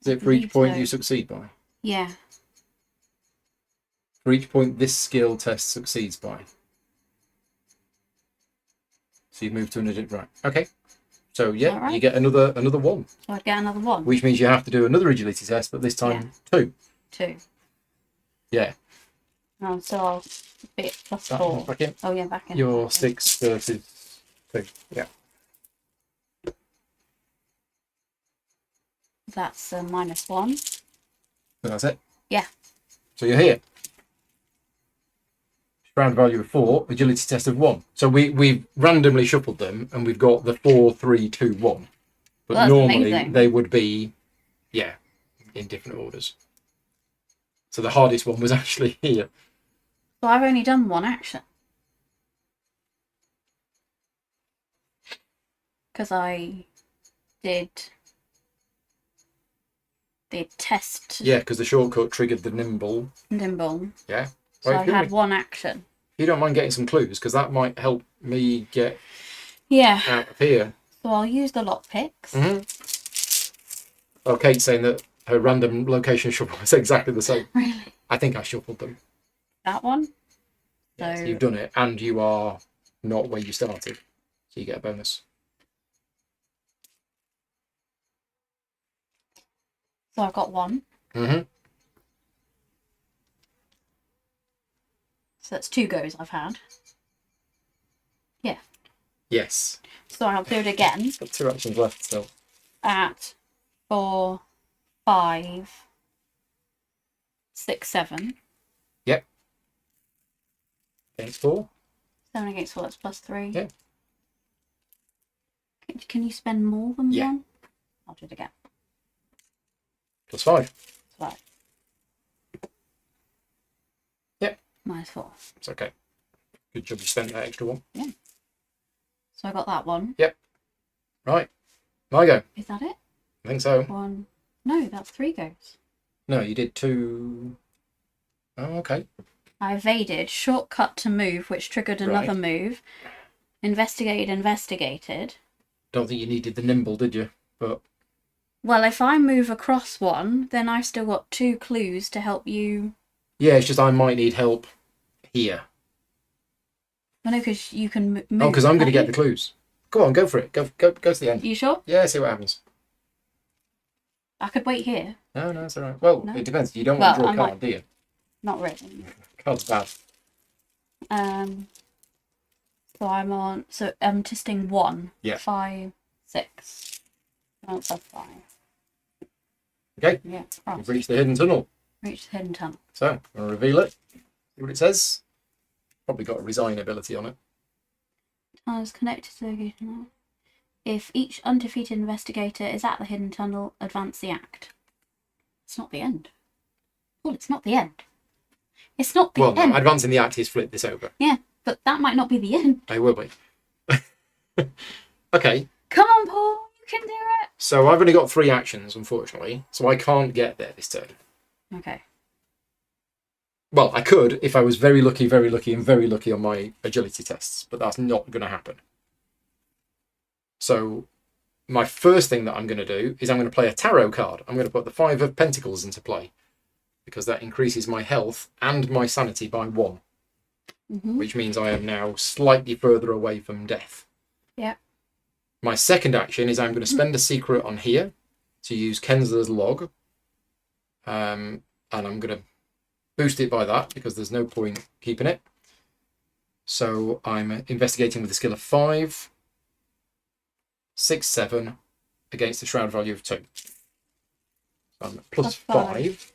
Is it for each believe point so. you succeed by? Yeah. For each point this skill test succeeds by. So you move to an agility. Right. Okay. So yeah, Right? you get another 1, So I'd get another 1. which means you have to do another agility test, but this time 2. 2. Yeah. So I'll be at That +4. one's back in. Oh yeah, back in. You're 6 versus 2. Yeah. That's a -1. So that's it. Yeah. So you're here. Round value of 4, agility test of 1. So we've randomly shuffled them, and we've got the 4, 3, 2, 1. But Well, that's normally amazing. they would be, in different orders. So the hardest one was actually here. So I've only done 1 action. Because I did the test Yeah, because the shortcut triggered the nimble. nimble. Yeah. So Right, I had 1 action. If you don't mind getting some clues, because that might help me get Yeah. out of here. So I'll use the lockpicks. Oh, Kate's saying that her random location shuffle is exactly the same. Really? I think I shuffled them. That one. Yeah, so So you've done it, and you are not where you started, so you get a bonus. So I've got 1. So that's 2 goes I've had. Yeah. Yes. So I'll do it again Got 2 actions left still. at 4, 5, 6, 7. Yep. Against 4. 7 against 4, that's +3. Yeah. Can you spend more than Yeah. 1? I'll do it again. +5. 5. Yep. -4. It's okay. Good job you spent that extra 1. Yeah. So I got that one. Right. My go. Is that it? I think so. 1. No, that's 3 goes. No, you did 2. Oh, okay. I evaded, shortcut to move, which triggered another Right. move. Investigated. Don't think you needed the nimble, did you? But Well, if I move across 1, then I've still got 2 clues to help you. yeah, it's just I might need help here. Well, no, because you can move. Oh, because I'm going to can't get the clues. Go on, go for it. Go to the end. you? You sure? Yeah, see what happens. I could wait here. No, it's all right. Well, No? it depends. You don't want to Well, draw a I card, do you? Not really. Card's bad. So I'm testing 1. Yeah. 5, 6. Oh, that's 5. Okay. Yeah. You've Right. reached the hidden tunnel. Reach the hidden tunnel. So, I'm going to reveal it. See what it says. Probably got a resign ability on it. Tunnel is connected to the location. If each undefeated investigator is at the hidden tunnel, advance the act. It's not the end. Well, it's not the end. It's not the Well, end. no, advancing the act is flip this over. Yeah, but that might not be the end. I will be. Okay, Come on, Paul. You can do it. so I've only got 3 actions, unfortunately, so I can't get there this turn. Okay. Well, I could if I was very lucky, and very lucky on my agility tests, but that's not going to happen. So my first thing that I'm going to do is I'm going to play a tarot card. I'm going to put the 5 of Pentacles into play because that increases my health and my sanity by 1, which means I am now slightly further away from death. Yeah. My second action is I'm going to spend a secret on here to use Kensler's log. And I'm going to boost it by that because there's no point keeping it. So I'm investigating with a skill of 5, 6, 7 against the shroud value of 2. So I'm at plus 5.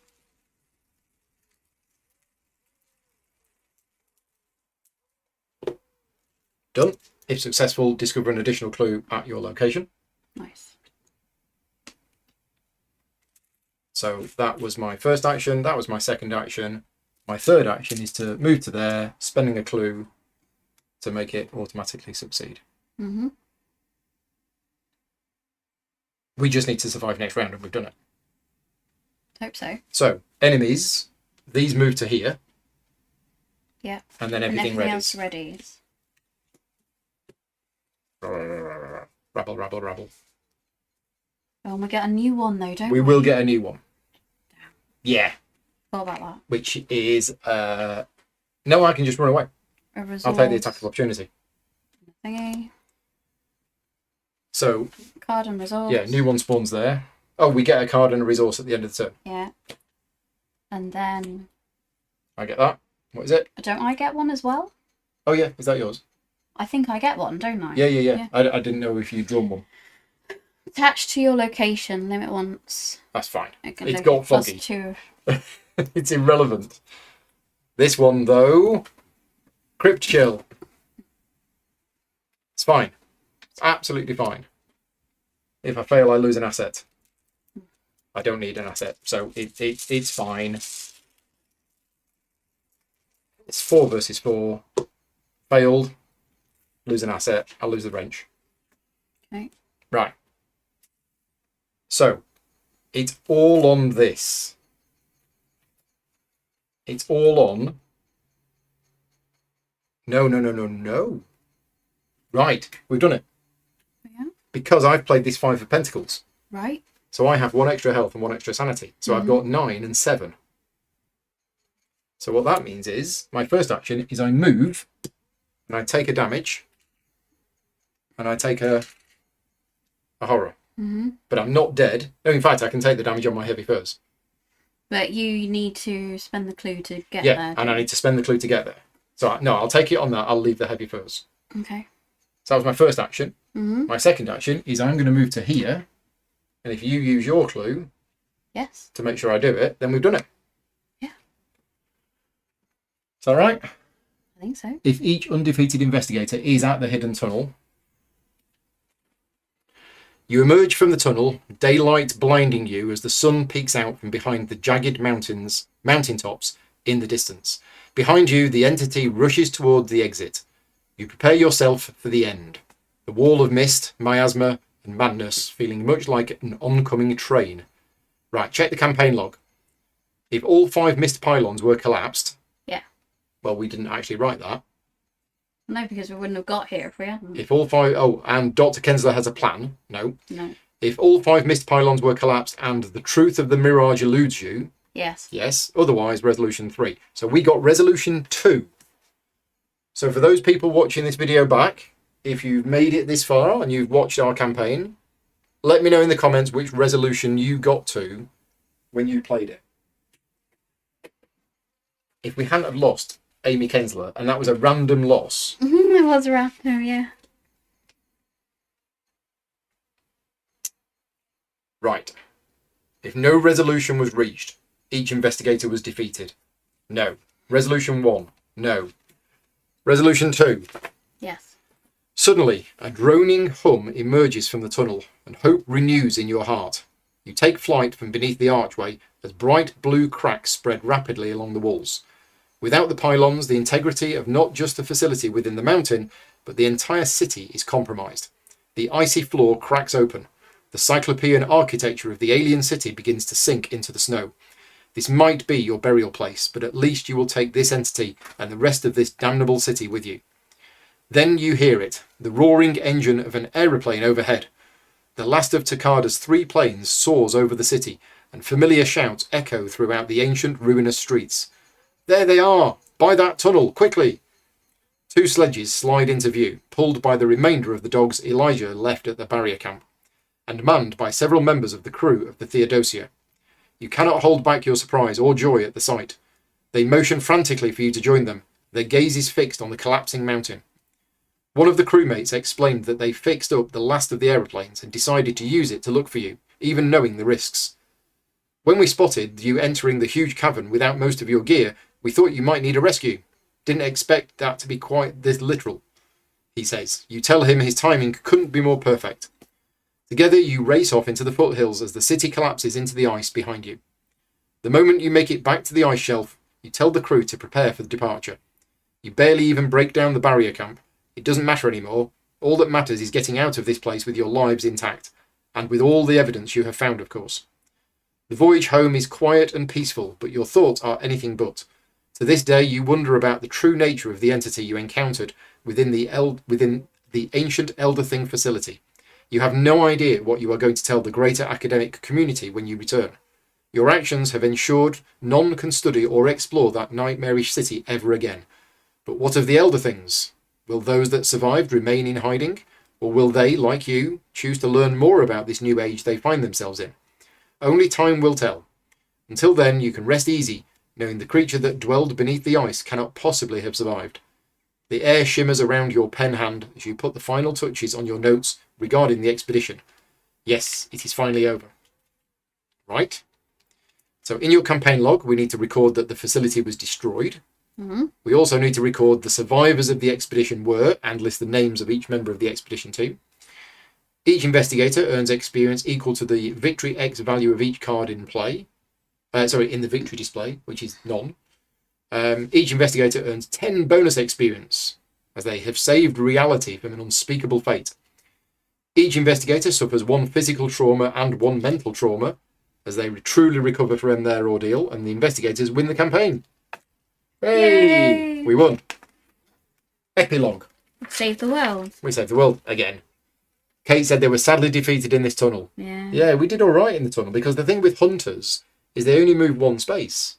Done. If successful, discover an additional clue at your location. Nice. So that was my first action. That was my second action. My third action is to move to there, spending a clue to make it automatically succeed. Mm-hmm. We just need to survive next round, and we've done it. Hope so. So, enemies, these move to here. Yeah. And then And everything everything readies. else readies. Rabble, rabble, rabble. Oh, we get a new one though, don't We we? will get a new one. Yeah. What about that? Which is... No, I can just run away. A resource. I'll take the attack of opportunity. Thingy. So, Card and resource. yeah, new one spawns there. Oh, we get a card and a resource at the end of the turn. Yeah. And then... I get that. What is it? Don't I get one as well? Oh, yeah. Is that yours? I think I get one, don't I? Yeah. I didn't know if you'd drawn one. Attached to your location, limit once. That's fine. It can It's live got plus foggy. 2. It's irrelevant. This one, though... Crypt Chill. It's fine. It's absolutely fine. If I fail, I lose an asset. I don't need an asset, so it's fine. It's 4 versus 4. Failed. Lose an asset. I'll lose the wrench. Okay. Right. So, it's all on this. It's all on... No. Right, we've done it. Yeah. Because I've played this 5 of Pentacles. Right. So I have 1 extra health and 1 extra sanity. So I've got 9 and 7. So what that means is, my first action is I move, and I take a damage, and I take a horror. Mm-hmm. But I'm not dead. No, in fact, I can take the damage on my heavy furs. But you need to spend the clue to get Yeah, there. and I need to spend the clue to get there. So no, I'll take it on that. I'll leave the heavy furs. Okay. So that was my first action. Mm-hmm. My second action is I'm going to move to here, and if you use your clue Yes. to make sure I do it, then we've done it. Yeah. Is that right? I think so. If each undefeated investigator is at the hidden tunnel, you emerge from the tunnel, daylight blinding you as the sun peeks out from behind the jagged mountaintops in the distance. Behind you, the entity rushes toward the exit. You prepare yourself for the end. The wall of mist, miasma, and madness, feeling much like an oncoming train. Right, check the campaign log. If all 5 mist pylons were collapsed... Yeah. Well, we didn't actually write that. No, because we wouldn't have got here if we hadn't. If all 5... Oh, and Dr. Kensler has a plan. No. No. If all 5 mist pylons were collapsed and the truth of the mirage eludes you... Yes. Yes. Otherwise, resolution 3. So we got resolution 2. So for those people watching this video back, if you've made it this far and you've watched our campaign, let me know in the comments which resolution you got to when you played it. If we hadn't have lost Amy Kensler, and that was a random loss... It was random, yeah. Right. If no resolution was reached, each investigator was defeated. No. Resolution 1. No. Resolution 2. Yes. Suddenly, a droning hum emerges from the tunnel, and hope renews in your heart. You take flight from beneath the archway as bright blue cracks spread rapidly along the walls. Without the pylons, the integrity of not just the facility within the mountain, but the entire city is compromised. The icy floor cracks open. The cyclopean architecture of the alien city begins to sink into the snow. This might be your burial place, but at least you will take this entity and the rest of this damnable city with you. Then you hear it, the roaring engine of an aeroplane overhead. The last of Takada's 3 planes soars over the city, and familiar shouts echo throughout the ancient ruinous streets. There they are! By that tunnel, quickly! 2 sledges slide into view, pulled by the remainder of the dogs Elijah left at the barrier camp, and manned by several members of the crew of the Theodosia. You cannot hold back your surprise or joy at the sight. They motion frantically for you to join them, their gazes fixed on the collapsing mountain. One of the crewmates explained that they fixed up the last of the aeroplanes and decided to use it to look for you, even knowing the risks. When we spotted you entering the huge cavern without most of your gear, we thought you might need a rescue. Didn't expect that to be quite this literal, he says. You tell him his timing couldn't be more perfect. Together you race off into the foothills as the city collapses into the ice behind you. The moment you make it back to the ice shelf, you tell the crew to prepare for the departure. You barely even break down the barrier camp. It doesn't matter anymore. All that matters is getting out of this place with your lives intact, and with all the evidence you have found, of course. The voyage home is quiet and peaceful, but your thoughts are anything but. To this day, you wonder about the true nature of the entity you encountered within the ancient Elder Thing facility. You have no idea what you are going to tell the greater academic community when you return. Your actions have ensured none can study or explore that nightmarish city ever again. But what of the Elder Things? Will those that survived remain in hiding? Or will they, like you, choose to learn more about this new age they find themselves in? Only time will tell. Until then, you can rest easy, knowing the creature that dwelled beneath the ice cannot possibly have survived. The air shimmers around your pen hand as you put the final touches on your notes regarding the expedition. Yes, it is finally over. Right? So in your campaign log, we need to record that the facility was destroyed. Mm-hmm. We also need to record the survivors of the expedition were and list the names of each member of the expedition team. Each investigator earns experience equal to the victory X value of each card in play. In the victory display, which is none. Each investigator earns 10 bonus experience, as they have saved reality from an unspeakable fate. Each investigator suffers 1 physical trauma and 1 mental trauma, as they truly recover from their ordeal, and the investigators win the campaign. Hey! Yay! We won. Epilogue. Save the world. We saved the world again. Kate said they were sadly defeated in this tunnel. Yeah. Yeah, we did all right in the tunnel, because the thing with hunters is they only move 1 space.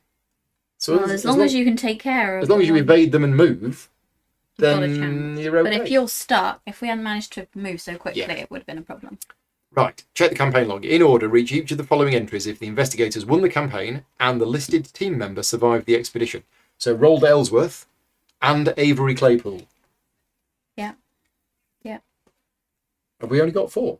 So Well, as long as you can take care of as long as you one, evade them and move, you've got a then chance. you're okay. But if you're stuck, if we hadn't managed to move so quickly, Yeah. it would have been a problem. Right, check the campaign log. In order, reach each of the following entries if the investigators won the campaign and the listed team member survived the expedition. So rolled Ellsworth and Avery Claypool. Yeah. Yeah. Have we only got 4?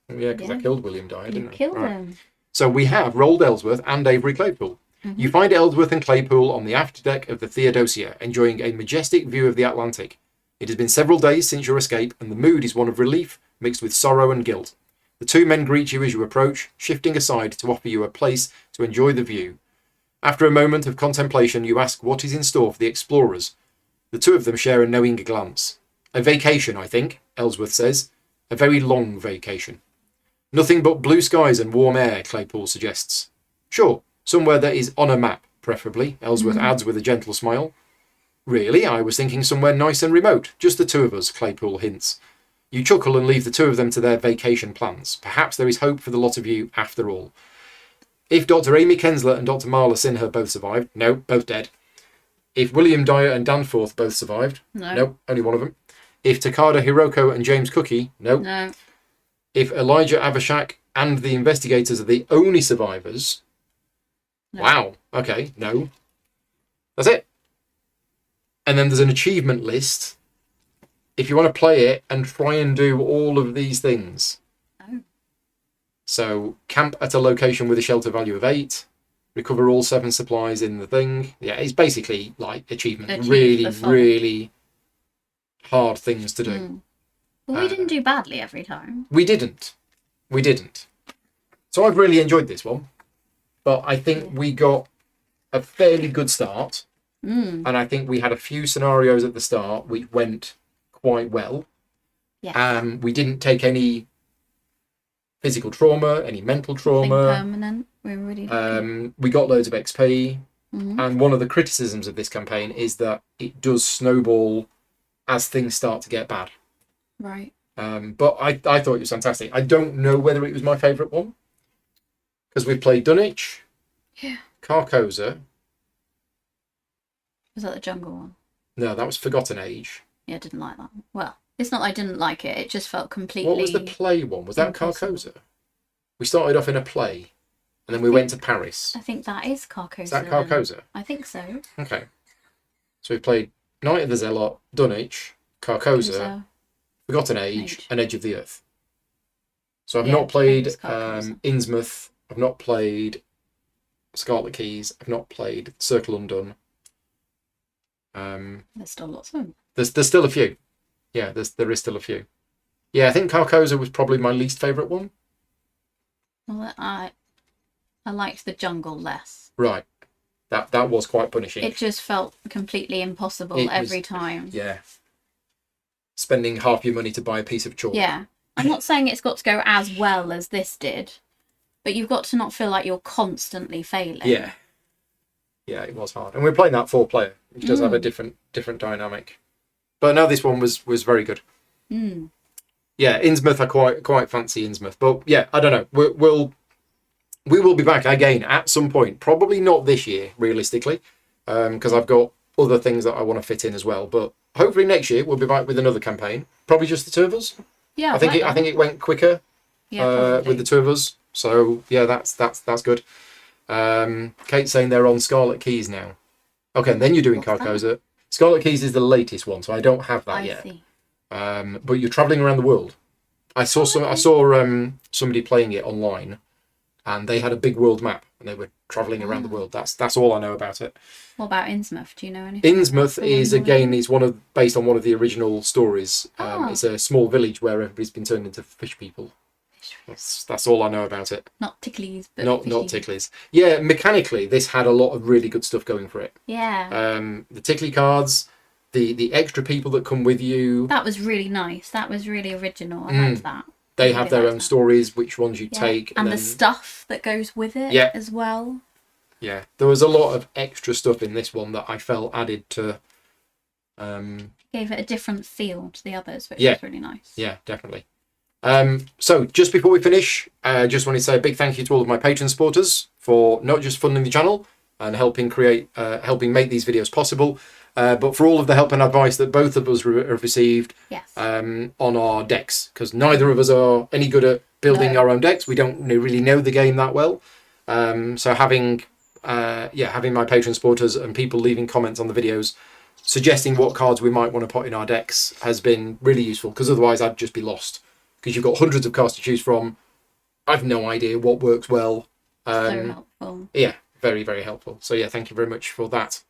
Yeah, because I Yeah. killed William Dyer, You didn't I? killed Right. him. So we have rolled Ellsworth and Avery Claypool. Mhm. You find Ellsworth and Claypool on the afterdeck of the Theodosia, enjoying a majestic view of the Atlantic. It has been several days since your escape, and the mood is one of relief mixed with sorrow and guilt. The 2 men greet you as you approach, shifting aside to offer you a place to enjoy the view. After a moment of contemplation, you ask what is in store for the explorers. The 2 of them share a knowing glance. A vacation, I think, Ellsworth says. A very long vacation. Nothing but blue skies and warm air, Claypool suggests. Sure, somewhere that is on a map, preferably, Ellsworth adds with a gentle smile. Really, I was thinking somewhere nice and remote, just the 2 of us, Claypool hints. You chuckle and leave the 2 of them to their vacation plans. Perhaps there is hope for the lot of you after all. If Dr. Amy Kensler and Dr. Marla Sinha both survived, no, both dead. If William Dyer and Danforth both survived, No. only one of them. If Takada Hiroko and James Cookie, no. No. If Elijah Avashak and the investigators are the only survivors, No. wow, okay, no. That's it. And then there's an achievement list if you want to play it and try and do all of these things. Oh. So, camp at a location with a shelter value of 8, recover all 7 supplies in the thing. Yeah, it's basically like achievement. Achieve really, the fun. really hard things to do. Mm. Well, we didn't do badly every time. We didn't. So I've really enjoyed this one. But I think we got a fairly good start. Mm. And I think we had a few scenarios at the start which went quite well. Yeah. We didn't take any physical trauma, any mental Nothing trauma. permanent. We're really lucky. We got loads of XP. Mhm. And one of the criticisms of this campaign is that it does snowball as things start to get bad. Right. But I thought it was fantastic. I don't know whether it was my favourite one. Because we played Dunwich, Yeah. Carcosa. Was that the jungle one? No, that was Forgotten Age. Yeah, I didn't like that one. Well, it's not that I didn't like it. It just felt completely... What was the play one? Was that impossible. Carcosa? We started off in a play, and then we went to Paris. I think that is Carcosa. Is that then. Carcosa? I think so. Okay. So we played Night of the Zealot, Dunwich, Carcosa, So, Forgotten Age, Age. and Edge of the Earth. So I've Yeah, not played it was Carcosa. Innsmouth. I've not played Scarlet Keys. I've not played Circle Undone. there's still lots of them. There's still a few. Yeah, there is still a few. Yeah, I think Carcosa was probably my least favourite one. Well, I liked the jungle less. Right. That was quite punishing. It just felt completely impossible every time. Yeah. Spending half your money to buy a piece of chalk. Yeah. I'm not saying it's got to go as well as this did, but you've got to not feel like you're constantly failing. Yeah. Yeah, it was hard. And we're playing that 4-player, which does have a different dynamic. But no, this one was very good. Yeah, Innsmouth, I quite fancy Innsmouth. But yeah, I don't know. We will be back again at some point. Probably not this year, realistically, because I've got other things that I want to fit in as well. But hopefully next year we'll be back with another campaign. Probably just the two of us. Yeah, I think it went quicker with the two of us. So yeah, that's good. Kate's saying they're on Scarlet Keys now. Okay, and then you're doing Carcosa. Scarlet Keys is the latest one, so I don't have that yet. See. But you're traveling around the world. I saw somebody playing it online, and they had a big world map, and they were traveling around the world. That's all I know about it. What about Innsmouth? Do you know anything? Innsmouth is based on one of the original stories. It's a small village where everybody's been turned into fish people. That's all I know about it. Not ticklies, but not ticklies. Yeah, mechanically, this had a lot of really good stuff going for it. Yeah. The tickly cards, the extra people that come with you. That was really nice. That was really original. I liked that. They have their own stories, which ones you take. And the stuff that goes with it as well. Yeah, there was a lot of extra stuff in this one that I felt added to... Gave it a different feel to the others, which was really nice. Yeah, definitely. So just before we finish, I just wanted to say a big thank you to all of my Patreon supporters for not just funding the channel and helping make these videos possible, but for all of the help and advice that both of us have received on our decks, because neither of us are any good at building our own decks. We don't really know the game that well. So having my Patreon supporters and people leaving comments on the videos suggesting what cards we might want to put in our decks has been really useful, because otherwise I'd just be lost. Because you've got hundreds of cards to choose from. I've no idea what works well. So helpful. Yeah, very, very helpful. So yeah, thank you very much for that.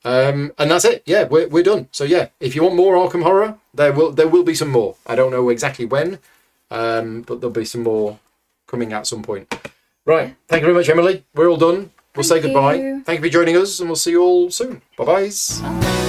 And that's it. Yeah, we're done. So yeah, if you want more Arkham Horror, there will be some more. I don't know exactly when, but there'll be some more coming at some point. Right. Thank you very much, Emily. We're all done. We'll say goodbye. Thank you for joining us, and we'll see you all soon. Bye-bye. Bye.